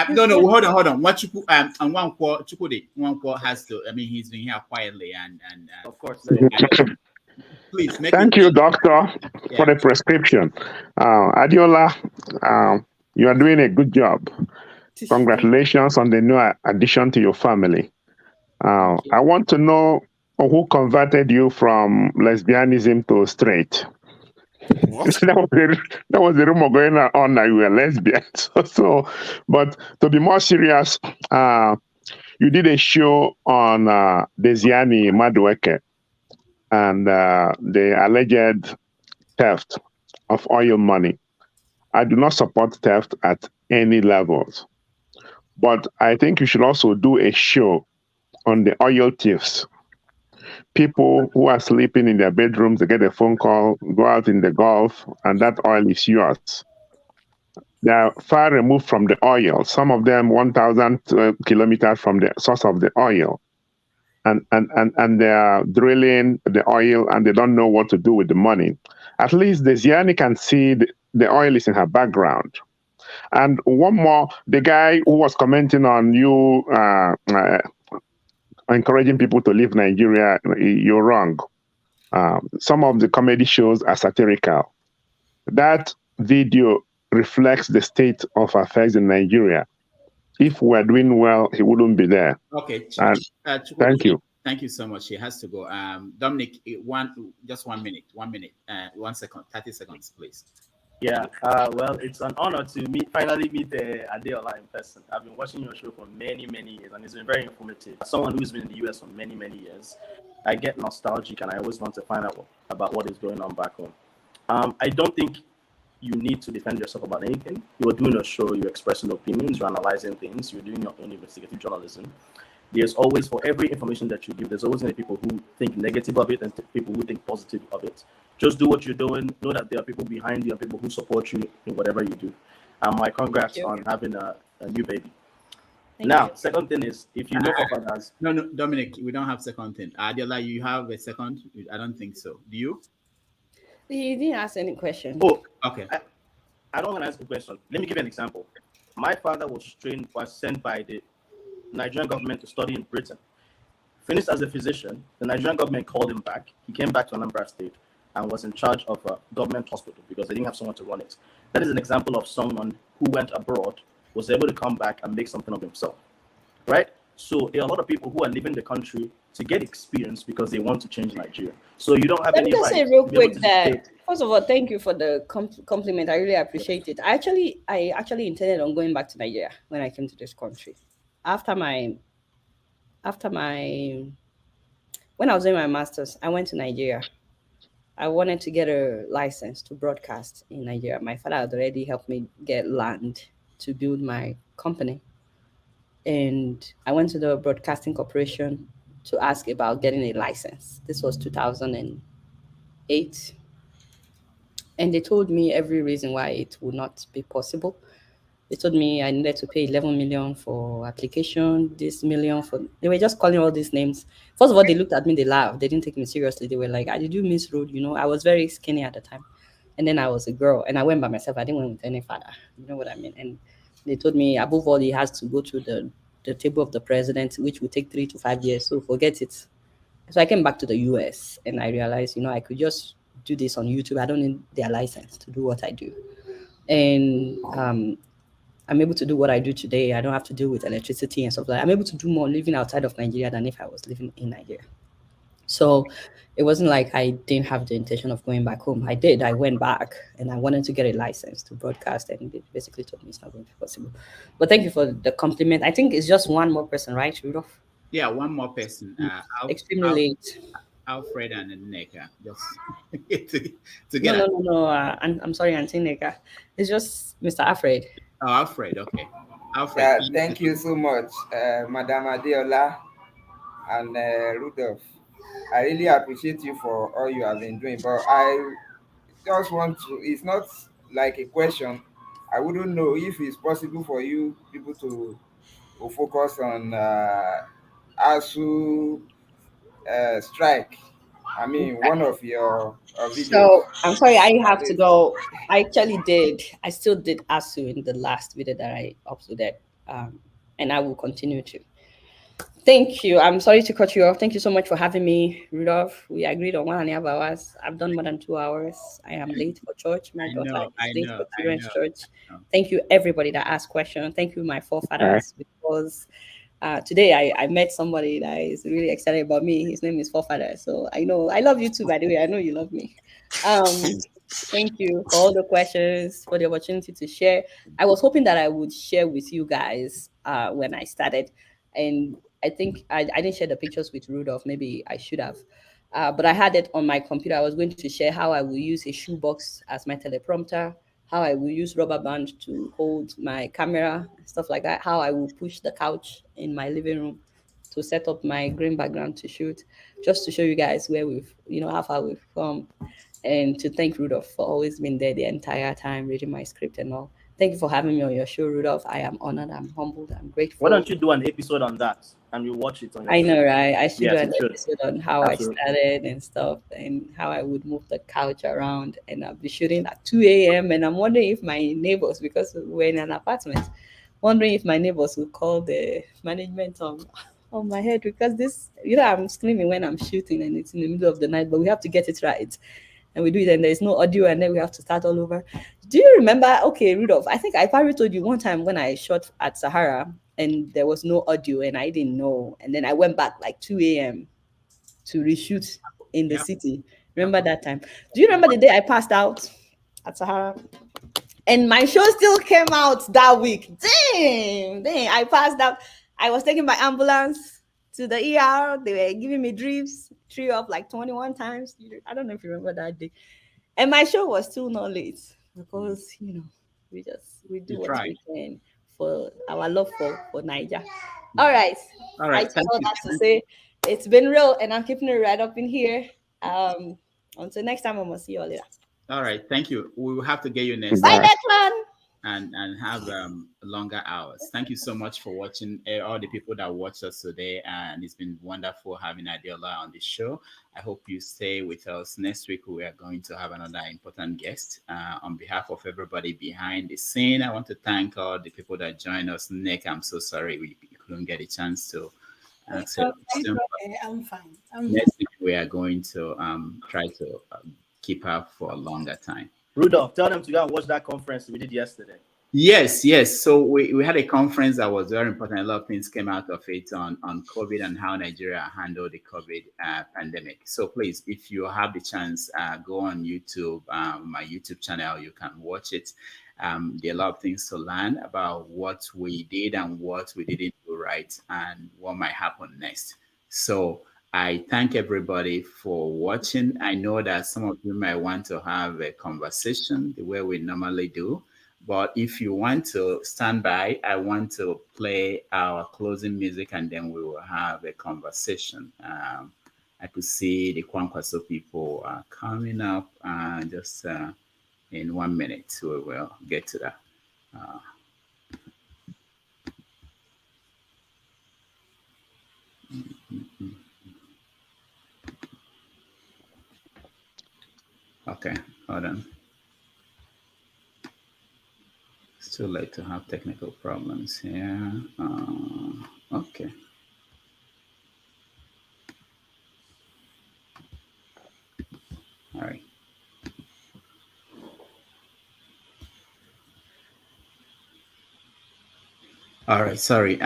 No, hold on. What you and Chukwudi has to. I mean, he's been here quietly and of course. Please make Thank you, doctor, for the prescription. Adeola, you are doing a good job. Congratulations on the new addition to your family. I want to know who converted you from lesbianism to straight. What? that was the rumor going on that you were lesbian. But to be more serious, you did a show on Desiani Madueke and the alleged theft of oil money. I do not support theft at any levels, but I think you should also do a show on the oil thieves. People who are sleeping in their bedrooms, they get a phone call, go out in the Gulf, and that oil is yours. They are far removed from the oil, some of them 1,000 kilometers from the source of the oil. And they are drilling the oil and they don't know what to do with the money. At least the Ziani can see the oil is in her background. And one more, the guy who was commenting on you encouraging people to leave Nigeria, you're wrong. Some of the comedy shows are satirical. That video reflects the state of affairs in Nigeria. If we're doing well, he wouldn't be there. Okay. Thank you. Thank you so much. She has to go. Dominic, just 1 minute, 1 second, 30 seconds, please. Yeah, well, it's an honor to finally meet Adeola in person. I've been watching your show for many, many years, and it's been very informative. As someone who's been in the US for many, many years, I get nostalgic, and I always want to find out about what is going on back home. I don't think you need to defend yourself about anything. You're doing a show, you're expressing opinions, you're analyzing things, you're doing your own investigative journalism. There's always, for every information that you give, there's always going to be people who think negative of it and people who think positive of it. Just do what you're doing. Know that there are people behind you and people who support you in whatever you do. My congrats on having a new baby. Second thing is, if you know of others. No, Dominic, we don't have second thing. Adeola, you have a second? I don't think so. Do you? He didn't ask any question. Oh, okay. I don't want to ask a question. Let me give you an example. My father was sent by the Nigerian government to study in Britain. Finished as a physician, the Nigerian government called him back. He came back to Anambra State and was in charge of a government hospital because they didn't have someone to run it. That is an example of someone who went abroad, was able to come back and make something of himself, right? So there are a lot of people who are leaving the country to get experience because they want to change Nigeria. So you don't have any right. Let me just say real quick that, first of all, thank you for the compliment. I really appreciate it. I actually intended on going back to Nigeria when I came to this country. When I was doing my master's, I went to Nigeria. I wanted to get a license to broadcast in Nigeria. My father had already helped me get land to build my company. And I went to the Broadcasting Corporation to ask about getting a license. This was 2008. And they told me every reason why it would not be possible. They told me I needed to pay 11 million for application, this million for... They were just calling all these names. First of all, they looked at me, they laughed. They didn't take me seriously. They were like, did you miss road? You know, I was very skinny at the time. And then I was a girl and I went by myself. I didn't went with any father. You know what I mean? And they told me, above all, he has to go to the table of the president, which would take 3 to 5 years. So forget it. So I came back to the US and I realized, I could just do this on YouTube. I don't need their license to do what I do. And I'm able to do what I do today. I don't have to deal with electricity and stuff like that. I'm able to do more living outside of Nigeria than if I was living in Nigeria. So it wasn't like I didn't have the intention of going back home. I did. I went back and I wanted to get a license to broadcast, and they basically told me it's not going to be possible. But thank you for the compliment. I think it's just one more person, right, Rudolph? Yeah, one more person. Extremely late. Alfred and Neka. Just to get No. I'm sorry, Auntie Neka. It's just Mr. Alfred. Oh, Alfred. Okay. Alfred. Thank you so much, Madam Adeola and Rudolph. I really appreciate you for all you have been doing, but I just want to, it's not like a question. I wouldn't know if it's possible for you people to focus on ASU strike. I mean, one of your videos. So I'm sorry, I have to go. I actually did. I still did ASU in the last video that I uploaded, and I will continue to. Thank you. I'm sorry to cut you off. Thank you so much for having me, Rudolph. We agreed on 1.5 hours. I've done more than 2 hours. I am late for church. My daughter is late for children's church. Thank you, everybody that asked questions. Thank you, my forefathers, because today I met somebody that is really excited about me. His name is Forefather. So I know I love you too, by the way. I know you love me. Thank you for all the questions, for the opportunity to share. I was hoping that I would share with you guys when I started. And I think I didn't share the pictures with Rudolph. Maybe I should have. But I had it on my computer. I was going to share how I will use a shoebox as my teleprompter, how I will use rubber band to hold my camera, stuff like that, how I will push the couch in my living room to set up my green background to shoot, just to show you guys where we've, how far we've come. And to thank Rudolph for always being there the entire time, reading my script and all. Thank you for having me on your show, Rudolph. I am honored, I'm humbled, I'm grateful. Why don't you do an episode on that and you watch it on your I know, show? right? I should Yes, do an you should. episode on how Absolutely. I started and stuff, and how I would move the couch around, and I'll be shooting at 2 a.m. And I'm wondering if my neighbors, because we're in an apartment, wondering if my neighbors will call the management on my head, because this, I'm screaming when I'm shooting and it's in the middle of the night, but we have to get it right. And we do it, and there's no audio, and then we have to start all over. Do you remember? Okay, Rudolph, I think I probably told you one time when I shot at Sahara and there was no audio and I didn't know. And then I went back like 2 a.m. to reshoot in the city. Remember that time? Do you remember the day I passed out at Sahara? And my show still came out that week. Dang, I passed out. I was taken by ambulance to the ER. They were giving me drips, 3 up like 21 times. I don't know if you remember that day. And my show was still not late because, we do what we can for our love for Niger. All right. All right. I just all that to say it's been real, and I'm keeping it right up in here. Until next time, I'm gonna see you all later. All right. Thank you. We will have to get you next Bye, time. Declan. And have longer hours. Thank you so much for watching, all the people that watched us today, and it's been wonderful having Adeola on the show. I hope you stay with us. Next week we are going to have another important guest. On behalf of everybody behind the scene, I want to thank all the people that joined us. Nick, I'm so sorry we couldn't get a chance to answer. I'm fine. Next week we are going to try to keep up for a longer time. Rudolph, tell them to go and watch that conference we did yesterday. Yes. So we had a conference that was very important. A lot of things came out of it on COVID and how Nigeria handled the COVID pandemic. So please, if you have the chance, go on YouTube, my YouTube channel. You can watch it. There are a lot of things to learn about what we did and what we didn't do right and what might happen next. So I thank everybody for watching. I know that some of you might want to have a conversation the way we normally do. But if you want to stand by, I want to play our closing music and then we will have a conversation. I could see the Kwankwaso people coming up just in 1 minute. So we will get to that. Okay, hold on. It's too late to have technical problems here. Okay. All right. All right, sorry.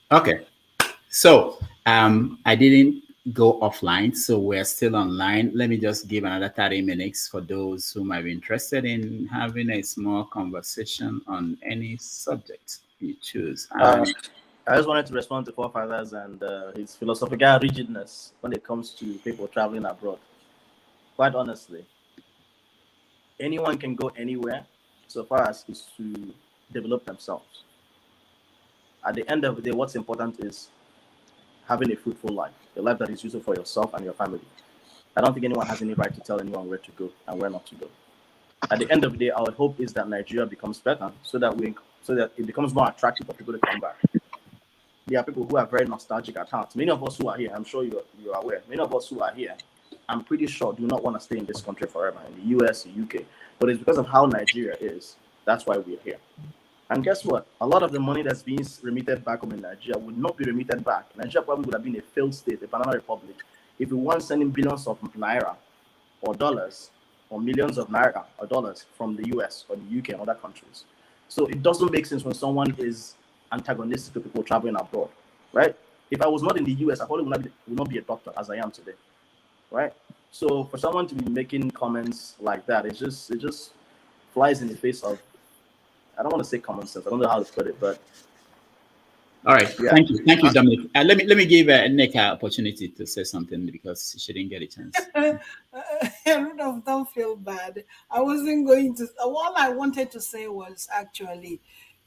Okay, so I didn't go offline, so we're still online. Let me just give another 30 minutes for those who might be interested in having a small conversation on any subject you choose. I just wanted to respond to Forefathers and his philosophical rigidness when it comes to people traveling abroad. Quite honestly, anyone can go anywhere so far as is to develop themselves. At the end of the day, what's important is having a fruitful life, a life that is useful for yourself and your family. I don't think anyone has any right to tell anyone where to go and where not to go. At the end of the day, our hope is that Nigeria becomes better so that it becomes more attractive for people to come back. there are people who are very nostalgic at heart. Many of us who are here, I'm sure you are aware, many of us who are here, I'm pretty sure do not want to stay in this country forever, in the US, the UK. But it's because of how Nigeria is. That's why we're here. And guess what? A lot of the money that's being remitted back home in Nigeria would not be remitted back. Nigeria probably would have been a failed state, a banana republic, if we weren't sending billions of naira or dollars or millions of naira or dollars from the US or the UK and other countries. So it doesn't make sense when someone is antagonistic to people traveling abroad, right? If I was not in the US, I probably would not be a doctor as I am today, right? So for someone to be making comments like that, it just flies in the face of, I don't want to say common sense. I don't know how to put it, but all right. Yeah. Thank you, Dominic. Let me give Nick an opportunity to say something because she didn't get a chance. Rudolph, don't feel bad. I wasn't going to. All I wanted to say was actually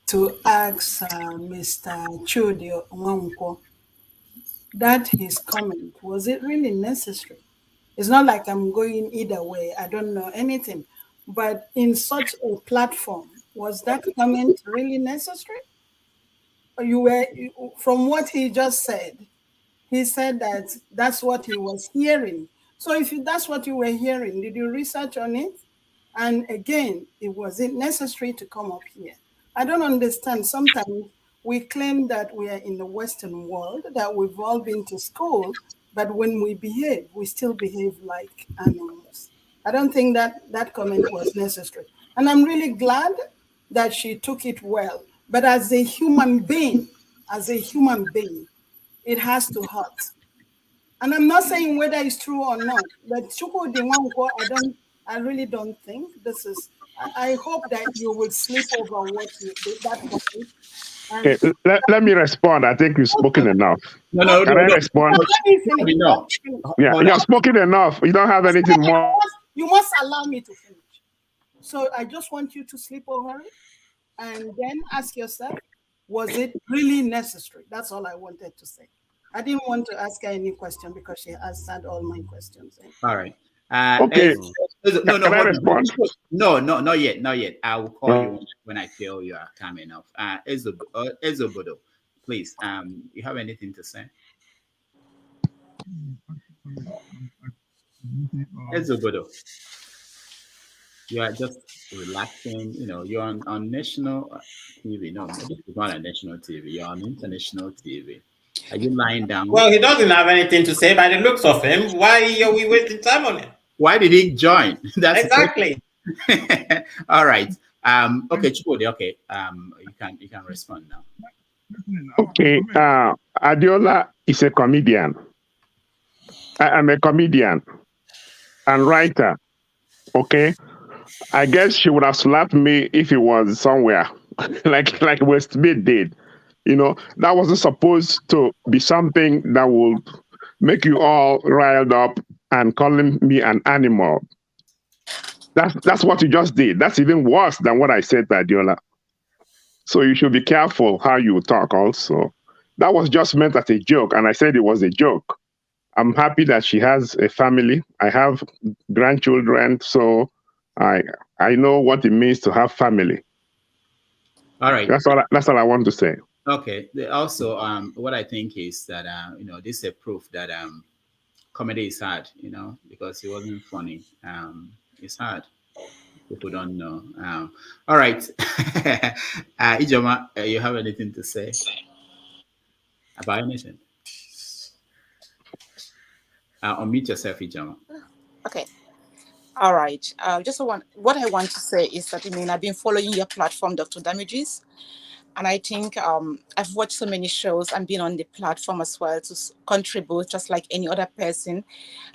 to ask Mr. Chudi Nwankwo that his comment, was it really necessary? It's not like I'm going either way. I don't know anything. But in such a platform, was that comment really necessary? From what he just said, he said that that's what he was hearing. So if that's what you were hearing, did you research on it? And again, was it necessary to come up here? I don't understand. Sometimes we claim that we are in the Western world, that we've all been to school, but when we behave, we still behave like animals. I don't think that comment was necessary. And I'm really glad that she took it well. But as a human being, it has to hurt. And I'm not saying whether it's true or not, but I really don't think this is. I hope that you will sleep over that topic. Okay, let me respond. I think you've spoken enough. No. Can I respond? No. Yeah, you have spoken enough. You don't have anything more. You must allow me to finish. So I just want you to sleep over it and then ask yourself, was it really necessary? That's all I wanted to say. I didn't want to ask her any question because she answered all my questions. All right. Okay. No, Can I respond? No, not yet. I will call you when I feel you are calm enough. Ezobodo, please. You have anything to say? Ezobodo, you are just relaxing. You're on national TV. No, this is not a national TV. You're on international TV. Are you lying down? Well, he doesn't have anything to say by the looks of him. Why are we wasting time on him? Why did he join? That's exactly. All right. Okay, Chukudi, okay. You can respond now. Okay. Adeola is a comedian. I'm a comedian and writer. Okay. I guess she would have slapped me if it was somewhere like Westmead did. That wasn't supposed to be something that would make you all riled up and calling me an animal. That's what you just did. That's even worse than what I said to Adeola. So you should be careful how you talk also. That was just meant as a joke, and I said it was a joke. I'm happy that she has a family. I have grandchildren, so I know what it means to have family. All right. That's all I want to say. Okay. Also, what I think is that this is a proof that comedy is hard. Because it wasn't funny. It's hard. People don't know. All right. Ijoma, you have anything to say about anything? Unmute yourself, Ijoma. Okay. All right. What I want to say is that I've been following your platform, Dr. Damages, and I think I've watched so many shows and been on the platform as well to contribute just like any other person.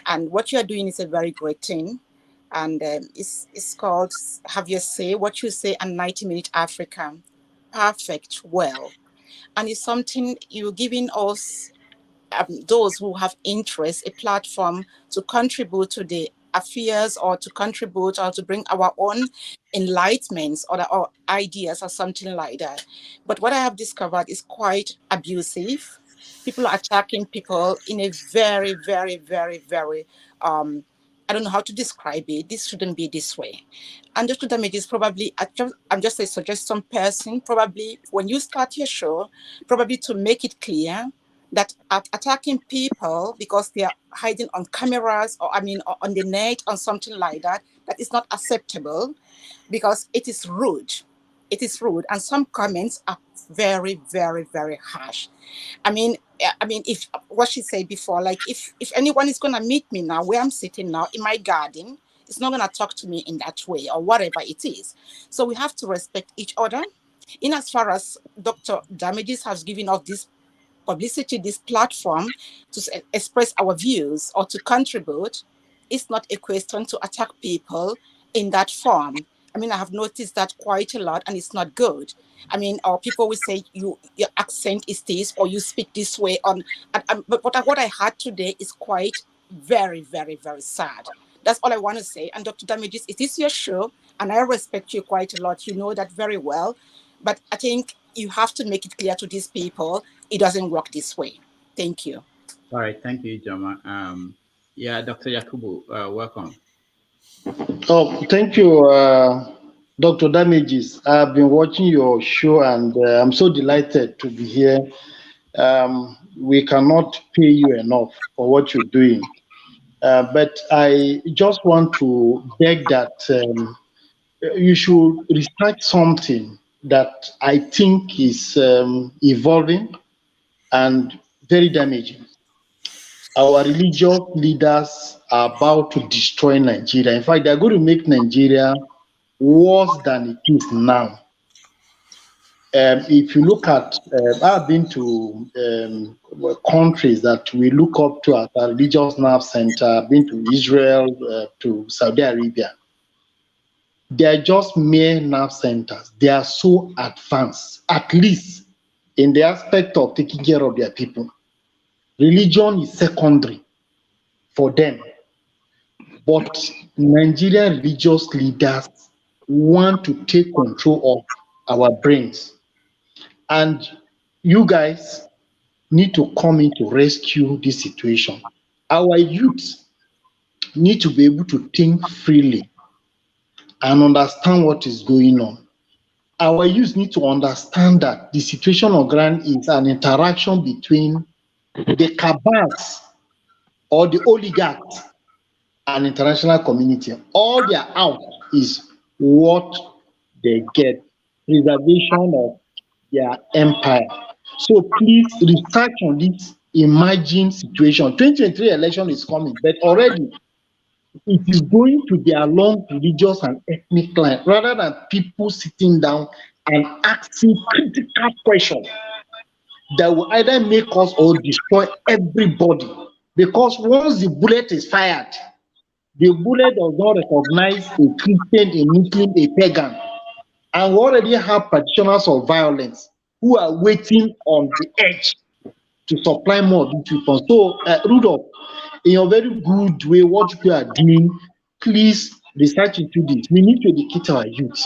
And what you are doing is a very great thing. And it's called Have Your Say, What You Say, and 90-Minute Africa. Perfect, well. And it's something you're giving us, those who have interest, a platform to contribute to the affairs or to contribute or to bring our own enlightenments or ideas or something like that. But what I have discovered is quite abusive. People are attacking people in a very, very, very, very I don't know how to describe it. This shouldn't be this way. And the damage is probably, I'm just a suggestion person, probably when you start your show, probably to make it clear that attacking people because they are hiding on cameras or or on the net or something like that, that is not acceptable because it is rude. It is rude. And some comments are very, very, very harsh. I mean, if what she said before, like if anyone is gonna meet me now where I'm sitting now in my garden, it's not gonna talk to me in that way or whatever it is. So we have to respect each other. In as far as Dr. Damages has given us this publicity, this platform to express our views or to contribute, it's not a question to attack people in that form. I mean, I have noticed that quite a lot, and it's not good. I mean, or people will say your accent is this, or you speak this way. But what I had today is quite very, very, very sad. That's all I want to say. And Dr. Damages, it is your show, and I respect you quite a lot. You know that very well. But I think you have to make it clear to these people it doesn't work this way. Thank you. All right, thank you, Jama. Yeah, Dr. Yakubu, welcome. Oh, thank you, Dr. Damages. I've been watching your show and I'm so delighted to be here. We cannot pay you enough for what you're doing. But I just want to beg that you should research something that I think is evolving and very damaging. Our religious leaders are about to destroy Nigeria. In fact, they're going to make Nigeria worse than it is now. If you look at, I've been to countries that we look up to as a religious nerve center. I've been to Israel, to Saudi Arabia. They are just mere nerve centers. They are so advanced, at least in the aspect of taking care of their people. Religion is secondary for them. But Nigerian religious leaders want to take control of our brains. And you guys need to come in to rescue this situation. Our youth need to be able to think freely and understand what is going on. Our youth need to understand that the situation on ground is an interaction between the cabals or the oligarchs and international community. All they are out is what they get, preservation of their empire. So please research on this emerging situation. 2023 election is coming, but already it is going to be along religious and ethnic lines rather than people sitting down and asking critical questions that will either make us or destroy everybody. Because once the bullet is fired, the bullet does not recognize a Christian, a Muslim, a pagan. And we already have practitioners of violence who are waiting on the edge to supply more of these weapons. So, Rudolph, in your very good way, what you are doing, please research into this. We need to educate our youth.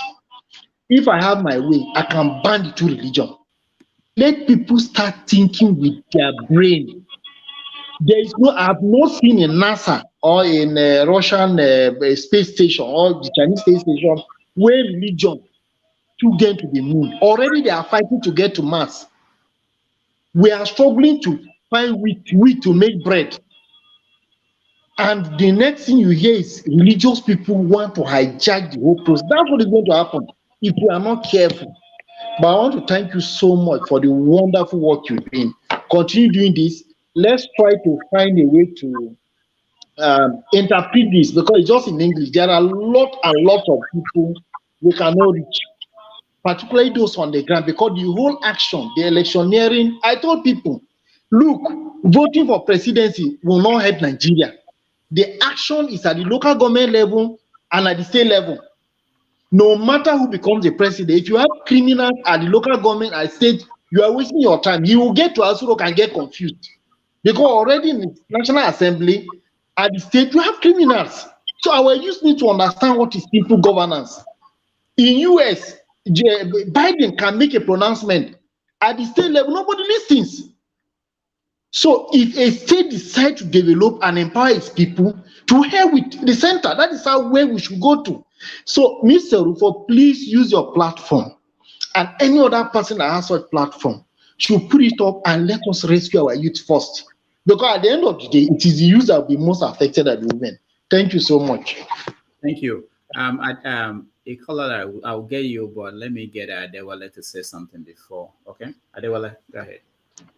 If I have my way, I can ban the two religions. Let people start thinking with their brain. There is no, I have not seen in NASA or in Russian space station or the Chinese space station where religion took them to the moon. Already they are fighting to get to Mars. We are struggling to find wheat to make bread. And the next thing you hear is religious people want to hijack the whole process. That's what is going to happen if we are not careful. But I want to thank you so much for the wonderful work you're doing. Continue doing this. Let's try to find a way to interpret this, because it's just in English. There are a lot of people we cannot reach, particularly those on the ground, because the whole action, the electioneering, I told people, look, voting for presidency will not help Nigeria. The action is at the local government level and at the state level. No matter who becomes the president, if you have criminals at the local government and state, you are wasting your time. You will get to Asurok and get confused. Because already in the National Assembly, at the state, you have criminals. So our youth need to understand what is simple governance. In US, Biden can make a pronouncement. At the state level, nobody listens. So if a state decides to develop and empower its people, to hell with the center. That is how where we should go to. So, Mr. Rufo, please use your platform, and any other person that has such platform should put it up and let us rescue our youth first. Because at the end of the day, it is the youth that will be most affected at the women. Thank you so much. Thank you. A caller, I'll get you, but let me get Adeola to say something before. Okay, Adeola, go ahead.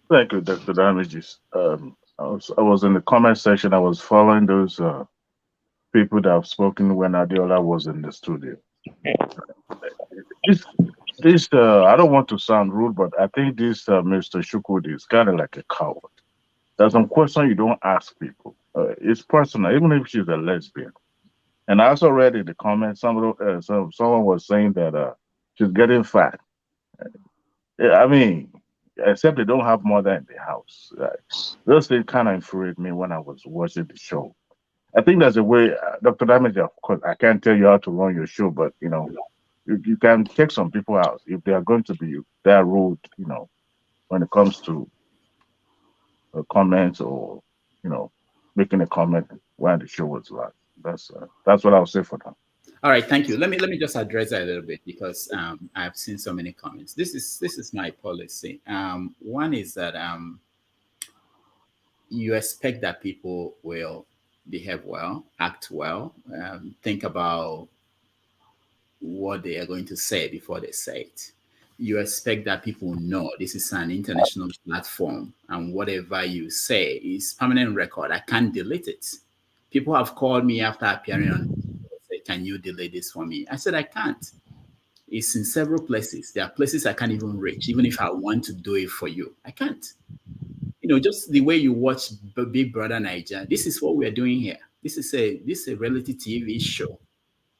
Thank you, Dr. Damages. I was in the comment section. I was following those people that have spoken when Adeola was in the studio. I don't want to sound rude, but I think this Mr. Chukwudi is kind of like a coward. There's some question you don't ask people. It's personal, even if she's a lesbian. And I also read in the comments, someone was saying that she's getting fat. I mean, except they don't have mother in the house. Those things kind of infuriated me when I was watching the show. I think there's a way, Dr. Damage, of course, I can't tell you how to run your show, but, you can take some people out if they are going to be that rude, when it comes to comments or, making a comment when the show was live. That's what I'll say for now. All right, thank you. Let me just address that a little bit because I've seen so many comments. This is my policy. One is that you expect that people will behave well, act well, think about what they are going to say before they say it. You expect that people know this is an international platform and whatever you say is permanent record. I can't delete it. People have called me after appearing on, say, can you delete this for me? I said, I can't. It's in several places. There are places I can't even reach, even if I want to do it for you. I can't. Just the way you watch Big Brother Nigeria, this is what we're doing here. This is a reality TV show.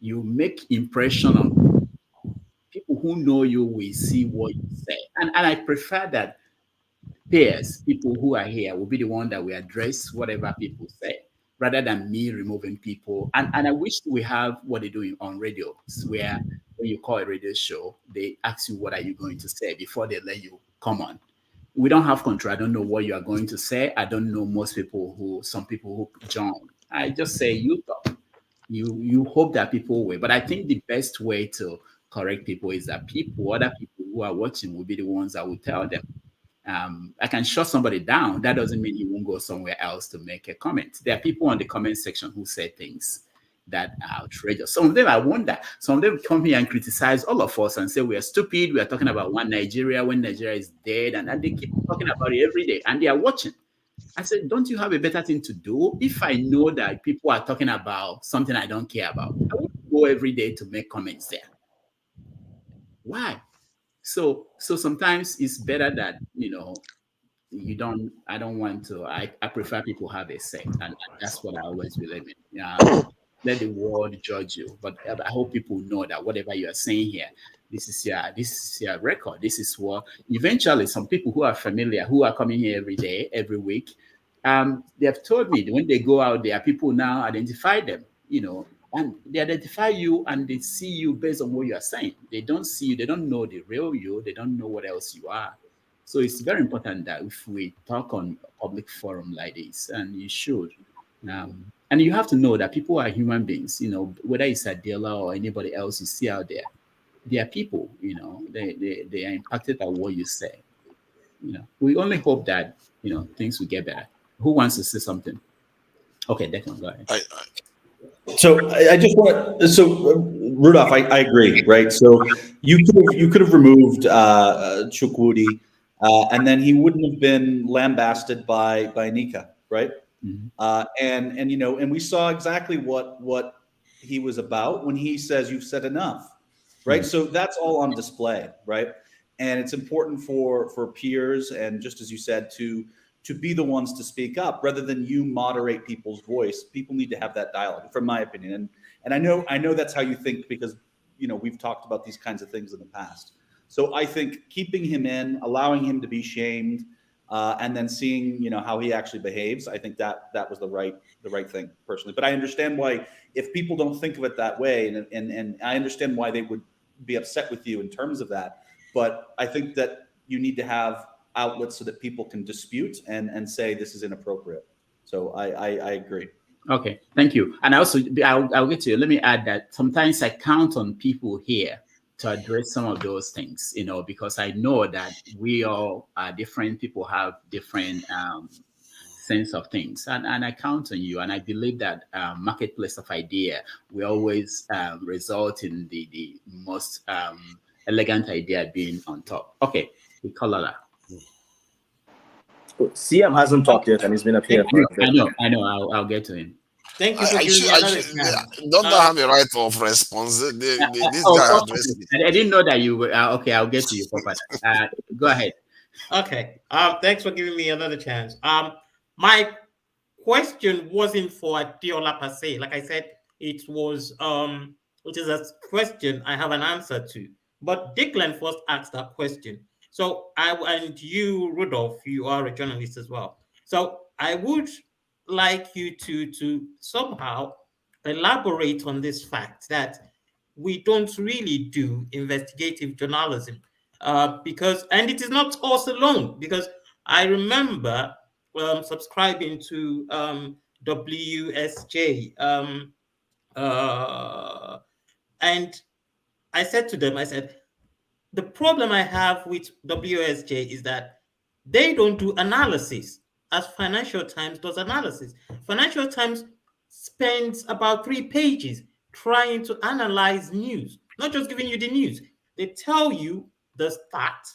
You make impression on people who know you will see what you say. And I prefer that peers, people who are here, will be the one that will address whatever people say, rather than me removing people. And I wish we have what they do on radio, where when you call a radio show, they ask you, what are you going to say before they let you come on. We don't have control. I don't know what you are going to say. I don't know some people who join. I just say, you talk. You hope that people will. But I think the best way to correct people is that other people who are watching will be the ones that will tell them. I can shut somebody down. That doesn't mean he won't go somewhere else to make a comment. There are people on the comment section who say things that are outrageous. Some of them, I wonder, some of them come here and criticize all of us and say we are stupid. We are talking about one Nigeria when Nigeria is dead. And they keep talking about it every day and they are watching. I said, don't you have a better thing to do? If I know that people are talking about something I don't care about, I wouldn't go every day to make comments there. Why? So sometimes it's better that, I don't want to, I prefer people have a say. And that's what I always believe in. Let the world judge you. But I hope people know that whatever you are saying here, this is your record. This is what eventually some people who are familiar, who are coming here every day, every week, they have told me that when they go out there, people now identify them, and they identify you and they see you based on what you are saying. They don't see you, they don't know the real you, they don't know what else you are. So it's very important that if we talk on a public forum like this, and you should, and you have to know that people are human beings, whether it's Adeola or anybody else you see out there, they are people, they are impacted by what you say. We only hope that, things will get better. Who wants to say something? Okay, Declan, go ahead. So I just want Rudolph, I agree, right? So you could have removed Chukwudi, and then he wouldn't have been lambasted by Nika, right? Mm-hmm. And we saw exactly what he was about when he says you've said enough, right? Mm-hmm. So that's all on display, right? And it's important for peers and, just as you said, to be the ones to speak up rather than you moderate people's voice. People need to have that dialogue, from my opinion. And I know that's how you think because, we've talked about these kinds of things in the past. So I think keeping him in, allowing him to be shamed, and then seeing, how he actually behaves, I think that was the right thing personally. But I understand why, if people don't think of it that way, and I understand why they would be upset with you in terms of that. But I think that you need to have outlets so that people can dispute and say this is inappropriate. So I agree. Okay, thank you. And also, I'll get to you. Let me add that sometimes I count on people here to address some of those things, because I know that we all are different. People have different sense of things, and I count on you. And I believe that marketplace of idea will always result in the most elegant idea being on top. Okay, we call that. CM hasn't talked yet, and he's been up here for a bit. I know. I'll get to him. Thank you for giving me another chance. Don't have a right of response. This guy addressed me. I didn't know that you were okay. I'll get to you, Papa. Go ahead. Okay. Thanks for giving me another chance. My question wasn't for Adeola per se. Like I said, it was it is a question I have an answer to. But Declan first asked that question. So and you, Rudolph, you are a journalist as well. So I would like you to somehow elaborate on this fact that we don't really do investigative journalism because, and it is not us alone, because I remember subscribing to WSJ and I said to them, I said, the problem I have with WSJ is that they don't do analysis as Financial Times does analysis. Financial Times spends about 3 pages trying to analyze news, not just giving you the news. They tell you the stat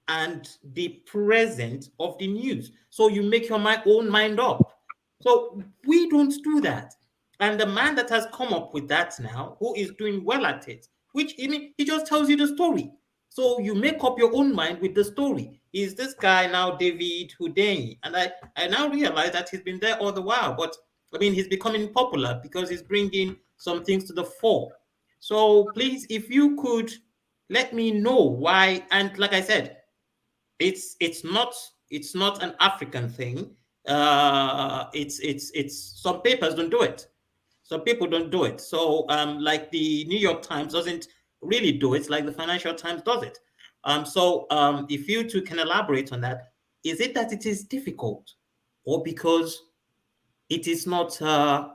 and the present of the news. So you make your own mind up. So we don't do that. And the man that has come up with that now, who is doing well at it, which he just tells you the story. So you make up your own mind with the story. Is this guy now David Hudeni? And I now realize that he's been there all the while, but I mean, he's becoming popular because he's bringing some things to the fore. So please, if you could let me know why, and like I said, it's not an African thing. It's some papers don't do it. Some people don't do it. So like the New York Times doesn't really do it like the Financial Times does it. So if you two can elaborate on that, is it that it is difficult or because it is not a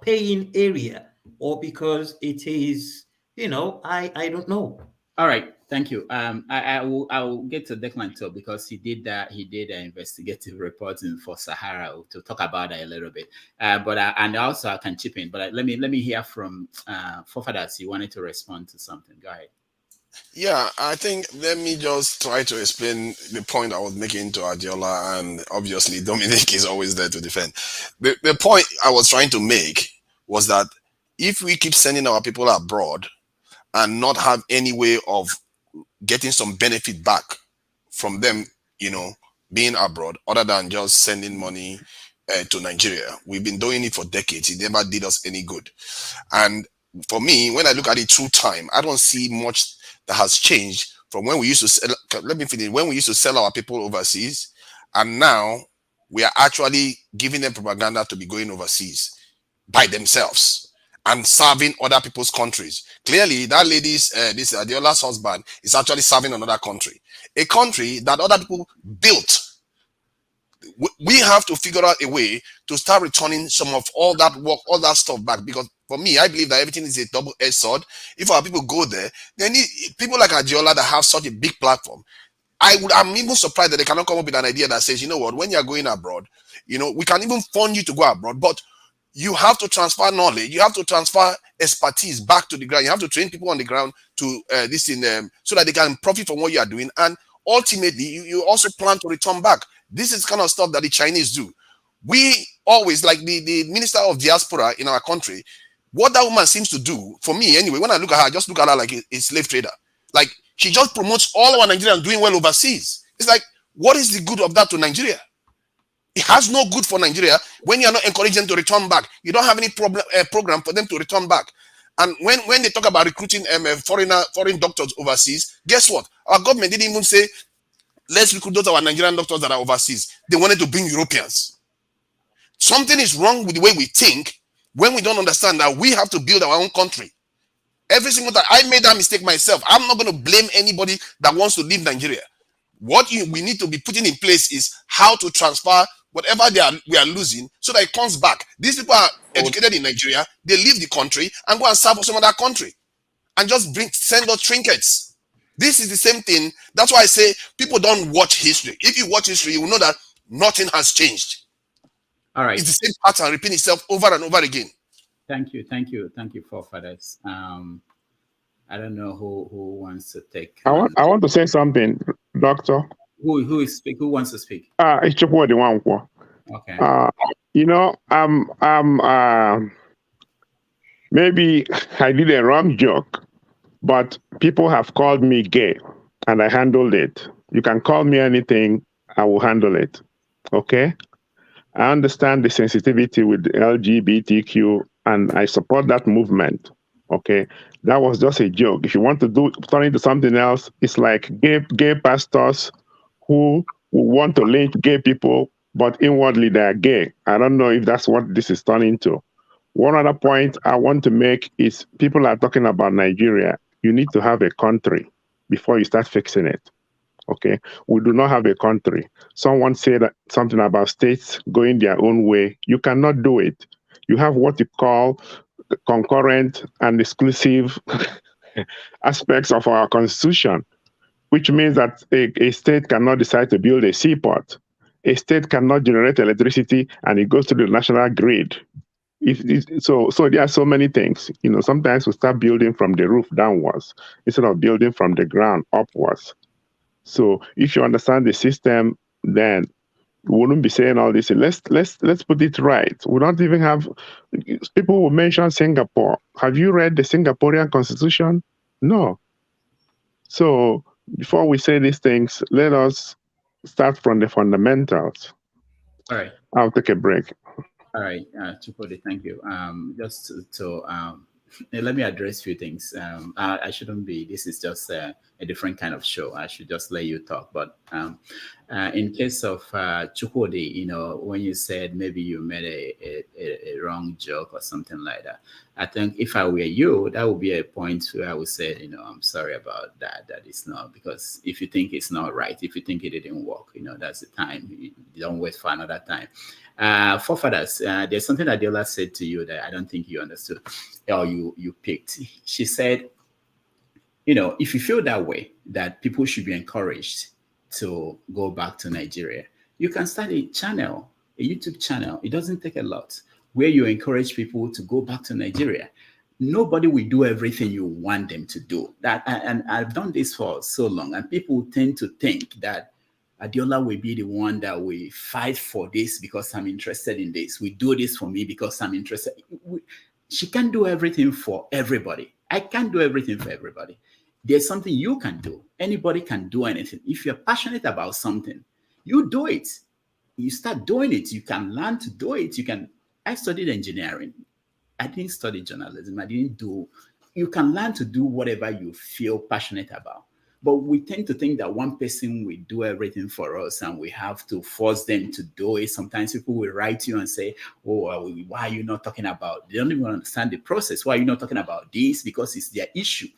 paying area or because it is, I don't know. All right, thank you. I will get to Declan too because he did an investigative reporting for Sahara to talk about that a little bit. And also I can chip in. But let me hear from Fofadas. You wanted to respond to something. Go ahead. Yeah, I think let me just try to explain the point I was making to Adeola, and obviously Dominic is always there to defend. The point I was trying to make was that if we keep sending our people abroad and not have any way of getting some benefit back from them, being abroad, other than just sending money to Nigeria. We've been doing it for decades. It never did us any good. And for me, when I look at it through time, I don't see much that has changed from when we used to sell, when we used to sell our people overseas, and now we are actually giving them propaganda to be going overseas by themselves and serving other people's countries. Clearly, that lady's, this Adeola's husband is actually serving another country, a country that other people built. We have to figure out a way to start returning some of all that work, all that stuff back. Because for me, I believe that everything is a double-edged sword. If our people go there, they need people like Adeola that have such a big platform. I'm even surprised that they cannot come up with an idea that says, you know what, when you're going abroad, we can even fund you to go abroad, but you have to transfer knowledge, you have to transfer expertise back to the ground, you have to train people on the ground to so that they can profit from what you are doing, and ultimately you also plan to return back. This is kind of stuff that the Chinese do. We always, like the minister of diaspora in our country, what that woman seems to do, for me anyway, when I look at her, I just look at her like a slave trader. Like, she just promotes all our Nigerians doing well overseas. It's like, what is the good of that to Nigeria? It has no good for Nigeria when you are not encouraging them to return back. You don't have any program for them to return back. And when they talk about recruiting foreign doctors overseas, guess what? Our government didn't even say, let's recruit those our Nigerian doctors that are overseas. They wanted to bring Europeans. Something is wrong with the way we think when we don't understand that we have to build our own country. Every single time I made that mistake myself. I'm not going to blame anybody that wants to leave Nigeria. What we need to be putting in place is how to transfer whatever we are losing so that it comes back. These people are educated in Nigeria, they leave the country and go and serve for some other country and just send us trinkets. This is the same thing. That's why I say people don't watch history. If you watch history, you will know that nothing has changed. All right. It's the same pattern repeating itself over and over again. Thank you, forefathers. I don't know who wants to take. I want to say something, Doctor. Who wants to speak? It's Chukwudi Nwankwo. Okay. You know, maybe I did a wrong joke, but people have called me gay, and I handled it. You can call me anything, I will handle it. Okay? I understand the sensitivity with LGBTQ, and I support that movement. Okay, that was just a joke. If you want to turn into something else, it's like gay pastors who want to lynch gay people, but inwardly they are gay. I don't know if that's what this is turning to. One other point I want to make is people are talking about Nigeria. You need to have a country before you start fixing it. Okay, we do not have a country. Someone said something about states going their own way. You cannot do it. You have what you call concurrent and exclusive aspects of our constitution, which means that a state cannot decide to build a seaport. A state cannot generate electricity and it goes to the national grid. So there are so many things. You know, sometimes we start building from the roof downwards instead of building from the ground upwards. So if you understand the system, then we wouldn't be saying all this. Let's put it right. We don't even have people will mention Singapore. Have you read the Singaporean constitution? No. So before we say these things, let us start from the fundamentals. All right. I'll take a break. All right, Chukwudi, thank you. Just to let me address a few things. I shouldn't be. This is just a different kind of show. I should just let you talk. But in case of Chukwudi, you know, when you said maybe you made a wrong joke or something like that, I think if I were you, that would be a point where I would say, you know, I'm sorry about that. That is not, because if you think it's not right, if you think it didn't work, you know, that's the time. You don't wait for another time. Forefathers, there's something that Adeola said to you that I don't think you understood or you picked. She said, you know, if you feel that way, that people should be encouraged to go back to Nigeria, you can start a channel, a YouTube channel. It doesn't take a lot, where you encourage people to go back to Nigeria. Nobody will do everything you want them to do. And I've done this for so long, and people tend to think that Adeola will be the one that will fight for this because I'm interested in this. We do this for me because I'm interested. She can't do everything for everybody. I can't do everything for everybody. There's something you can do. Anybody can do anything. If you're passionate about something, you do it. You start doing it. You can learn to do it. I studied engineering. I didn't study journalism. You can learn to do whatever you feel passionate about. But we tend to think that one person will do everything for us and we have to force them to do it. Sometimes people will write to you and say, oh, why are you not talking about, they don't even understand the process. Why are you not talking about this? Because it's their issue.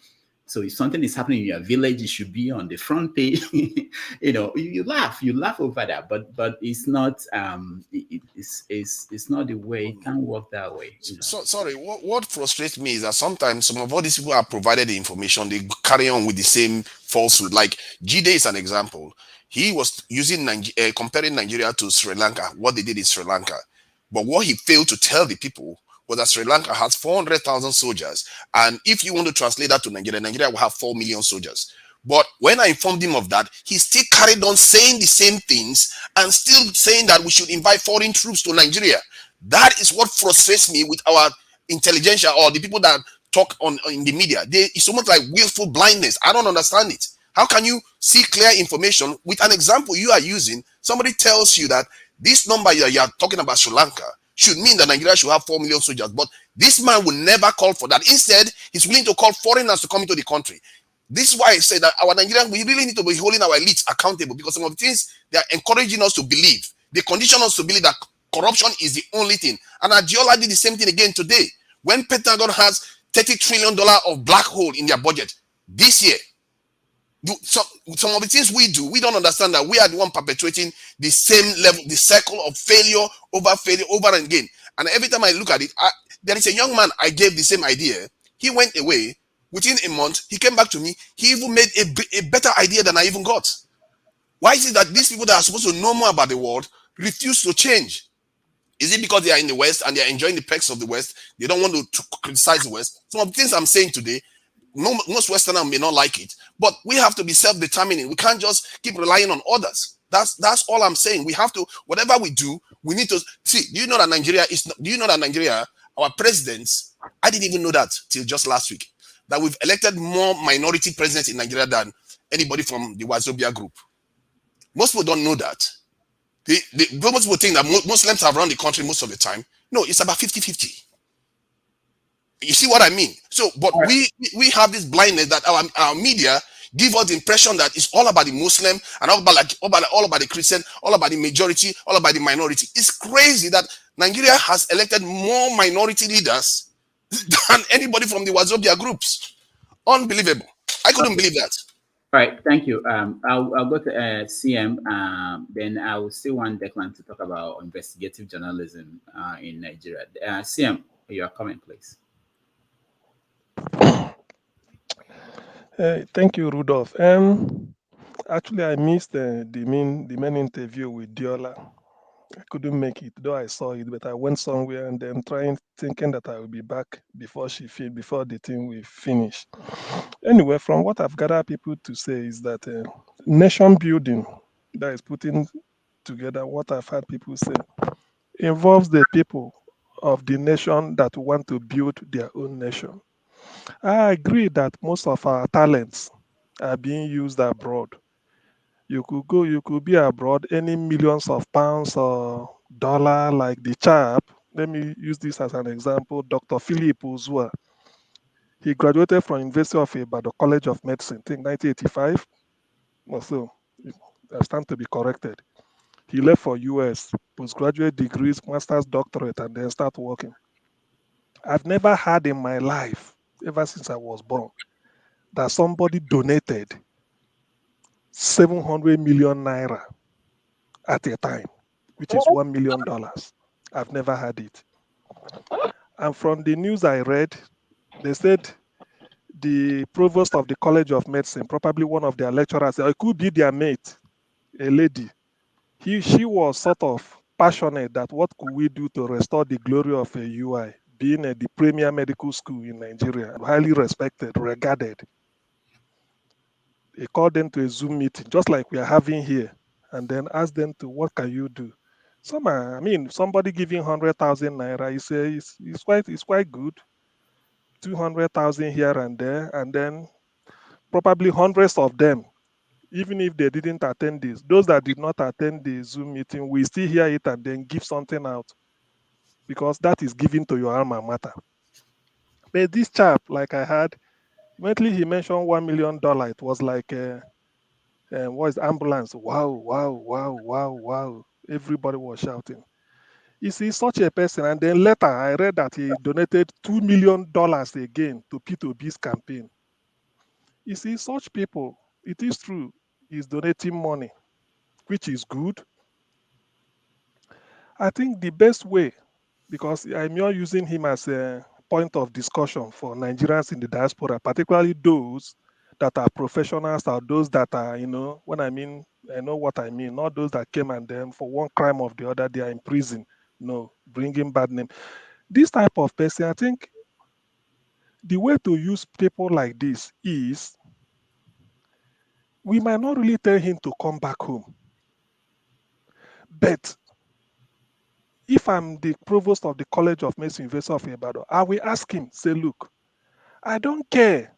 So if something is happening in your village, it should be on the front page. You know, you laugh over that, but it's not it's not the way. It can't work that way. You know? So sorry, what frustrates me is that sometimes some of all these people are provided the information, they carry on with the same falsehood. Like Jide is an example. He was using comparing Nigeria to Sri Lanka, what they did in Sri Lanka. But what he failed to tell the people was that Sri Lanka has 400,000 soldiers. And if you want to translate that to Nigeria, Nigeria will have 4 million soldiers. But when I informed him of that, he still carried on saying the same things and still saying that we should invite foreign troops to Nigeria. That is what frustrates me with our intelligentsia or the people that talk in the media. It's almost like willful blindness. I don't understand it. How can you see clear information with an example you are using? Somebody tells you that this number you are talking about Sri Lanka should mean that Nigeria should have 4 million soldiers. But this man will never call for that. Instead, he's willing to call foreigners to come into the country. This is why I say that our Nigerians, we really need to be holding our elites accountable, because some of the things they are encouraging us to believe, they condition us to believe that corruption is the only thing. And Adeola did the same thing again today. When Pentagon has $30 trillion of black hole in their budget this year, some of the things we do, we don't understand that we are the one perpetuating the same level, the cycle of failure over and again. And every time I look at it, there is a young man I gave the same idea. He went away. Within a month, he came back to me. He even made a better idea than I even got. Why is it that these people that are supposed to know more about the world refuse to change? Is it because they are in the West and they are enjoying the perks of the West? They don't want to criticize the West. Some of the things I'm saying today, most Westerners may not like it, but we have to be self-determining. We can't just keep relying on others. That's all I'm saying. We have to, whatever we do, we need to see. Do you know that Nigeria, our presidents, I didn't even know that till just last week, that we've elected more minority presidents in Nigeria than anybody from the Wazobia group. Most people don't know that. Most people think that Muslims have run the country most of the time. No, it's about 50-50. You see what I mean? So, but we have this blindness that our media give us the impression that it's all about the Muslim and all about the Christian, all about the majority, all about the minority. It's crazy that Nigeria has elected more minority leaders than anybody from the Wazobia groups. Unbelievable. I couldn't believe that. All right, thank you. I'll go to CM. Then I will still want Declan to talk about investigative journalism in Nigeria. CM, your comment, please. Thank you, Rudolph. Actually, I missed the main interview with Adeola. I couldn't make it, though I saw it, but I went somewhere and then thinking that I will be back before the thing will finish. Anyway, from what I've gathered people to say is that nation building that is putting together, what I've heard people say, involves the people of the nation that want to build their own nation. I agree that most of our talents are being used abroad. You could be abroad, earning millions of pounds or dollar, like the chap. Let me use this as an example. Dr. Philip Uzua. He graduated from University of Ibadan College of Medicine, I think 1985 or so. I stand to be corrected. He left for US, postgraduate degrees, master's, doctorate, and then start working. I've never had in my life, ever since I was born, that somebody donated 700 million naira at a time, which is $1 million. I've never had it. And from the news I read, they said the provost of the College of Medicine, probably one of their lecturers, or it could be their mate, a lady. She was sort of passionate that what could we do to restore the glory of a UI, being the premier medical school in Nigeria, highly respected, regarded. They called them to a Zoom meeting, just like we are having here, and then asked them to, what can you do? Somebody giving 100,000 naira, it's quite good. 200,000 here and there, and then probably hundreds of them, even if they didn't attend this, those that did not attend the Zoom meeting, we still hear it and then give something out, because that is given to your alma mater. But this chap, like I had, immediately he mentioned $1 million. It was like, what's ambulance? Wow, wow, wow, wow, wow. Everybody was shouting. You see, such a person, and then later I read that he donated $2 million again to Peter Obi's campaign. You see, such people, it is true, is donating money, which is good. I think the best way, because I'm not using him as a point of discussion for Nigerians in the diaspora, particularly those that are professionals or those that are, when I know what I mean, not those that came and then for one crime or the other, they are in prison. No, bringing bad name. This type of person, I think the way to use people like this is, we might not really tell him to come back home. But if I'm the provost of the College of Medicine, University of Ibadan, I will ask him, say, look, I don't care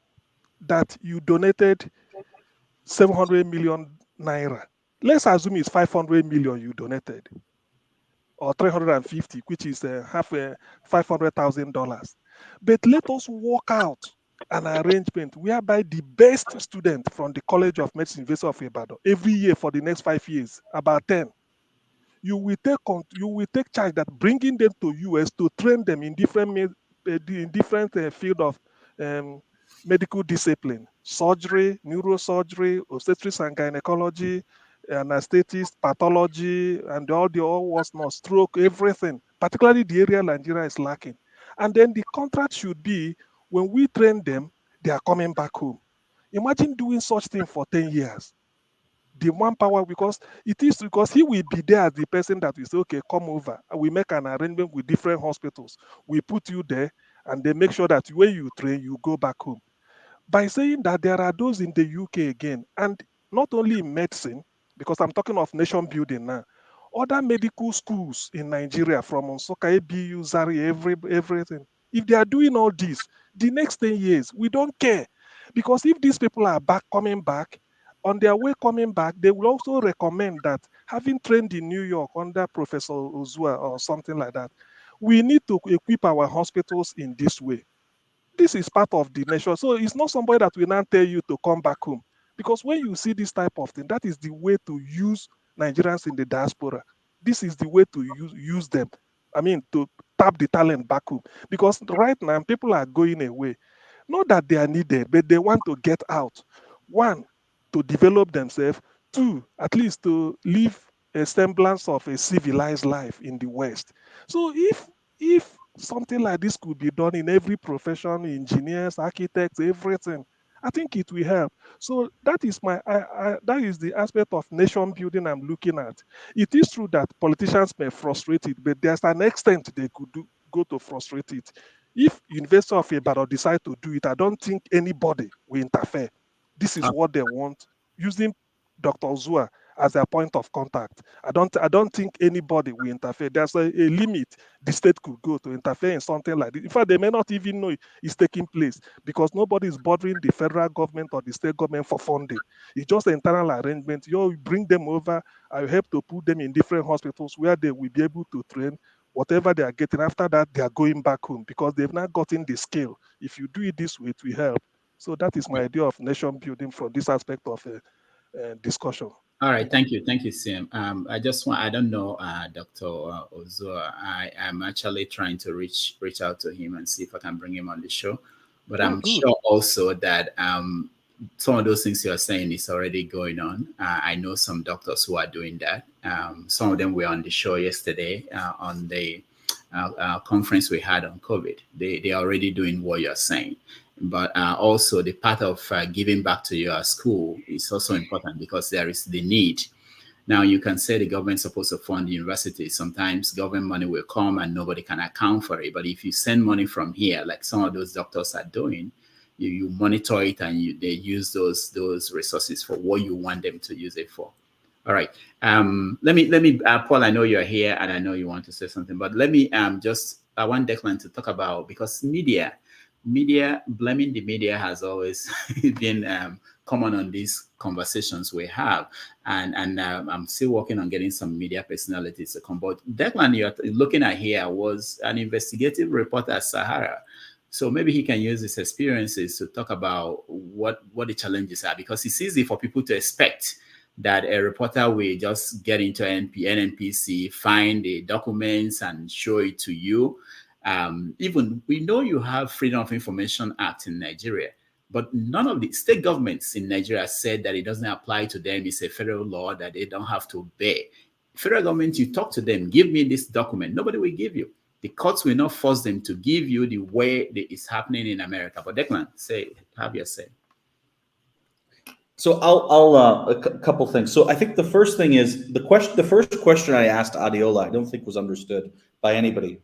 that you donated 700 million naira. Let's assume it's 500 million you donated, or 350, which is half $500,000. But let us work out an arrangement whereby the best student from the College of Medicine, University of Ibadan, every year for the next 5 years, about 10, you will take charge that bringing them to US to train them in different field of medical discipline, surgery, neurosurgery, obstetrics and gynecology, anesthetists, pathology, and all what's not, stroke, everything, particularly the area Nigeria is lacking. And then the contract should be, when we train them, they are coming back home. Imagine doing such thing for 10 years. The manpower, because he will be there as the person that will say, okay, come over. And we make an arrangement with different hospitals. We put you there, and they make sure that when you train, you go back home. By saying that there are those in the UK again, and not only in medicine, because I'm talking of nation building now, other medical schools in Nigeria, from Onsoka, ABU, Zari, everything, if they are doing all this, the next 10 years, we don't care. Because if these people are coming back, on their way coming back, they will also recommend that, having trained in New York under Professor Ozua or something like that, we need to equip our hospitals in this way. This is part of the nation. So it's not somebody that will now tell you to come back home. Because when you see this type of thing, that is the way to use Nigerians in the diaspora. This is the way to use them. I mean, to tap the talent back home. Because right now, people are going away. Not that they are needed, but they want to get out. One, to develop themselves. Two, at least to live a semblance of a civilized life in the West. So if something like this could be done in every profession, engineers, architects, everything, I think it will help. So that is that is the aspect of nation building I'm looking at. It is true that politicians may frustrate it, but there's an extent they could go to frustrate it. If University of Ibadan decide to do it, I don't think anybody will interfere. This is what they want, using Dr. Zua as their point of contact. I don't think anybody will interfere. There's a limit the state could go to interfere in something like this. In fact, they may not even know it's taking place, because nobody is bothering the federal government or the state government for funding. It's just an internal arrangement. You bring them over, I help to put them in different hospitals where they will be able to train. Whatever they are getting, after that, they are going back home, because they've not gotten the skill. If you do it this way, it will help. So that is my idea of nation building from this aspect of discussion. All right, thank you, Sim. I don't know, Dr. Ozua. I am actually trying to reach out to him and see if I can bring him on the show. But I'm sure also that some of those things you are saying is already going on. I know some doctors who are doing that. Some of them were on the show yesterday on the conference we had on COVID. They are already doing what you're saying. But also the part of giving back to your school is also important, because there is the need. Now, you can say the government's supposed to fund universities. Sometimes government money will come and nobody can account for it. But if you send money from here, like some of those doctors are doing, you monitor it and they use those resources for what you want them to use it for. All right. Let me Paul, I know you're here and I know you want to say something, but let me I want Declan to talk about, because blaming the media has always been common on these conversations we have, and I'm still working on getting some media personalities to come. But Declan, you're looking at here, was an investigative reporter at Sahara, so maybe he can use his experiences to talk about what the challenges are, because it's easy for people to expect that a reporter will just get into NNPC, find the documents and show it to you. Even we know you have Freedom of Information Act in Nigeria, but none of the state governments in Nigeria said that it doesn't apply to them. It's a federal law that they don't have to obey. Federal government, you talk to them, give me this document. Nobody will give you. The courts will not force them to give you the way that it's happening in America. But Declan, have your say. So I'll a couple things. So I think the first thing is the first question I asked Adeola, I don't think was understood by anybody.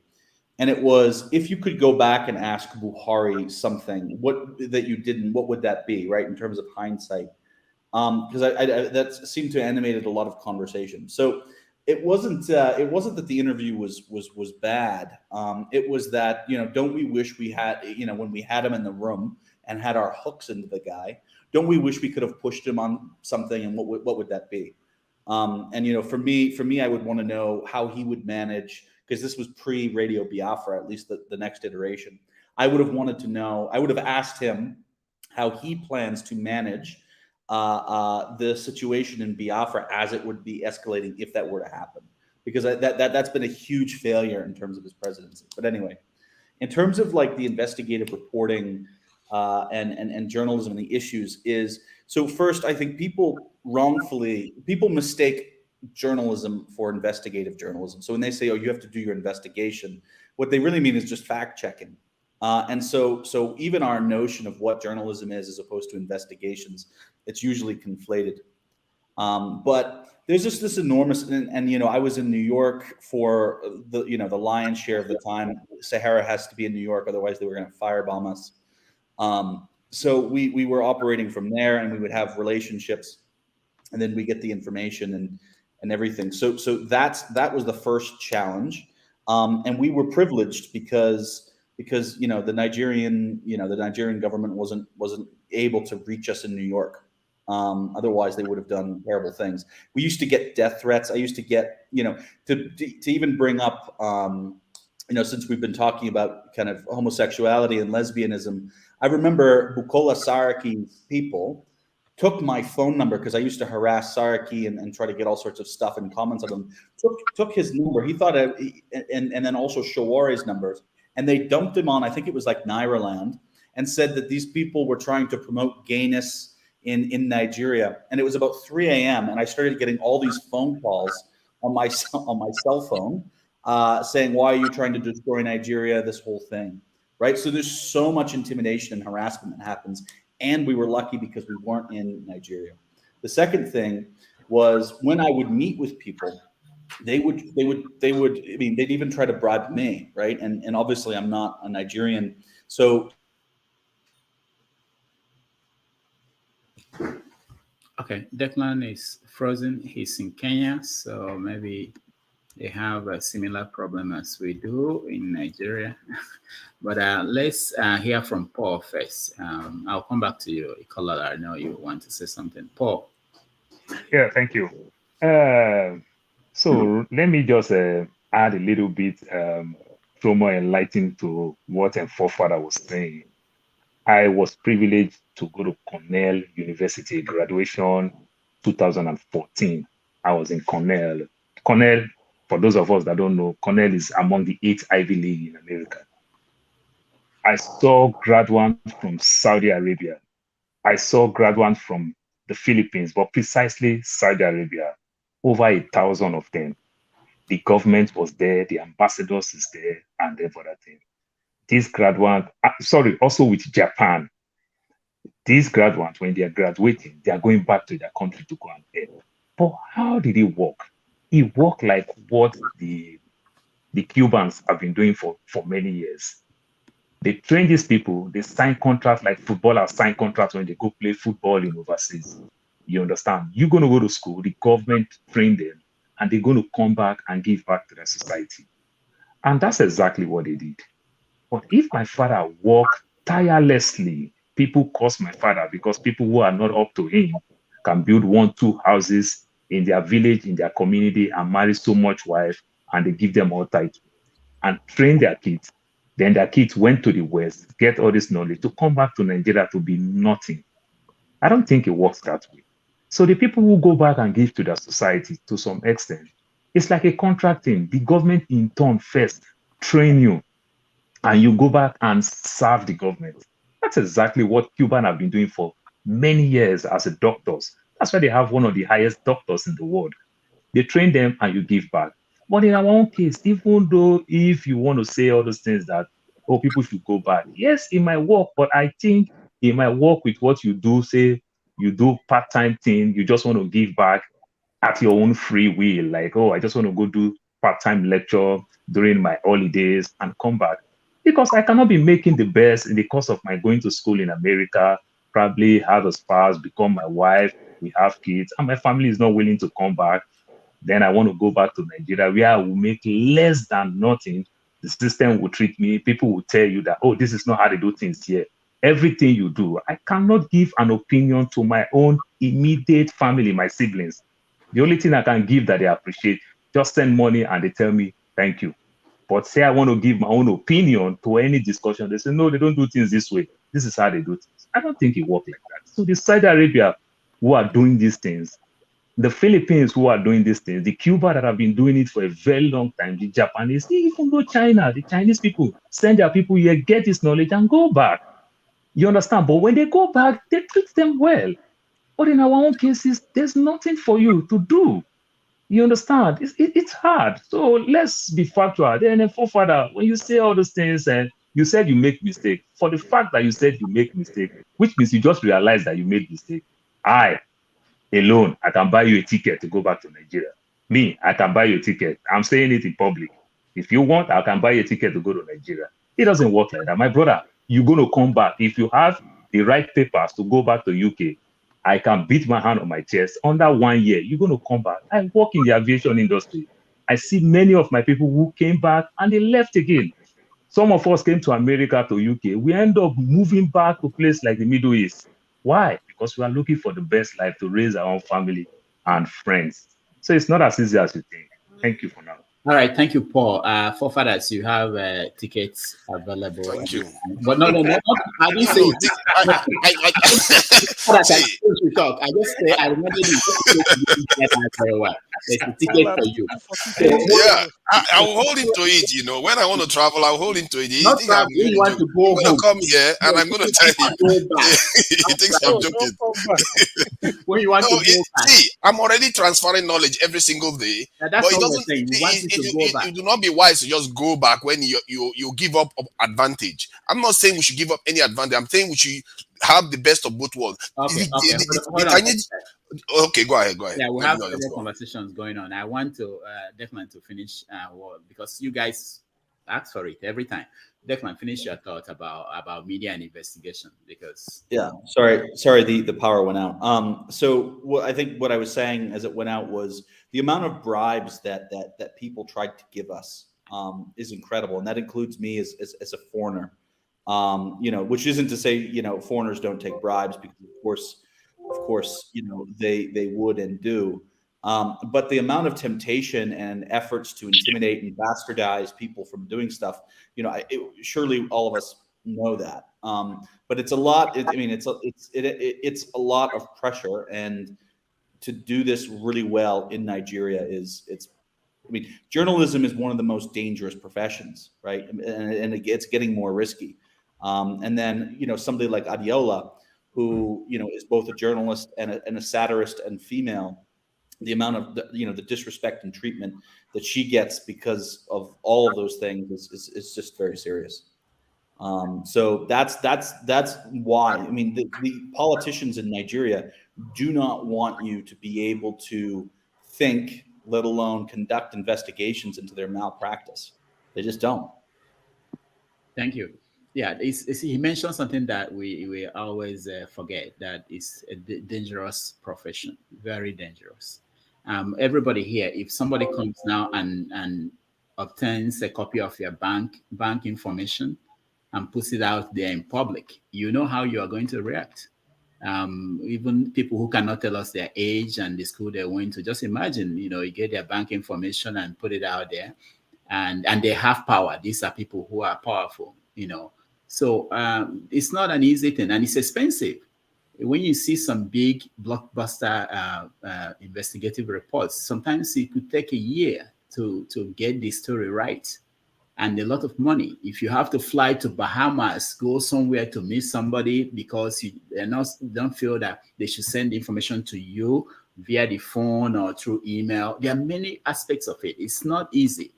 And it was, if you could go back and ask Buhari something, that you didn't, what would that be, right? In terms of hindsight, because that seemed to animated a lot of conversation. So it wasn't that the interview was bad. It was that, don't we wish we had, when we had him in the room and had our hooks into the guy, don't we wish we could have pushed him on something, and what would that be? And for me, I would want to know how he would manage. Because this was pre-Radio Biafra, at least the next iteration. I would have wanted to know, I would have asked him how he plans to manage the situation in Biafra as it would be escalating if that were to happen. Because that's been a huge failure in terms of his presidency. But anyway, in terms of like the investigative reporting, and journalism and the issues is, so first, I think people mistake journalism for investigative journalism. So when they say, oh, you have to do your investigation, what they really mean is just fact checking. And so even our notion of what journalism is as opposed to investigations, it's usually conflated. But there's just this enormous, and you know, I was in New York for the lion's share of the time. Sahara has to be in New York, otherwise they were going to firebomb us. So we were operating from there, and we would have relationships, and then we get the information and everything. So that was the first challenge, and we were privileged because you know the Nigerian government wasn't able to reach us in New York. Otherwise, they would have done terrible things. We used to get death threats. I used to get, you know, to even bring up, you know, since we've been talking about kind of homosexuality and lesbianism, I remember Bukola Saraki's people took my phone number because I used to harass Saraki and try to get all sorts of stuff and comments of him. Took his number. He thought, and then also Shaware's numbers, and they dumped him on, I think it was like Nairaland, and said that these people were trying to promote gayness in Nigeria. And it was about 3 a.m. and I started getting all these phone calls on my cell phone saying, why are you trying to destroy Nigeria, this whole thing, right? So there's so much intimidation and harassment that happens, and we were lucky because we weren't in Nigeria. The second thing was when I would meet with people, they would I mean, they'd even try to bribe me, right? And obviously I'm not a Nigerian, so okay, Declan is frozen. He's in Kenya, so maybe they have a similar problem as we do in Nigeria. But let's hear from Paul first. I'll come back to you, Ikola. I know you want to say something. Paul. Yeah, thank you. So let me just add a little bit, throw more enlightened to what my forefather was saying. I was privileged to go to Cornell University, graduation 2014. I was in Cornell. Cornell, for those of us that don't know, Cornell is among the 8 Ivy League in America. I saw graduates from Saudi Arabia. I saw graduates from the Philippines, but precisely Saudi Arabia, over 1,000 of them. The government was there, the ambassadors is there, and other things. These graduates, also with Japan, these graduates, when they are graduating, they are going back to their country to go and help. But how did it work? It worked like what the Cubans have been doing for many years. They train these people, they sign contracts like footballers sign contracts when they go play football in overseas. You understand? You're going to go to school, the government train them, and they're going to come back and give back to their society. And that's exactly what they did. But if my father worked tirelessly, people curse my father because people who are not up to him can build 1, 2 houses in their village, in their community, and marry so much wife, and they give them all titles and train their kids. Then their kids went to the West, get all this knowledge to come back to Nigeria to be nothing. I don't think it works that way. So the people who go back and give to their society to some extent, it's like a contract thing. The government in turn first train you, and you go back and serve the government. That's exactly what Cubans have been doing for many years as a doctors. That's why they have one of the highest doctors in the world. They train them and you give back. But in our own case, even though if you want to say all those things that, oh, people should go back, yes, it might work, but I think it might work with what you do. Say you do part-time thing, you just want to give back at your own free will. Like, oh, I just want to go do part-time lecture during my holidays and come back. Because I cannot be making the best in the course of my going to school in America, probably have a spouse, become my wife, we have kids, and my family is not willing to come back. Then I want to go back to Nigeria where I will make less than nothing. The system will treat me. People will tell you that, oh, this is not how they do things here. Everything you do, I cannot give an opinion to my own immediate family, my siblings. The only thing I can give that they appreciate, just send money and they tell me, thank you. But say I want to give my own opinion to any discussion, they say, no, they don't do things this way. This is how they do things. I don't think it works like that. So the Saudi Arabia who are doing these things, the Philippines who are doing these things, the Cuba that have been doing it for a very long time, the Japanese, even though China, the Chinese people send their people here, get this knowledge and go back. You understand? But when they go back, they treat them well. But in our own cases, there's nothing for you to do. You understand? It's hard. So let's be factual. Then, forefather, when you say all those things, and you said you make mistake, for the fact that you said you make mistake, which means you just realize that you made mistake. I alone, I can buy you a ticket to go back to Nigeria. Me, I can buy you a ticket. I'm saying it in public. If you want, I can buy you a ticket to go to Nigeria. It doesn't work like that. My brother, you're going to come back. If you have the right papers to go back to UK, I can beat my hand on my chest. Under 1 year, you're going to come back. I work in the aviation industry. I see many of my people who came back and they left again. Some of us came to America, to UK. We end up moving back to places like the Middle East. Why? Because we are looking for the best life to raise our own family and friends. So it's not as easy as you think. Thank you for now. All right, thank you, Paul. Forefathers, you have tickets available. Thank you. But no. I didn't say it. I talk. I just say I remember you very well. There's a ticket for you. Yeah, I will hold him to it. You know, when I want to travel, I'll hold him to it. Not travel, you want to go I'm going to come here and I'm going to tell him. He thinks I'm joking. When you want to go back. See, I'm already transferring knowledge every single day. That's but it what doesn't. It do not be wise to just go back when you give up advantage. I'm not saying we should give up any advantage. I'm saying we should have the best of both worlds. Okay. Okay, go ahead. Yeah, we have several conversations going on. I want to Declan to finish because you guys ask for it every time. Declan, finish your thought about media and investigation because sorry, the power went out. So I think what I was saying as it went out was the amount of bribes that people tried to give us is incredible, and that includes me as a foreigner. Which isn't to say foreigners don't take bribes, because of course they would and do. But the amount of temptation and efforts to intimidate and bastardize people from doing stuff, surely all of us know that. But it's a lot. It's a lot of pressure, and to do this really well in Nigeria journalism is one of the most dangerous professions, right? And it's getting more risky. And then somebody like Adeola, who is both a journalist and a satirist and female. The amount of the disrespect and treatment that she gets because of all of those things is just very serious. So that's why the politicians in Nigeria do not want you to be able to think, let alone conduct investigations into their malpractice. They just don't. Thank you. Yeah, he mentioned something that we always forget, that is a dangerous profession, very dangerous. Everybody here, if somebody comes now and obtains a copy of your bank information and puts it out there in public, you know how you are going to react. Even people who cannot tell us their age and the school they went to, just imagine, you get their bank information and put it out there, and they have power. These are people who are powerful, So it's not an easy thing, and it's expensive. When you see some big blockbuster investigative reports, sometimes it could take a year to get the story right, and a lot of money. If you have to fly to Bahamas, go somewhere to meet somebody because they don't feel that they should send information to you via the phone or through email. There are many aspects of it. It's not easy.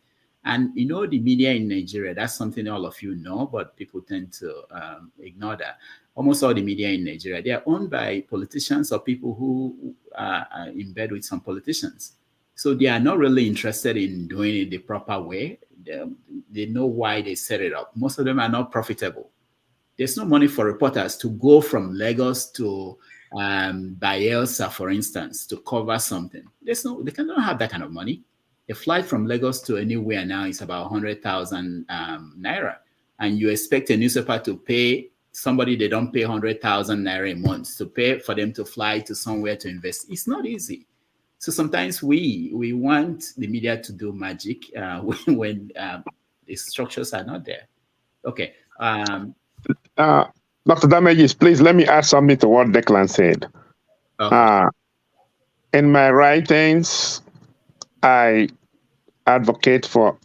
And the media in Nigeria, that's something all of you know, but people tend to ignore that. Almost all the media in Nigeria, they are owned by politicians or people who are in bed with some politicians. So they are not really interested in doing it the proper way. They know why they set it up. Most of them are not profitable. There's no money for reporters to go from Lagos to Bayelsa, for instance, to cover something. They cannot have that kind of money. A flight from Lagos to anywhere now is about 100,000 naira. And you expect a newspaper to pay somebody they don't pay 100,000 naira a month to pay for them to fly to somewhere to invest. It's not easy. So sometimes we want the media to do magic when the structures are not there. Okay. Dr. Damages, please let me add something to what Declan said. Okay. In my writings, I advocate for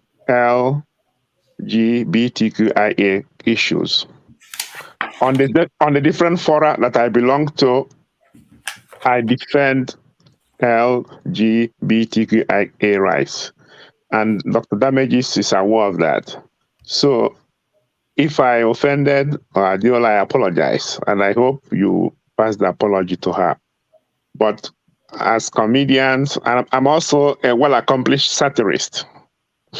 LGBTQIA issues. on the different fora that I belong to, I defend LGBTQIA rights, and Dr. Damages is aware of that. So if I offended Adeola, I apologize, and I hope you pass the apology to her. But as comedians, I'm also a well-accomplished satirist.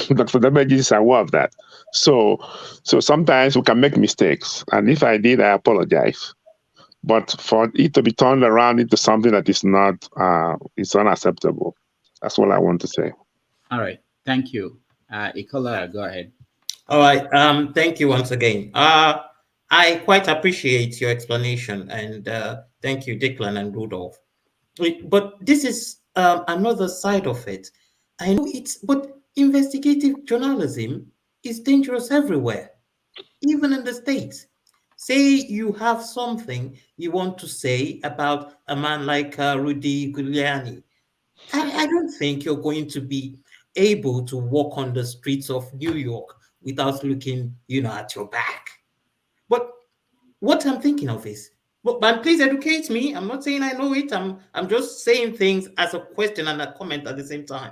Dr. Damages is aware of that. So sometimes we can make mistakes, and if I did, I apologize. But for it to be turned around into something that is not, it's unacceptable. That's what I want to say. All right, thank you. Ikola, go ahead. All right, thank you once again. I quite appreciate your explanation, and thank you, Declan and Rudolph. But this is another side of it. I know but investigative journalism is dangerous everywhere, even in the States. Say you have something you want to say about a man like Rudy Giuliani. I don't think you're going to be able to walk on the streets of New York without looking, at your back. But what I'm thinking of is, but please educate me. I'm not saying I know it. I'm just saying things as a question and a comment at the same time.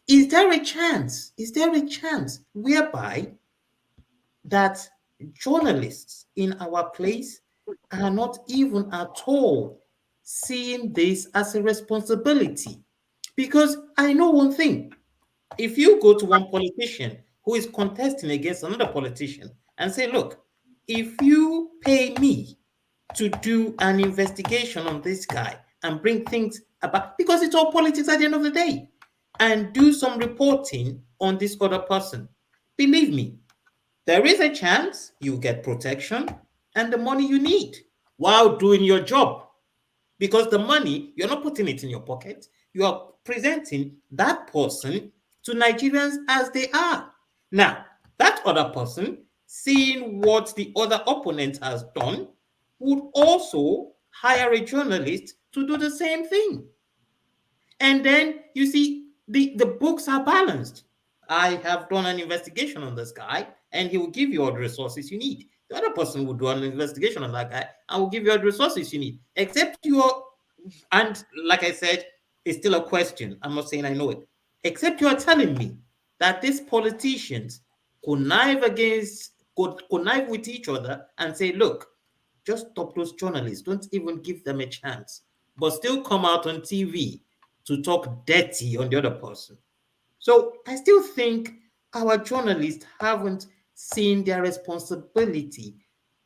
Is there a chance whereby that journalists in our place are not even at all seeing this as a responsibility? Because I know one thing. If you go to one politician who is contesting against another politician and say, look, if you pay me to do an investigation on this guy and bring things about, because it's all politics at the end of the day, and do some reporting on this other person, believe me, there is a chance you get protection and the money you need while doing your job. Because the money, you're not putting it in your pocket. You are presenting that person to Nigerians as they are. Now, that other person, seeing what the other opponent has done, would also hire a journalist to do the same thing. And then you see the books are balanced. I have done an investigation on this guy, and he will give you all the resources you need. The other person will do an investigation on that guy and will give you all the resources you need. Except and like I said, it's still a question. I'm not saying I know it. Except you are telling me that these politicians connive with each other and say, look, just stop those journalists. Don't even give them a chance. But still come out on TV to talk dirty on the other person. So I still think our journalists haven't seen their responsibility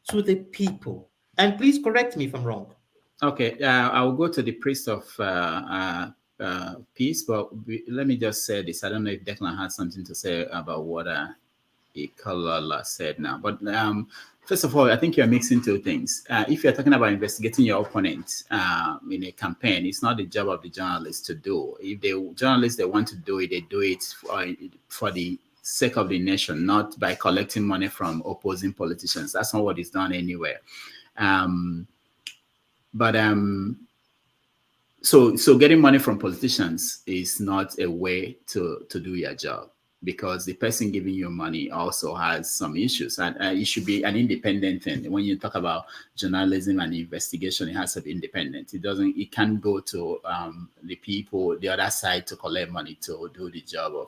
to the people. And please correct me if I'm wrong. Okay, I will go to the priest of peace, but let me just say this. I don't know if Declan has something to say about what Ikalala said now. But first of all, I think you're mixing two things. If you're talking about investigating your opponent in a campaign, it's not the job of the journalist to do. If the journalists, they want to do it, they do it for the sake of the nation, not by collecting money from opposing politicians. That's not what is done anywhere. So getting money from politicians is not a way to do your job, because the person giving you money also has some issues, and it should be an independent thing. When you talk about journalism and investigation, it has to be independent. It can't go to the people, the other side, to collect money to do the job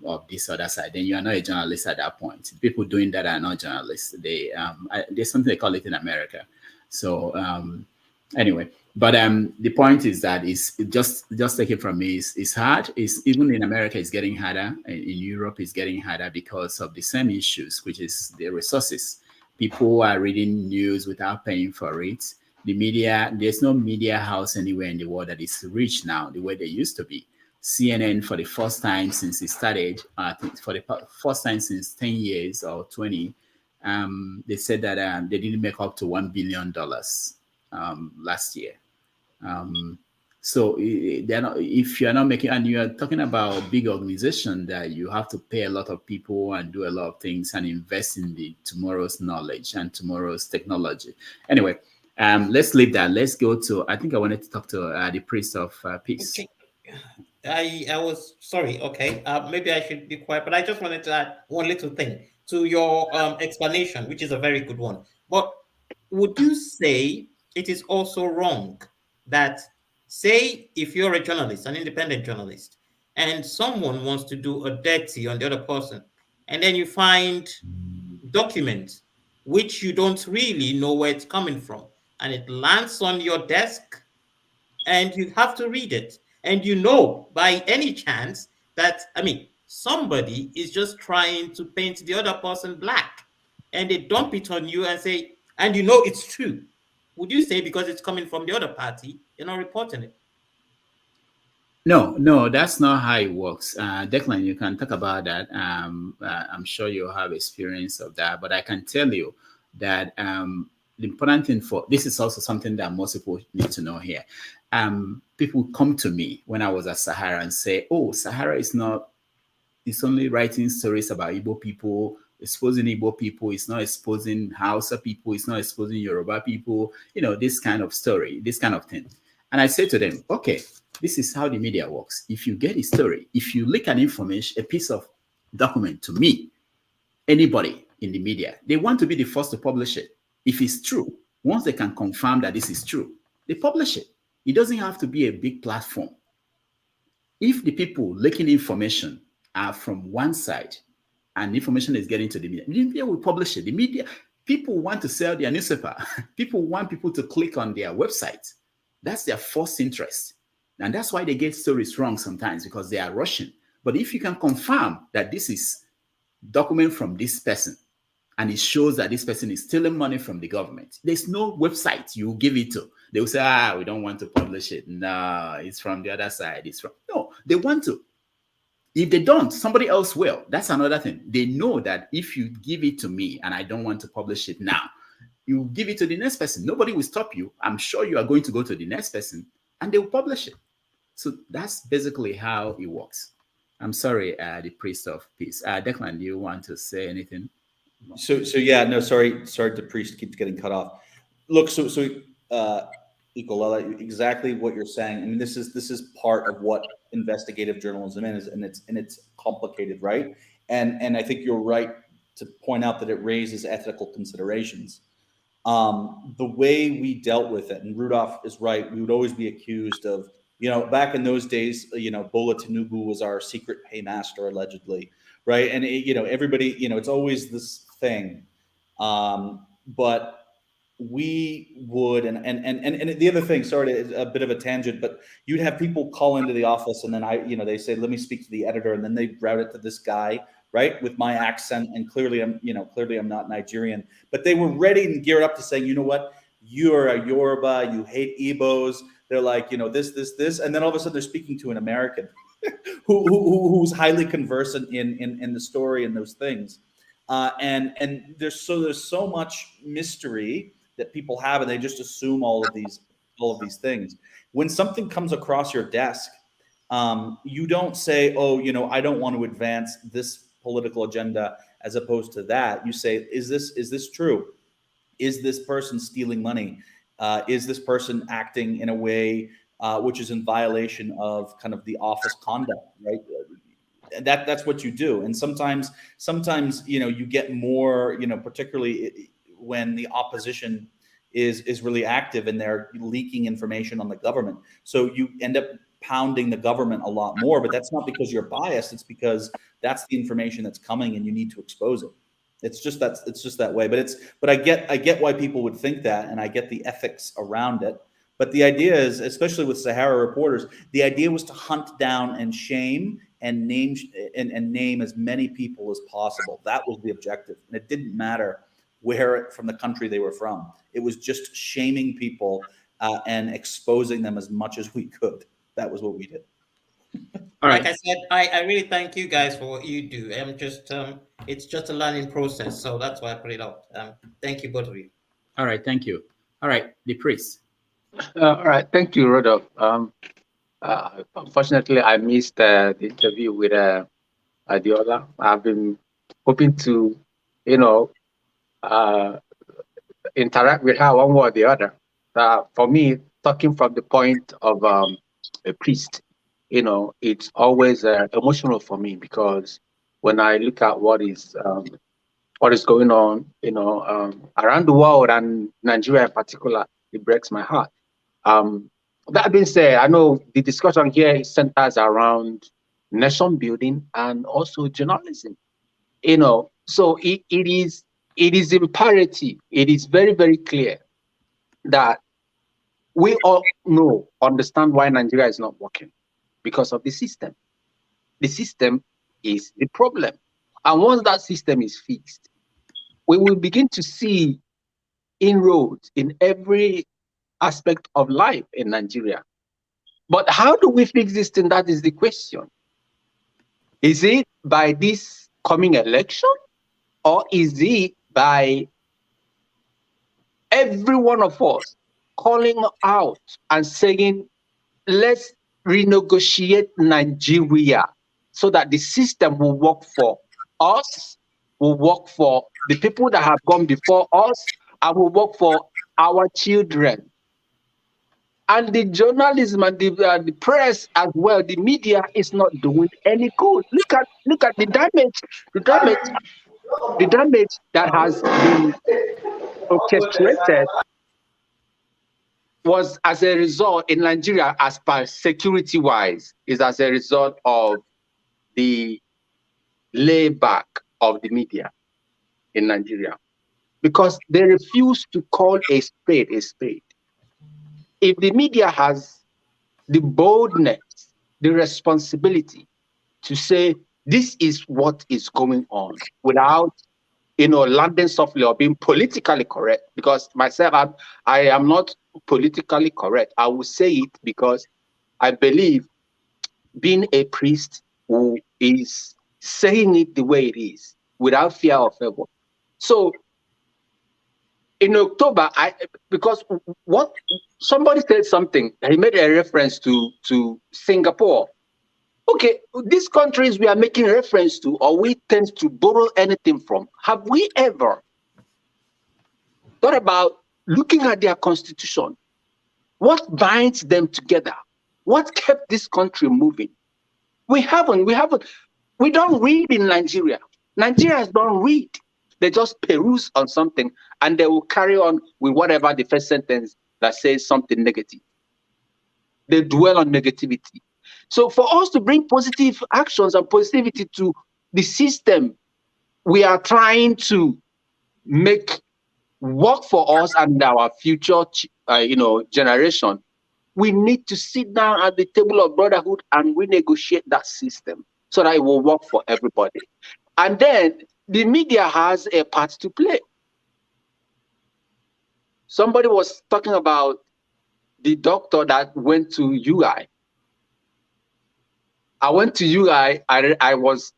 of this other side. Then you are not a journalist at that point. People doing that are not journalists. There's something they call it in America. So anyway, but the point is that it's just take it from me. It's hard. It's even in America, it's getting harder. In Europe, it's getting harder because of the same issues, which is the resources. People are reading news without paying for it. The media, there's no media house anywhere in the world that is rich now the way they used to be. CNN, for the first time since it started, I think for the first time since 10 years or 20, they said that they didn't make up to $1 billion last year. So they're not, if you're not making, and you're talking about a big organization that you have to pay a lot of people and do a lot of things and invest in the tomorrow's knowledge and tomorrow's technology. Anyway, let's leave that. Let's go to, I think I wanted to talk to the priest of peace. Okay. I was sorry. Okay, maybe I should be quiet, but I just wanted to add one little thing to your explanation, which is a very good one. But would you say it is also wrong that, say, if you're a journalist, an independent journalist, and someone wants to do a dirty on the other person, and then you find documents which you don't really know where it's coming from, and it lands on your desk, and you have to read it, and you know by any chance that, I mean, somebody is just trying to paint the other person black, and they dump it on you and say, and you know it's true. Would you say because it's coming from the other party, you're not reporting it? No, that's not how it works. Declan, you can talk about that. I'm sure you have experience of that, but I can tell you that the important thing for this is also something that most people need to know here. People come to me when I was at Sahara and say, "Oh, Sahara is not. It's only writing stories about Igbo people, exposing Igbo people. It's not exposing Hausa people. It's not exposing Yoruba people. You know, this kind of story, this kind of thing." And I say to them, "Okay, this is how the media works. If you get a story, if you leak an information, a piece of document to me, anybody in the media, they want to be the first to publish it. If it's true, once they can confirm that this is true, they publish it. It doesn't have to be a big platform. If the people leaking information are from one side and information is getting to the media will publish it. The media, people want to sell their newspaper. People want people to click on their website. That's their first interest. And that's why they get stories wrong sometimes, because they are rushing. But if you can confirm that this is document from this person, and it shows that this person is stealing money from the government, there's no website you give it to. They will say, we don't want to publish it. No, it's from the other side. It's from, no, they want to. If they don't, somebody else will. That's another thing. They know that if you give it to me and I don't want to publish it now, you give it to the next person. Nobody will stop you. I'm sure you are going to go to the next person and they will publish it. So that's basically how it works. I'm sorry, the priest of peace. Declan, do you want to say anything? So yeah, no, sorry, the priest keeps getting cut off. Look, Ikolela, exactly what you're saying. I mean, this is part of what investigative journalism is, and it's complicated, right? And I think you're right to point out that it raises ethical considerations. The way we dealt with it, and Rudolph is right, we would always be accused of, back in those days, Bola Tinubu was our secret paymaster, allegedly, right? And everybody, it's always this thing. But we would, and the other thing, sorry, it's a bit of a tangent, but you'd have people call into the office, and then they say, let me speak to the editor, and then they route it to this guy, right, with my accent, and clearly I'm not Nigerian, but they were ready and geared up to saying, you know what, you're a Yoruba, you hate Igbos. They're like, this, and then all of a sudden they're speaking to an American who's highly conversant in the story and those things, and there's so much mystery that people have, and they just assume all of these things. When something comes across your desk, you don't say, oh, I don't want to advance this political agenda as opposed to that. You say, is this true? Is this person stealing money? Is this person acting in a way which is in violation of kind of the office conduct, right? That's what you do. And sometimes you get more, particularly when the opposition is really active and they're leaking information on the government. So you end up pounding the government a lot more, but that's not because you're biased. It's because that's the information that's coming and you need to expose it. It's just that way. But I get why people would think that, and I get the ethics around it. But the idea is, especially with Sahara reporters, the idea was to hunt down and shame and name as many people as possible. That was the objective. And it didn't matter where from the country they were from. It was just shaming people and exposing them as much as we could. That was what we did. All right. Like I said, I really thank you guys for what you do. It's just a learning process. So that's why I put it out. Thank you, both of you. All right. Thank you. All right. The priest. All right. Thank you, Rudolph. Unfortunately, I missed the interview with Adeola. I've been hoping to, interact with her one way or the other. For me, talking from the point of a priest, you know, it's always emotional for me, because when I look at what is going on, you know, around the world and Nigeria in particular, it breaks my heart. That being said, I know the discussion here centers around nation building and also journalism. You know, so it is imperative. It is very, very clear that we all understand why Nigeria is not working, because of the system. The system is the problem. And once that system is fixed, we will begin to see inroads in every aspect of life in Nigeria. But how do we fix this thing? That is the question. Is it by this coming election, or is it by every one of us calling out and saying, let's renegotiate Nigeria so that the system will work for us, will work for the people that have gone before us, and will work for our children? And the journalism and the press as well, the media is not doing any good. Look at the damage that has been orchestrated was as a result in Nigeria, as per security-wise, is as a result of the layback of the media in Nigeria, because they refuse to call a spade a spade. If the media has the boldness, the responsibility to say this is what is going on, without landing softly or being politically correct, because myself, I am not politically correct. I will say it because I believe, being a priest who is saying it the way it is, without fear or favor. So in October, because what somebody said something, he made a reference to Singapore. Okay, these countries we are making reference to, or we tend to borrow anything from, have we ever thought about looking at their constitution? What binds them together? What kept this country moving? We haven't. We don't read in Nigeria. Nigerians don't read. They just peruse on something, and they will carry on with whatever the first sentence that says something negative. They dwell on negativity. So for us to bring positive actions and positivity to the system we are trying to make work for us and our future generation, we need to sit down at the table of brotherhood and renegotiate that system so that it will work for everybody. And then the media has a part to play. Somebody was talking about the doctor that went to UI. I went to UI. I was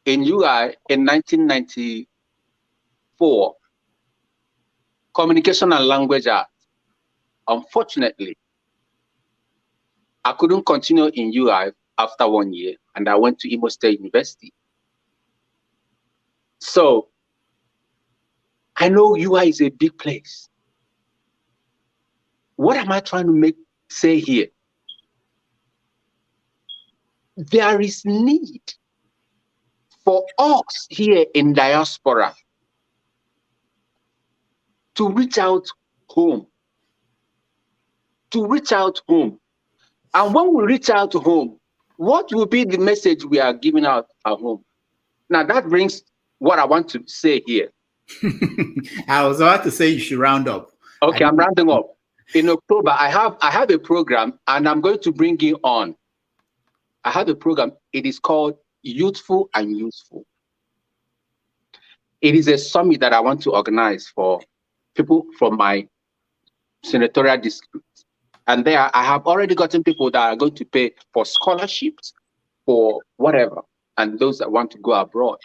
in UI in 1994, communication and language art. Unfortunately, I couldn't continue in UI after 1 year, and I went to Imo State University. So I know UI is a big place. What am I trying to say here? There is need for us here in diaspora to reach out home. And when we reach out to home, what will be the message we are giving out at home? Now that brings what I want to say here. I was about to say you should round up. Okay, I'm rounding up. In October, I have a program, and I'm going to bring you on. I have a program. It is called Youthful and Useful. It is a summit that I want to organize for people from my senatorial district. And there, I have already gotten people that are going to pay for scholarships, for whatever, and those that want to go abroad.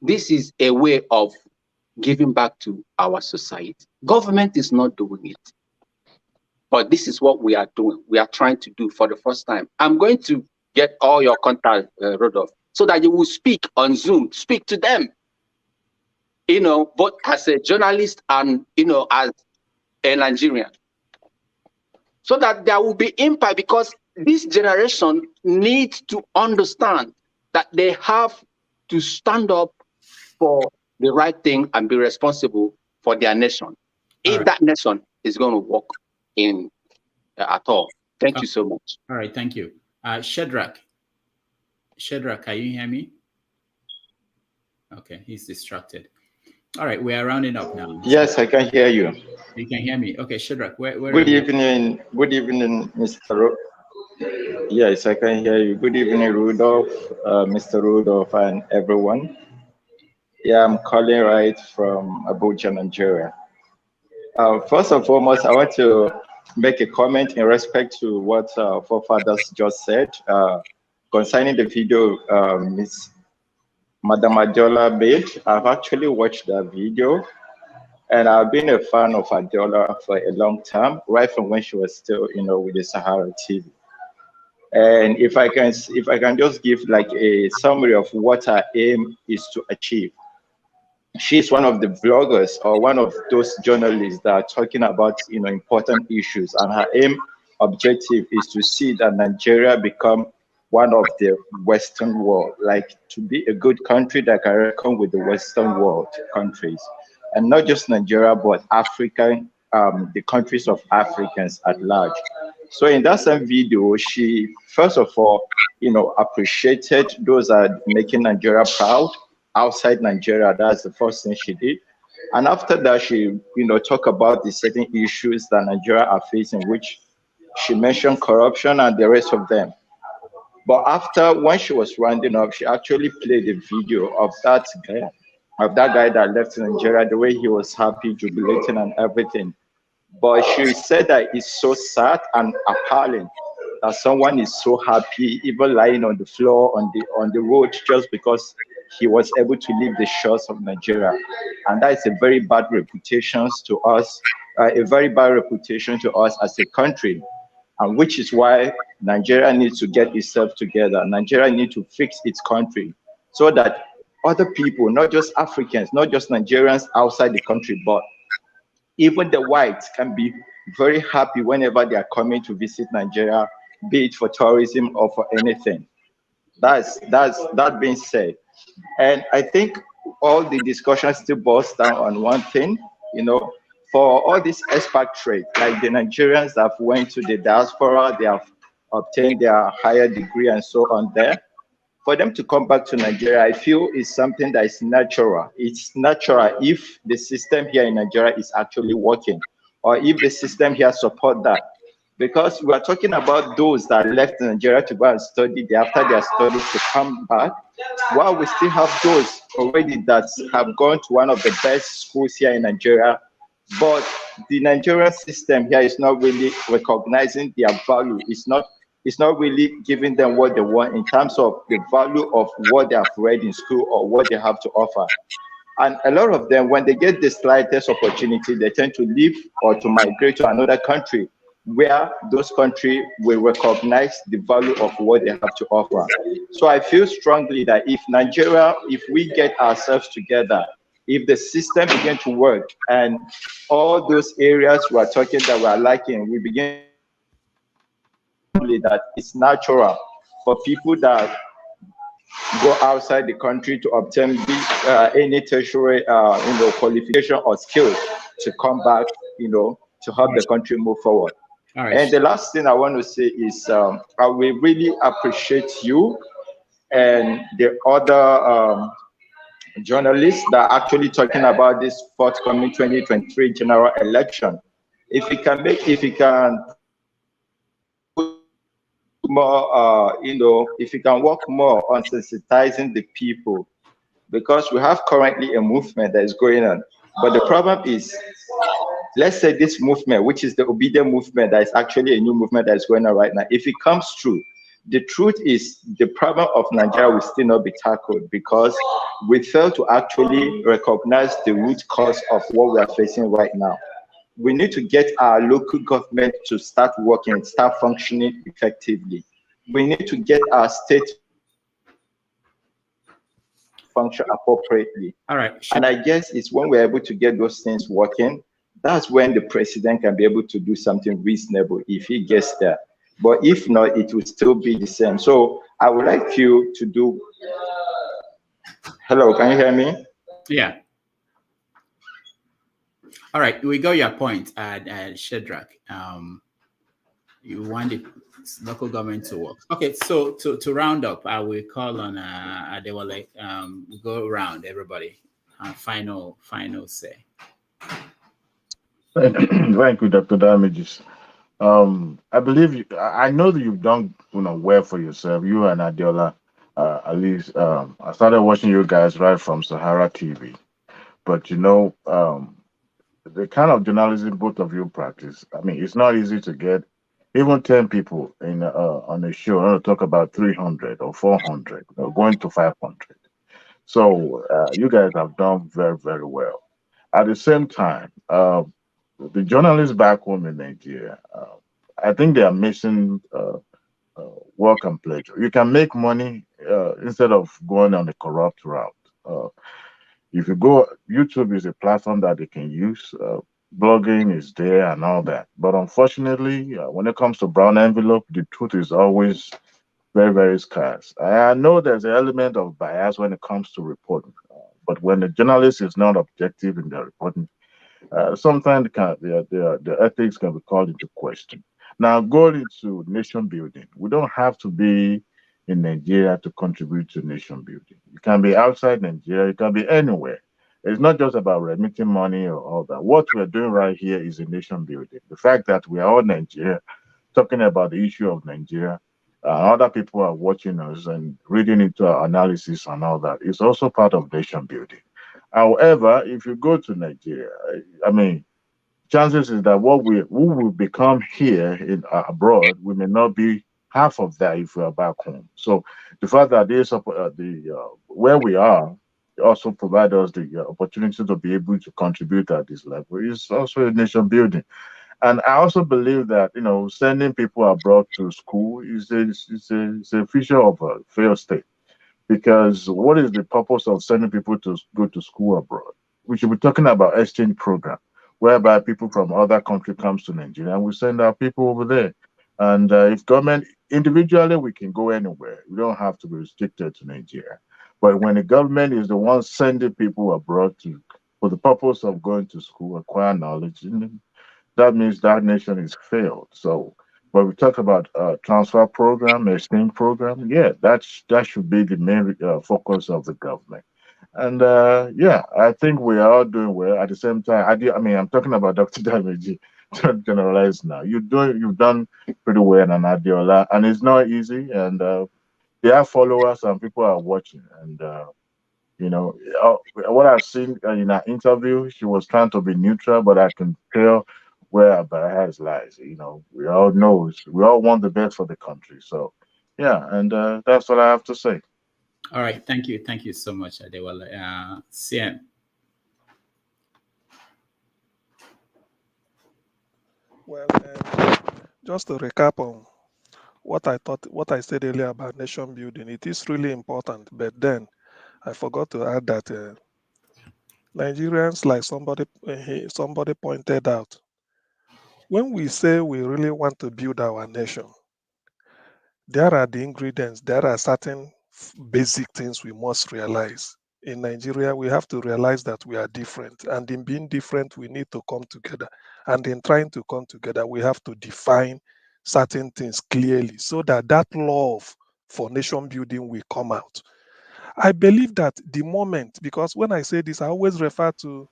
This is a way of giving back to our society. Government is not doing it, but this is what we are doing. We are trying to do for the first time. I'm going to get all your contact, Rodolph, so that you will speak on Zoom, speak to them, both as a journalist and, as a Nigerian, so that there will be impact, because this generation needs to understand that they have to stand up for the right thing and be responsible for their nation. If that nation is going to work in at all. Thank you so much. All right, thank you. Shadrach, can you hear me? Okay, he's distracted. All right, we are rounding up now. Yes, I can hear you. You can hear me. Okay, Shadrach, where Good evening. Good evening, Mr. Yes, I can hear you. Good evening, Rudolph, Mr. Rudolph, and everyone. Yeah, I'm calling right from Abuja, Nigeria. First and foremost, I want to make a comment in respect to what forefathers just said concerning the video Miss Madam Adeola made. I've actually watched that video, and I've been a fan of Adeola for a long time, right from when she was still, with the Sahara TV. And if I can just give like a summary of what her aim is to achieve. She's one of the vloggers or one of those journalists that are talking about important issues, and her objective is to see that Nigeria become one of the Western world, like to be a good country that can reckon with the Western world countries, and not just Nigeria but African, the countries of Africans at large. So in that same video, she first of all, appreciated those that are making Nigeria proud outside Nigeria. That's the first thing she did. And after that, she, talked about the certain issues that Nigeria are facing, which she mentioned corruption and the rest of them. But after, when she was rounding up, she actually played a video of that guy that left Nigeria, the way he was happy, jubilating and everything. But she said that it's so sad and appalling that someone is so happy, even lying on the floor on the road, just because he was able to leave the shores of Nigeria. And that is a very bad reputation to us, as a country, and which is why Nigeria needs to get itself together. Nigeria needs to fix its country so that other people, not just Africans, not just Nigerians outside the country, but even the whites can be very happy whenever they are coming to visit Nigeria, be it for tourism or for anything. That being said, and I think all the discussion still boils down on one thing, for all this expatriate, like the Nigerians that have went to the diaspora, they have obtained their higher degree and so on there. For them to come back to Nigeria, I feel is something that is natural. It's natural if the system here in Nigeria is actually working, or if the system here support that. Because we are talking about those that left Nigeria to go and study after their studies to come back, while we still have those already that have gone to one of the best schools here in Nigeria, but the Nigerian system here is not really recognizing their value. It's not really giving them what they want in terms of the value of what they have read in school or what they have to offer. And a lot of them, when they get the slightest opportunity, they tend to leave or to migrate to another country where those countries will recognize the value of what they have to offer. So I feel strongly that if Nigeria, if we get ourselves together, if the system begin to work and all those areas we are talking that we are lacking, we begin that it's natural for people that go outside the country to obtain any tertiary qualification or skills to come back, to help the country move forward. All right. And the last thing I want to say is I will really appreciate you and the other journalists that are actually talking about this forthcoming 2023 general election. If you can more, if you can work more on sensitizing the people, because we have currently a movement that is going on. But the problem is, let's say this movement, which is the obedient movement, that is actually a new movement that is going on right now, if it comes true, the truth is the problem of Nigeria will still not be tackled because we fail to actually recognize the root cause of what we are facing right now. We need to get our local government to start working, start functioning effectively. We need to get our state function appropriately. All right. And I guess it's when we're able to get those things working, that's when the president can be able to do something reasonable if he gets there. But if not, it will still be the same. So I would like you to do. Hello, can you hear me? Yeah. All right, we got your point, Shadrach. You want the local government to work. Okay, so to round up, I will call on Adeola. Go around, everybody. Final say. Thank you, Dr. Damages. I believe I know that you've done well for yourself. You and Adeola, at least I started watching you guys right from Sahara TV. But the kind of journalism both of you practice, I mean, it's not easy to get even 10 people in on a show. I want to talk about 300 or 400, going to 500. So you guys have done very, very well. At the same time, the journalists back home in Nigeria, I think they are missing work and pleasure. You can make money instead of going on the corrupt route. If you go, YouTube is a platform that they can use. Blogging is there and all that. But unfortunately, when it comes to brown envelope, the truth is always very, very scarce. I know there's an element of bias when it comes to reporting, but when the journalist is not objective in their reporting, sometimes the ethics can be called into question. Now, going into nation building, we don't have to be in Nigeria to contribute to nation building. You can be outside Nigeria, you can be anywhere. It's not just about remitting money or all that. What we're doing right here is a nation building. The fact that we are all Nigeria, talking about the issue of Nigeria, other people are watching us and reading into our analysis and all that. It's also part of nation building. However, if you go to Nigeria, I mean, chances is that what we will become here in abroad, we may not be half of that if we are back home. So the fact that where we are also provide us the opportunity to be able to contribute at this level is also a nation building. And I also believe that sending people abroad to school is a feature of a failed state. Because what is the purpose of sending people to go to school abroad? We should be talking about exchange program, whereby people from other country comes to Nigeria and we send our people over there. And if government individually, we can go anywhere. We don't have to be restricted to Nigeria. But when the government is the one sending people abroad for the purpose of going to school, acquire knowledge, that means that nation is failed. So when we talk about transfer program, exchange program, yeah, that should be the main focus of the government. And yeah, I think we are all doing well. At the same time, I'm talking about Dr. Dameji, don't generalize now. You've done pretty well, and Adeola, and it's not easy. And they have followers, and people are watching. And what I've seen in her interview, she was trying to be neutral, but I can tell where her bias lies. We all know, we all want the best for the country. So, yeah, and that's what I have to say. All right, thank you so much, Adeola. CM. Well, just to recap on what I said earlier about nation building, it is really important. But then I forgot to add that Nigerians, like somebody pointed out, when we say we really want to build our nation, there are the ingredients, there are certain basic things we must realize. In Nigeria, we have to realize that we are different. And in being different, we need to come together. And in trying to come together, we have to define certain things clearly so that love for nation building will come out. I believe that the moment, because when I say this, I always refer to,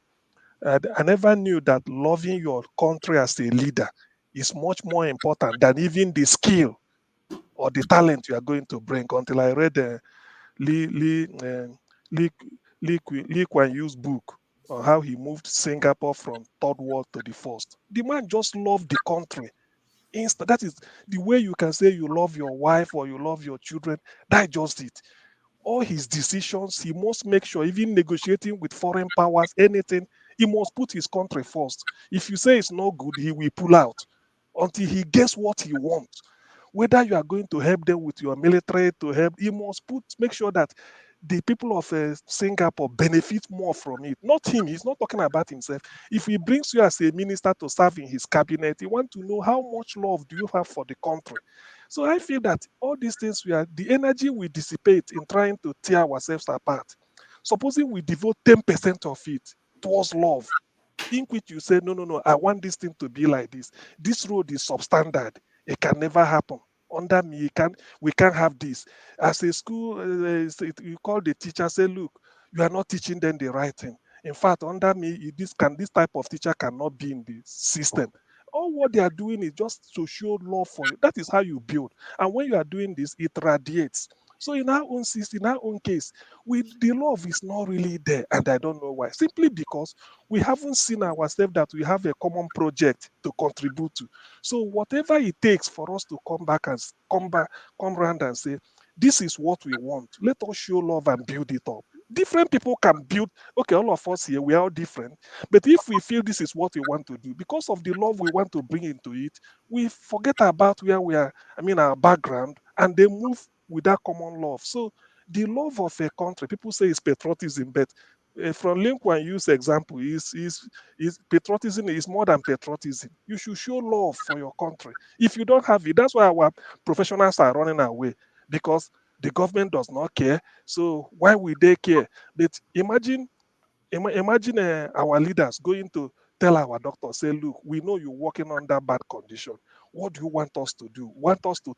I never knew that loving your country as a leader is much more important than even the skill or the talent you are going to bring, until I read Lee Kuan Yew's book on how he moved Singapore from third world to the first. The man just loved the country. That is the way you can say you love your wife or you love your children. That's just it. All his decisions, he must make sure, even negotiating with foreign powers, anything, he must put his country first. If you say it's not good, he will pull out until he gets what he wants. Whether you are going to help them with your military to help, you must make sure that the people of Singapore benefit more from it. Not him. He's not talking about himself. If he brings you as a minister to serve in his cabinet, he wants to know how much love do you have for the country. So I feel that all these things, the energy we dissipate in trying to tear ourselves apart. Supposing we devote 10% of it towards love, in which you say, no, I want this thing to be like this. This road is substandard. It can never happen. Under me, we can't have this. As a school, you call the teacher, say, look, you are not teaching them the right thing. In fact, under me, this type of teacher cannot be in the system. All what they are doing is just to show love for you. That is how you build. And when you are doing this, it radiates. So in our own system, in our own case, the love is not really there, and I don't know why. Simply because we haven't seen ourselves that we have a common project to contribute to. So whatever it takes for us to come back and come around and say, this is what we want. Let us show love and build it up. Different people can build. Okay, all of us here, we are all different. But if we feel this is what we want to do, because of the love we want to bring into it, we forget about where we are, our background, and they move with that common love. So the love of a country, people say it's patriotism, but from Lin Kuan Yew's example, is patriotism is more than patriotism. You should show love for your country. If you don't have it, that's why our professionals are running away, because the government does not care. So why will they care? But imagine our leaders going to tell our doctors, say, look, we know you're working under bad condition. What do you want us to do? Want us to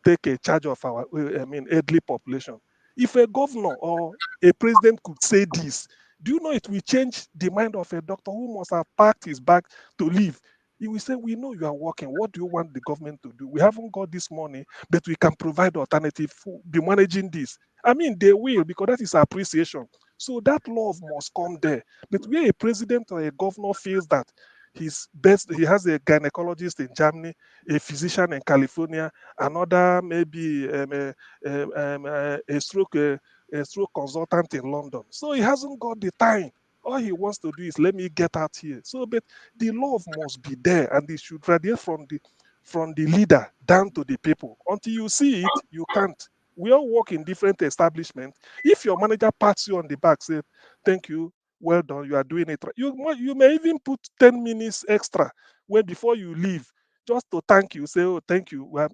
take a charge of our elderly population? If a governor or a president could say this, do you know it will change the mind of a doctor who must have packed his bag to leave? He will say, we know you are working. What do you want the government to do? We haven't got this money, but we can provide alternative, be managing this. They will, because that is appreciation. So that love must come there. But where a president or a governor feels that he has a gynecologist in Germany, a physician in California, another maybe a stroke consultant in London. So he hasn't got the time. All he wants to do is let me get out here. So, but the love must be there, and it should radiate from the leader down to the people. Until you see it, you can't. We all work in different establishments. If your manager pats you on the back, say, thank you, well done, you are doing it right. You may even put 10 minutes extra before you leave, just to thank you, say, oh, thank you. Well,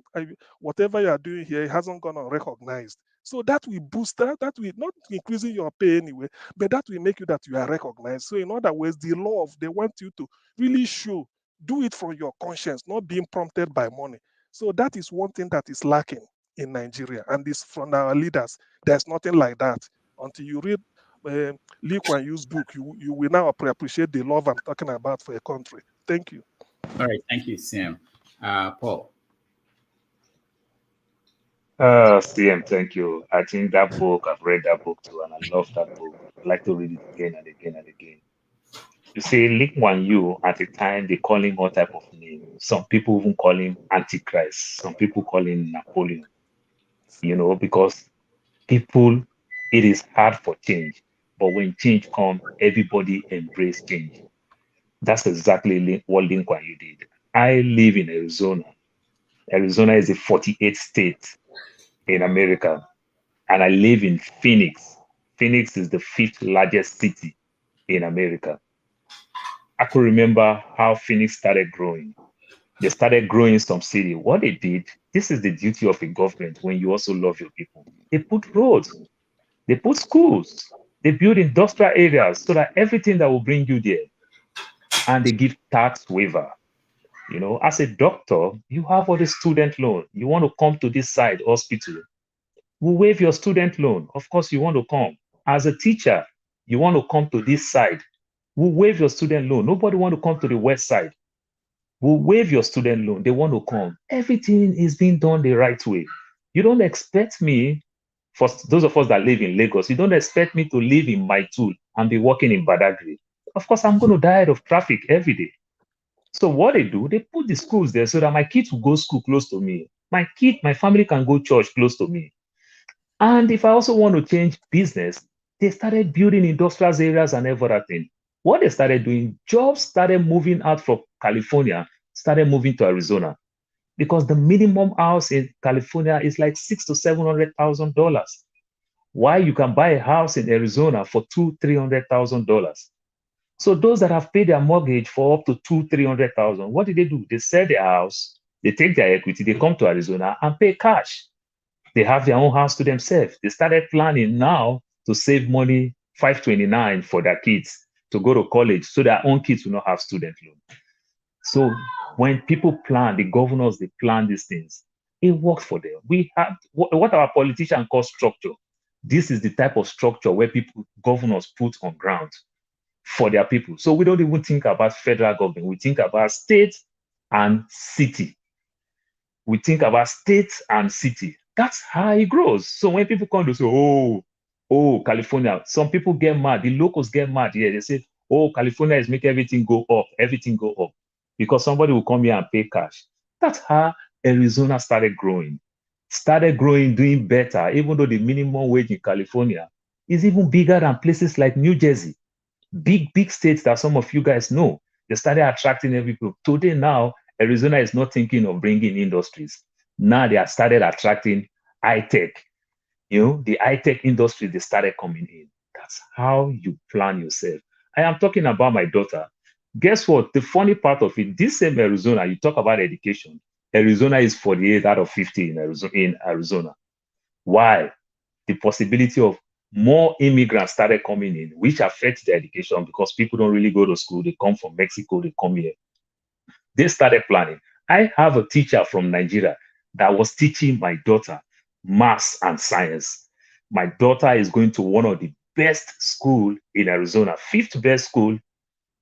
whatever you are doing here, it hasn't gone unrecognized. So that will boost that will not increasing your pay anyway, but that will make you that you are recognized. So in other words, the love, they want you to really show, do it from your conscience, not being prompted by money. So that is one thing that is lacking in Nigeria, and this from our leaders. There's nothing like that. Until you read Lee Kuan Yew's book, you will now appreciate the love I'm talking about for a country. Thank you. All right, thank you, Sam. Paul. CM, thank you. I think that book, I've read that book too, and I love that book. I like to read it again and again and again. You see, Lee Kuan Yew, at the time, they call him all type of name. Some people even call him Antichrist. Some people call him Napoleon. Because people, it is hard for change. But when change comes, everybody embrace change. That's exactly what Lee Kuan Yew did. I live in Arizona. Arizona is the 48th state in America. And I live in Phoenix. Phoenix is the 5th largest city in America. I could remember how Phoenix started growing. They started growing some city. What they did, this is the duty of a government when you also love your people. They put roads, they put schools, they build industrial areas so that everything that will bring you there. And they give tax waiver. As a doctor, you have all the student loan. You want to come to this side hospital, we'll waive your student loan. Of course, you want to come. As a teacher, you want to come to this side, we'll waive your student loan. Nobody want to come to the west side. We'll waive your student loan. They want to come. Everything is being done the right way. You don't expect me, for those of us that live in Lagos, you don't expect me to live in Maitul and be working in Badagry. Of course, I'm going to die of traffic every day. So what they do, they put the schools there so that my kids will go school close to me. My family can go church close to me. And if I also want to change business, they started building industrial areas and everything. What they started doing, jobs started moving out from California, started moving to Arizona, because the minimum house in California is like $600,000 to $700,000. Why you can buy a house in Arizona for $200,000-$300,000. So those that have paid their mortgage for up to $200,000-$300,000, what do? They sell their house, they take their equity, they come to Arizona and pay cash. They have their own house to themselves. They started planning now to save money, 529 for their kids to go to college, so their own kids will not have student loan. So when people plan, the governors, they plan these things, it works for them. We have what our politicians call structure. This is the type of structure where governors put on ground for their people. So we don't even think about federal government. We think about state and city. We think about state and city. That's how it grows. So when people come to say, oh, California, some people get mad. The locals get mad here. They say, oh, California is making everything go up, because somebody will come here and pay cash. That's how Arizona started growing, doing better, even though the minimum wage in California is even bigger than places like New Jersey. Big states that some of you guys know. They started attracting everything. Today now, Arizona is not thinking of bringing industries. Now they have started attracting high-tech. The high-tech industry, they started coming in. That's how you plan yourself. I am talking about my daughter. Guess what? The funny part of it, this same Arizona, you talk about education. Arizona is 48 out of 50 in Arizona. Why? The possibility of more immigrants started coming in, which affects the education because people don't really go to school. They come from Mexico, they come here. They started planning. I have a teacher from Nigeria that was teaching my daughter maths and science. My daughter is going to one of the best school in Arizona, 5th best school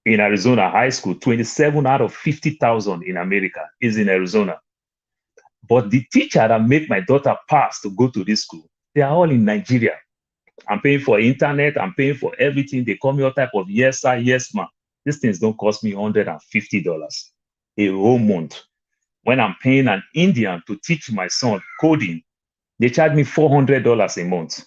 in Arizona, high school, 27 out of 50,000 in America is in Arizona. But the teacher that made my daughter pass to go to this school, they are all in Nigeria. I'm paying for internet, I'm paying for everything. They call me all type of yes, sir, yes, ma'am. These things don't cost me $150 a whole month. When I'm paying an Indian to teach my son coding, they charge me $400 a month.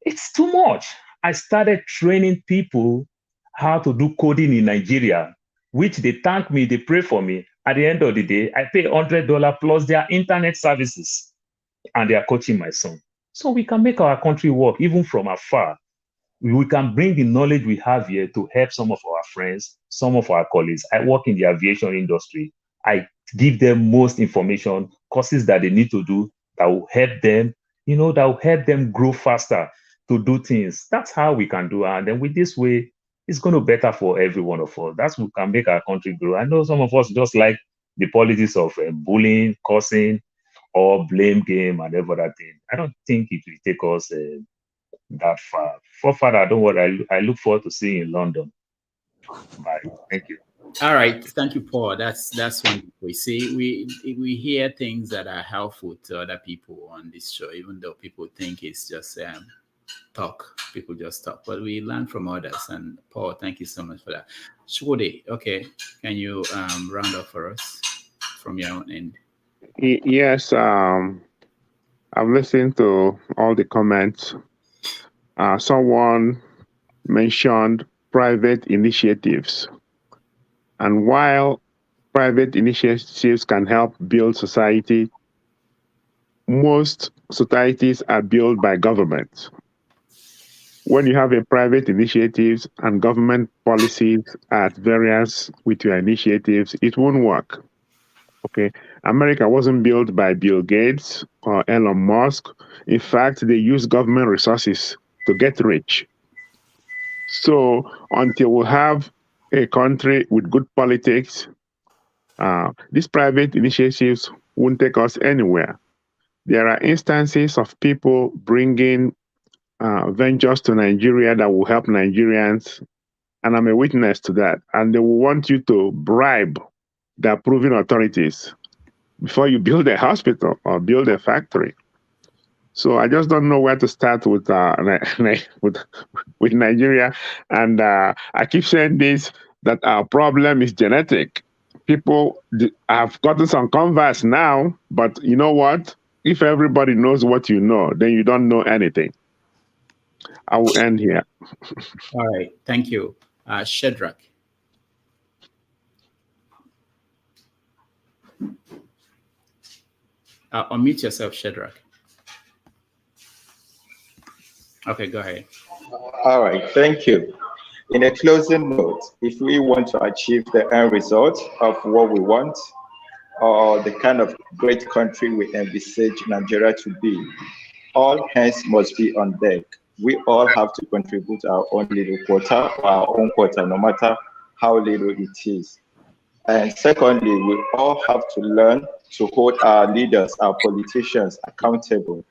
It's too much. I started training people how to do coding in Nigeria, which they thank me, they pray for me. At the end of the day, I pay $100 plus their internet services, and they are coaching my son. So we can make our country work even from afar. We can bring the knowledge we have here to help some of our friends, some of our colleagues. I work in the aviation industry. I give them most information, courses that they need to do that will help them, that will help them grow faster to do things. That's how we can do it. And then with this way, it's going to be better for every one of us. That's what can make our country grow. I know some of us just like the politics of bullying, cursing, or blame game and every other thing. I don't think it will take us that far. For further, don't worry. I look forward to seeing you in London. Bye. Thank you. All right, thank you, Paul. That's wonderful. We see we hear things that are helpful to other people on this show, even though people think it's just talk. People just talk, but we learn from others. And Paul, thank you so much for that. Shwode, okay, can you round up for us from your own end? Yes, I've listened to all the comments. Someone mentioned private initiatives. And while private initiatives can help build society, most societies are built by government. When you have a private initiatives and government policies at variance with your initiatives, it won't work. Okay, America wasn't built by Bill Gates or Elon Musk. In fact, they use government resources to get rich. So until we have a country with good politics, these private initiatives won't take us anywhere. There are instances of people bringing ventures to Nigeria that will help Nigerians, and I'm a witness to that. And they will want you to bribe the approving authorities before you build a hospital or build a factory. So I just don't know where to start with with Nigeria. And I keep saying this, that our problem is genetic. People have gotten some converse now, but you know what? If everybody knows what you know, then you don't know anything. I will end here. All right, thank you. Shadrach. Unmute yourself, Shadrach. Okay, go ahead. All right, thank you. In a closing note, if we want to achieve the end result of what we want, or the kind of great country we envisage Nigeria to be, all hands must be on deck. We all have to contribute our own little quota, our own quota, no matter how little it is. And secondly, we all have to learn to hold our leaders, our politicians accountable.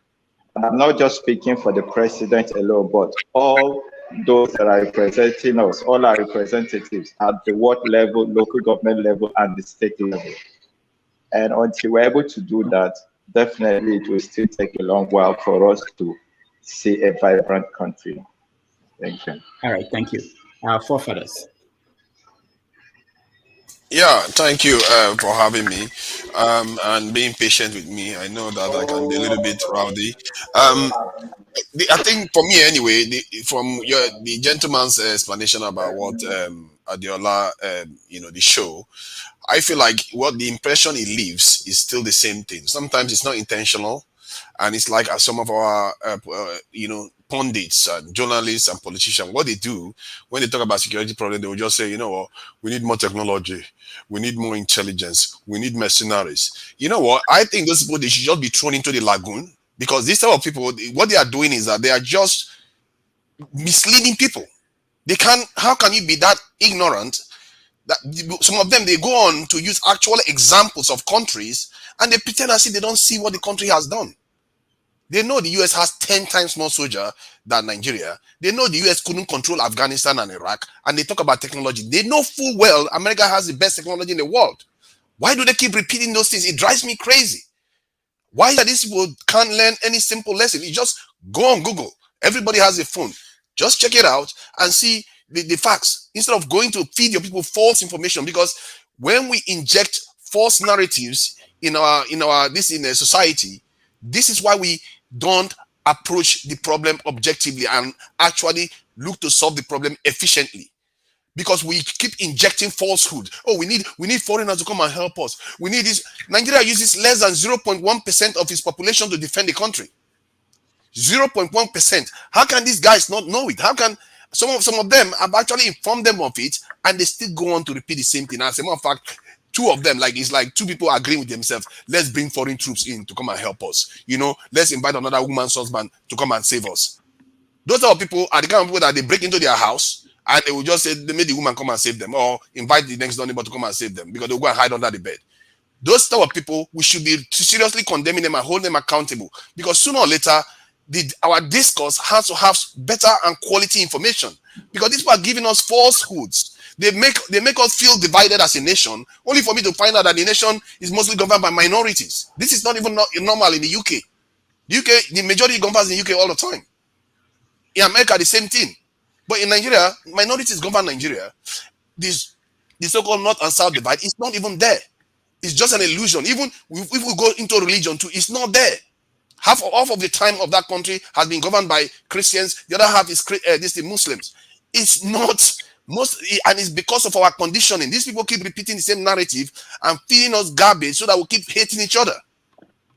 And I'm not just speaking for the president alone, but all those that are representing us, all our representatives at the ward level, local government level, and the state level. And until we're able to do that, definitely it will still take a long while for us to see a vibrant country. Thank you. All right, thank you. Our forefathers. Yeah, thank you for having me and being patient with me. I know that I can be a little bit rowdy. I think for me anyway, from the gentleman's explanation about what Adeola, the show, I feel like what the impression it leaves is still the same thing. Sometimes it's not intentional, and it's like some of our pundits and journalists and politicians, what they do when they talk about security problem, they will just say, you know what, we need more technology, we need more intelligence, we need mercenaries. You know what, I think those people, they should just be thrown into the lagoon, because these type of people, what they are doing is that they are just misleading people. How can you be that ignorant that some of them, they go on to use actual examples of countries and they pretend as if they don't see what the country has done. They know the US has 10 times more soldiers than Nigeria. They know the US couldn't control Afghanistan and Iraq, and they talk about technology. They know full well America has the best technology in the world. Why do they keep repeating those things? It drives me crazy. Why is that these people can't learn any simple lesson? You just go on Google. Everybody has a phone. Just check it out and see the facts, instead of going to feed your people false information. Because when we inject false narratives in a society, this is why we don't approach the problem objectively and actually look to solve the problem efficiently. Because we keep injecting falsehood. Oh, we need foreigners to come and help us. We need this. Nigeria uses less than 0.1% of its population to defend the country. 0.1%. How can these guys not know it? How can some of them have actually informed them of it, and they still go on to repeat the same thing? As a matter of fact, two of them, it's like two people agreeing with themselves. Let's bring foreign troops in to come and help us. Let's invite another woman's husband to come and save us. Those are people are the kind of people that they break into their house and they will just say they made the woman come and save them, or invite the next door neighbor to come and save them, because they'll go and hide under the bed. Those type of people, we should be seriously condemning them and hold them accountable, because sooner or later, our discourse has to have better and quality information, because these people are giving us falsehoods. They make us feel divided as a nation, only for me to find out that the nation is mostly governed by minorities. This is not even normal in the UK. The majority governs in the UK all the time. In America, the same thing. But in Nigeria, minorities govern Nigeria. The so-called North and South divide is not even there. It's just an illusion. Even if we go into religion too, it's not there. Half of the time of that country has been governed by Christians. The other half is the Muslims. It's not and it's because of our conditioning. These people keep repeating the same narrative and feeding us garbage so that we keep hating each other.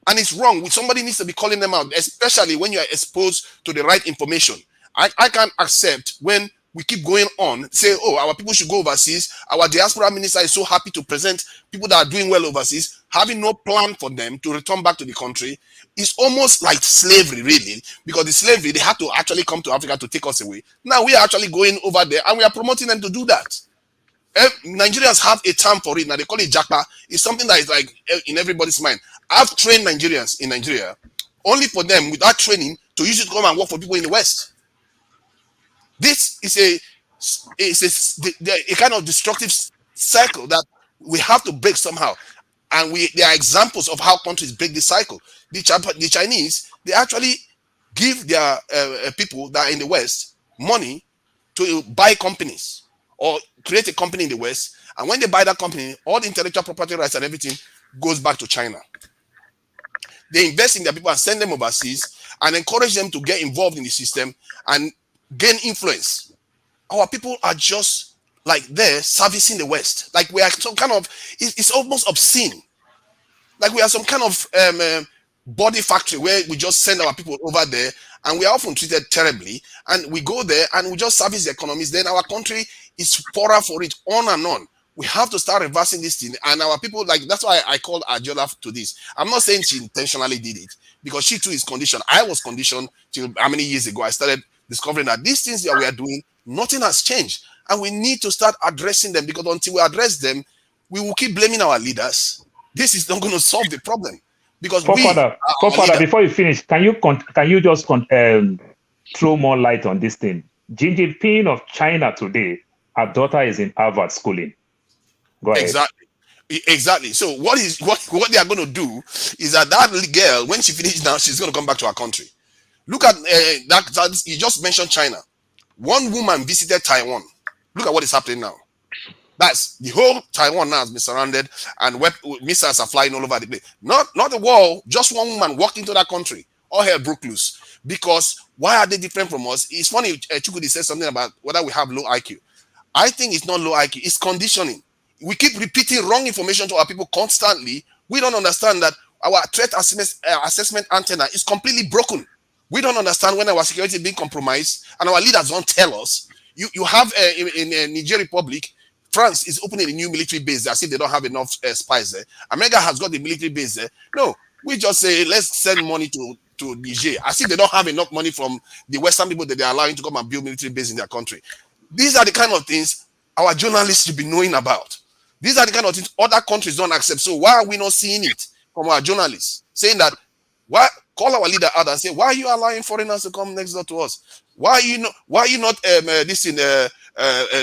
And it's wrong. Somebody needs to be calling them out, especially when you are exposed to the right information. I can't accept when we keep going on, say, oh, our people should go overseas. Our diaspora minister is so happy to present people that are doing well overseas, having no plan for them to return back to the country. It's almost like slavery, really, because the slavery, they had to actually come to Africa to take us away. Now we are actually going over there and we are promoting them to do that. Nigerians have a term for it. Now they call it Japa. It's something that is like in everybody's mind. I've trained Nigerians in Nigeria only for them, without training, to use it to come and work for people in the West. This is a kind of destructive cycle that we have to break somehow. And there are examples of how countries break the cycle. The Chinese, they actually give their people that are in the West money to buy companies or create a company in the West. And when they buy that company, all the intellectual property rights and everything goes back to China. They invest in their people and send them overseas and encourage them to get involved in the system and gain influence. Our people are just like there servicing the West. Like we are some kind of, it's almost obscene. Like we are some kind of body factory where we just send our people over there and we are often treated terribly. And we go there and we just service the economies. Then our country is poorer for it, on and on. We have to start reversing this thing. And our people, like, that's why I called Adeola to this. I'm not saying she intentionally did it, because she too is conditioned. I was conditioned till how many years ago I started discovering that these things that we are doing, nothing has changed. And we need to start addressing them, because until we address them, we will keep blaming our leaders. This is not going to solve the problem, because Forefather, before you finish, can you just throw more light on this thing? Xi Jinping of China today, her daughter is in Harvard schooling. Go ahead. Exactly. So what they are going to do is that girl, when she finishes now, she's going to come back to her country. Look at that. You just mentioned China. One woman visited Taiwan. Look at what is happening now. That's the whole Taiwan now has been surrounded, and missiles are flying all over the place. Not a war. Just one woman walked into that country. All hell broke loose. Because why are they different from us? It's funny. Chukudi said something about whether we have low IQ. I think it's not low IQ. It's conditioning. We keep repeating wrong information to our people constantly. We don't understand that our threat assessment antenna is completely broken. We don't understand when our security is being compromised, and our leaders don't tell us. You have in Niger Republic, France is opening a new military base there, as if they don't have enough spies there. America has got the military base there. No, we just say, let's send money to Niger, as if they don't have enough money from the Western people that they're allowing to come and build military base in their country. These are the kind of things our journalists should be knowing about. These are the kind of things other countries don't accept. So why are we not seeing it from our journalists? Saying that, why call our leader out and say, why are you allowing foreigners to come next door to us? Why are you not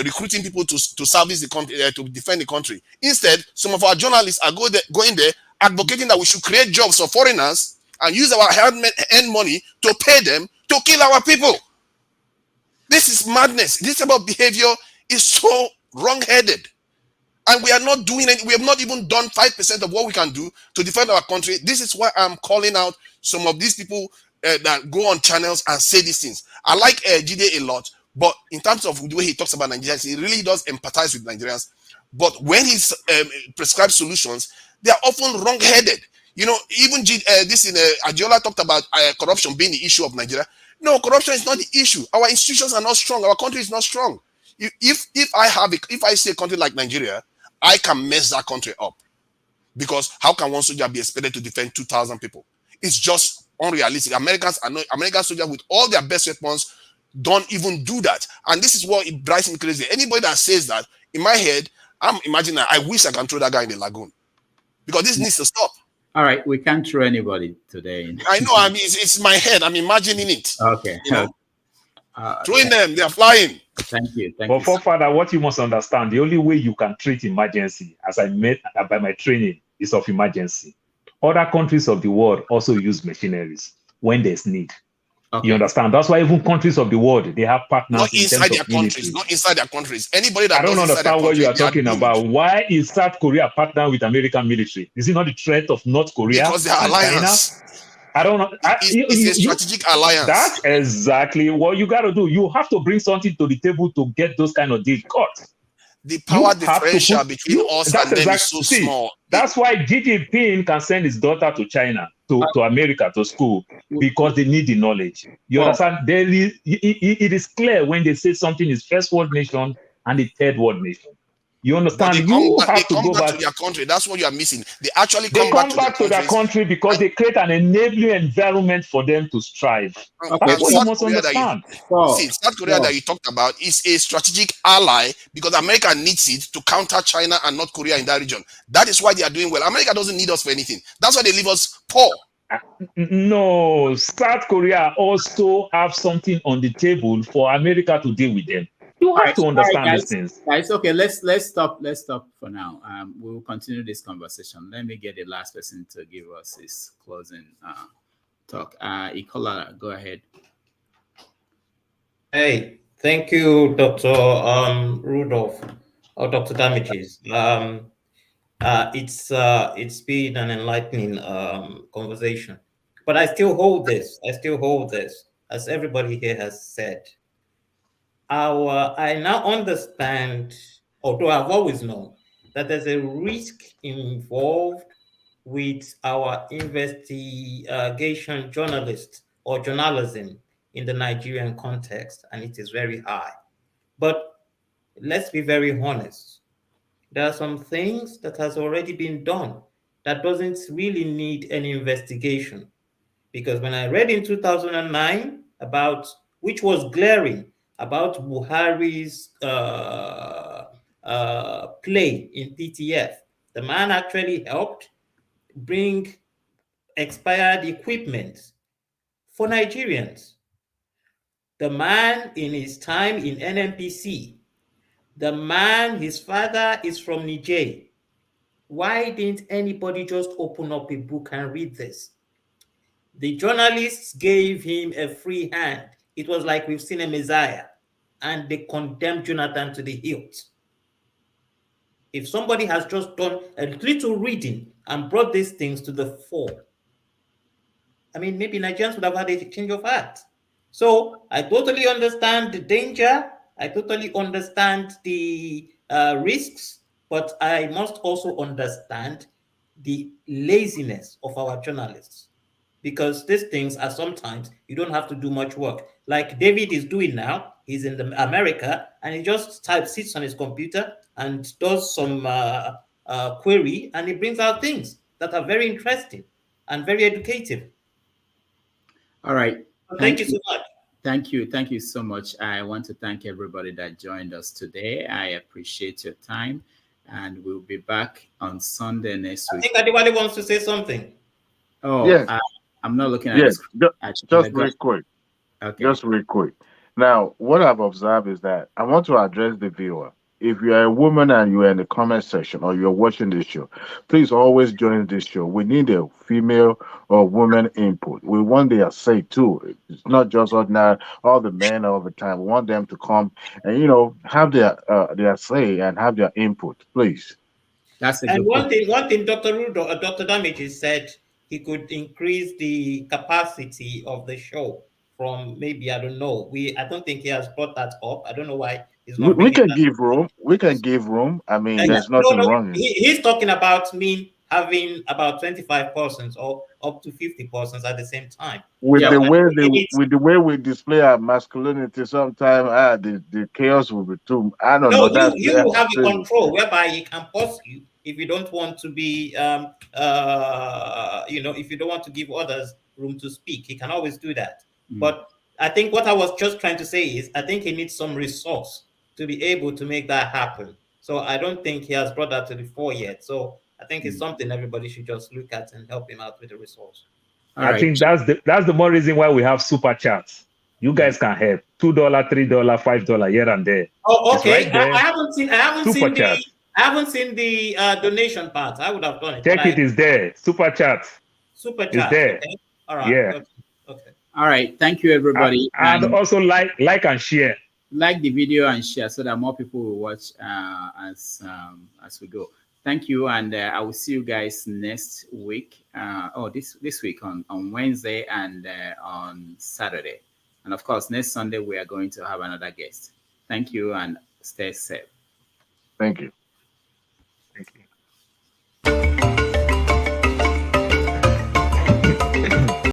recruiting people to service the country, to defend the country? Instead, some of our journalists are going there advocating that we should create jobs for foreigners and use our hand money to pay them to kill our people. This is madness. This about behavior is so wrong-headed. And we are not doing it. We have not even done 5% of what we can do to defend our country. This is why I'm calling out some of these people that go on channels and say these things. I like Jide a lot, but in terms of the way he talks about Nigerians, he really does empathize with Nigerians. But when he prescribes solutions, they are often wrong-headed. You know, even Adeola talked about corruption being the issue of Nigeria. No, corruption is not the issue. Our institutions are not strong. Our country is not strong. If I see a country like Nigeria, I can mess that country up, because how can one soldier be expected to defend 2,000 people? It's just unrealistic. American soldiers with all their best weapons don't even do that, and this is what it drives me crazy. Anybody that says that, in my head, I'm imagining I wish I can throw that guy in the lagoon, because this needs to stop. All right, we can't throw anybody today. I know. I mean, it's my head. I'm imagining it. Okay. You know? Throwing them, they're flying. Thank you. But Forefather, what you must understand, the only way you can treat emergency, as I met by my training, is of emergency. Other countries of the world also use machineries when there's need. Okay. You understand? That's why even countries of the world, they have partners not inside their countries. Military. Not inside their countries. Anybody that I don't understand what you are talking about. Why is South Korea partner with American military? Is it not the threat of North Korea? Because they're alliance. China? I don't know. It's a strategic alliance. That's exactly what you got to do. You have to bring something to the table to get those kind of deals cut. The power differential between us and them is so small. That's why Xi Jinping can send his daughter to China, to America, to school, because they need the knowledge. You understand? It is clear when they say something is first world nation and the third world nation. You understand? You have to go back to their country. That's what you are missing. They actually come back to their country because they create an enabling environment for them to strive. That's what you must understand. South Korea that you talked about is a strategic ally, because America needs it to counter China and North Korea in that region. That is why they are doing well. America doesn't need us for anything. That's why they leave us poor. No, South Korea also have something on the table for America to deal with them. You have to understand these things. Guys, okay, let's stop for now. We will continue this conversation. Let me get the last person to give us his closing talk. Ikola, go ahead. Hey, thank you, Dr. Rudolph, or Dr. Damages. It's been an enlightening conversation, but I still hold this. As everybody here has said. I now understand, although I've always known, that there's a risk involved with our investigation journalists or journalism, in the Nigerian context, and it is very high. But let's be very honest. There are some things that has already been done that doesn't really need any investigation. Because when I read in 2009 about, which was glaring, about Buhari's play in PTF, the man actually helped bring expired equipment for Nigerians. The man in his time in NNPC, the man, his father is from Niger. Why didn't anybody just open up a book and read this? The journalists gave him a free hand. It was like we've seen a Messiah, and they condemned Jonathan to the hilt. If somebody has just done a little reading and brought these things to the fore, I mean, maybe Nigerians would have had a change of heart. So I totally understand the danger. I totally understand the risks, but I must also understand the laziness of our journalists, because these things are sometimes you don't have to do much work. Like David is doing now, he's in America, and he just sits on his computer and does some query, and he brings out things that are very interesting and very educative. All right. Thank you so much. Thank you. Thank you so much. I want to thank everybody that joined us today. I appreciate your time, and we'll be back on Sunday next week. I think anybody wants to say something. Oh, yes. I'm not looking at yes. this. Just real quick. Okay. Just real quick. Now, what I've observed is that I want to address the viewer. If you are a woman and you are in the comment section or you're watching this show, please always join this show. We need a female or woman input. We want their say too. It's not just ordinary, all the men all the time. We want them to come and, you know, have their say and have their input, please. That's a and good one thing Dr. Damages said he could increase the capacity of the show from maybe, I don't know. I don't think he has brought that up. I don't know why he's not. We can give room. We can give room. I mean, there's nothing wrong. He's talking about me having about 25 persons or up to 50 persons at the same time. With the way we display our masculinity, sometimes the chaos will be too. I don't know. You will have a control whereby he can pause you if you don't want to be, if you don't want to give others room to speak. He can always do that. But I think what I was just trying to say is I think he needs some resource to be able to make that happen. So I don't think he has brought that to the fore yet. So I think it's something everybody should just look at and help him out with the resource. I think that's the more reason why we have super chats. You guys can help. $2, $3, $5 here and there. Oh, okay. Right there. I haven't seen the donation part. I would have done it. Check it is there. Super chat. Super chat. Is there. Okay. All right. Yeah. Okay. All right. Thank you, everybody. And also like and share. Like the video and share so that more people will watch as we go. Thank you, and I will see you guys next week. This week on Wednesday and on Saturday, and of course next Sunday we are going to have another guest. Thank you, and stay safe. Thank you. Thank you.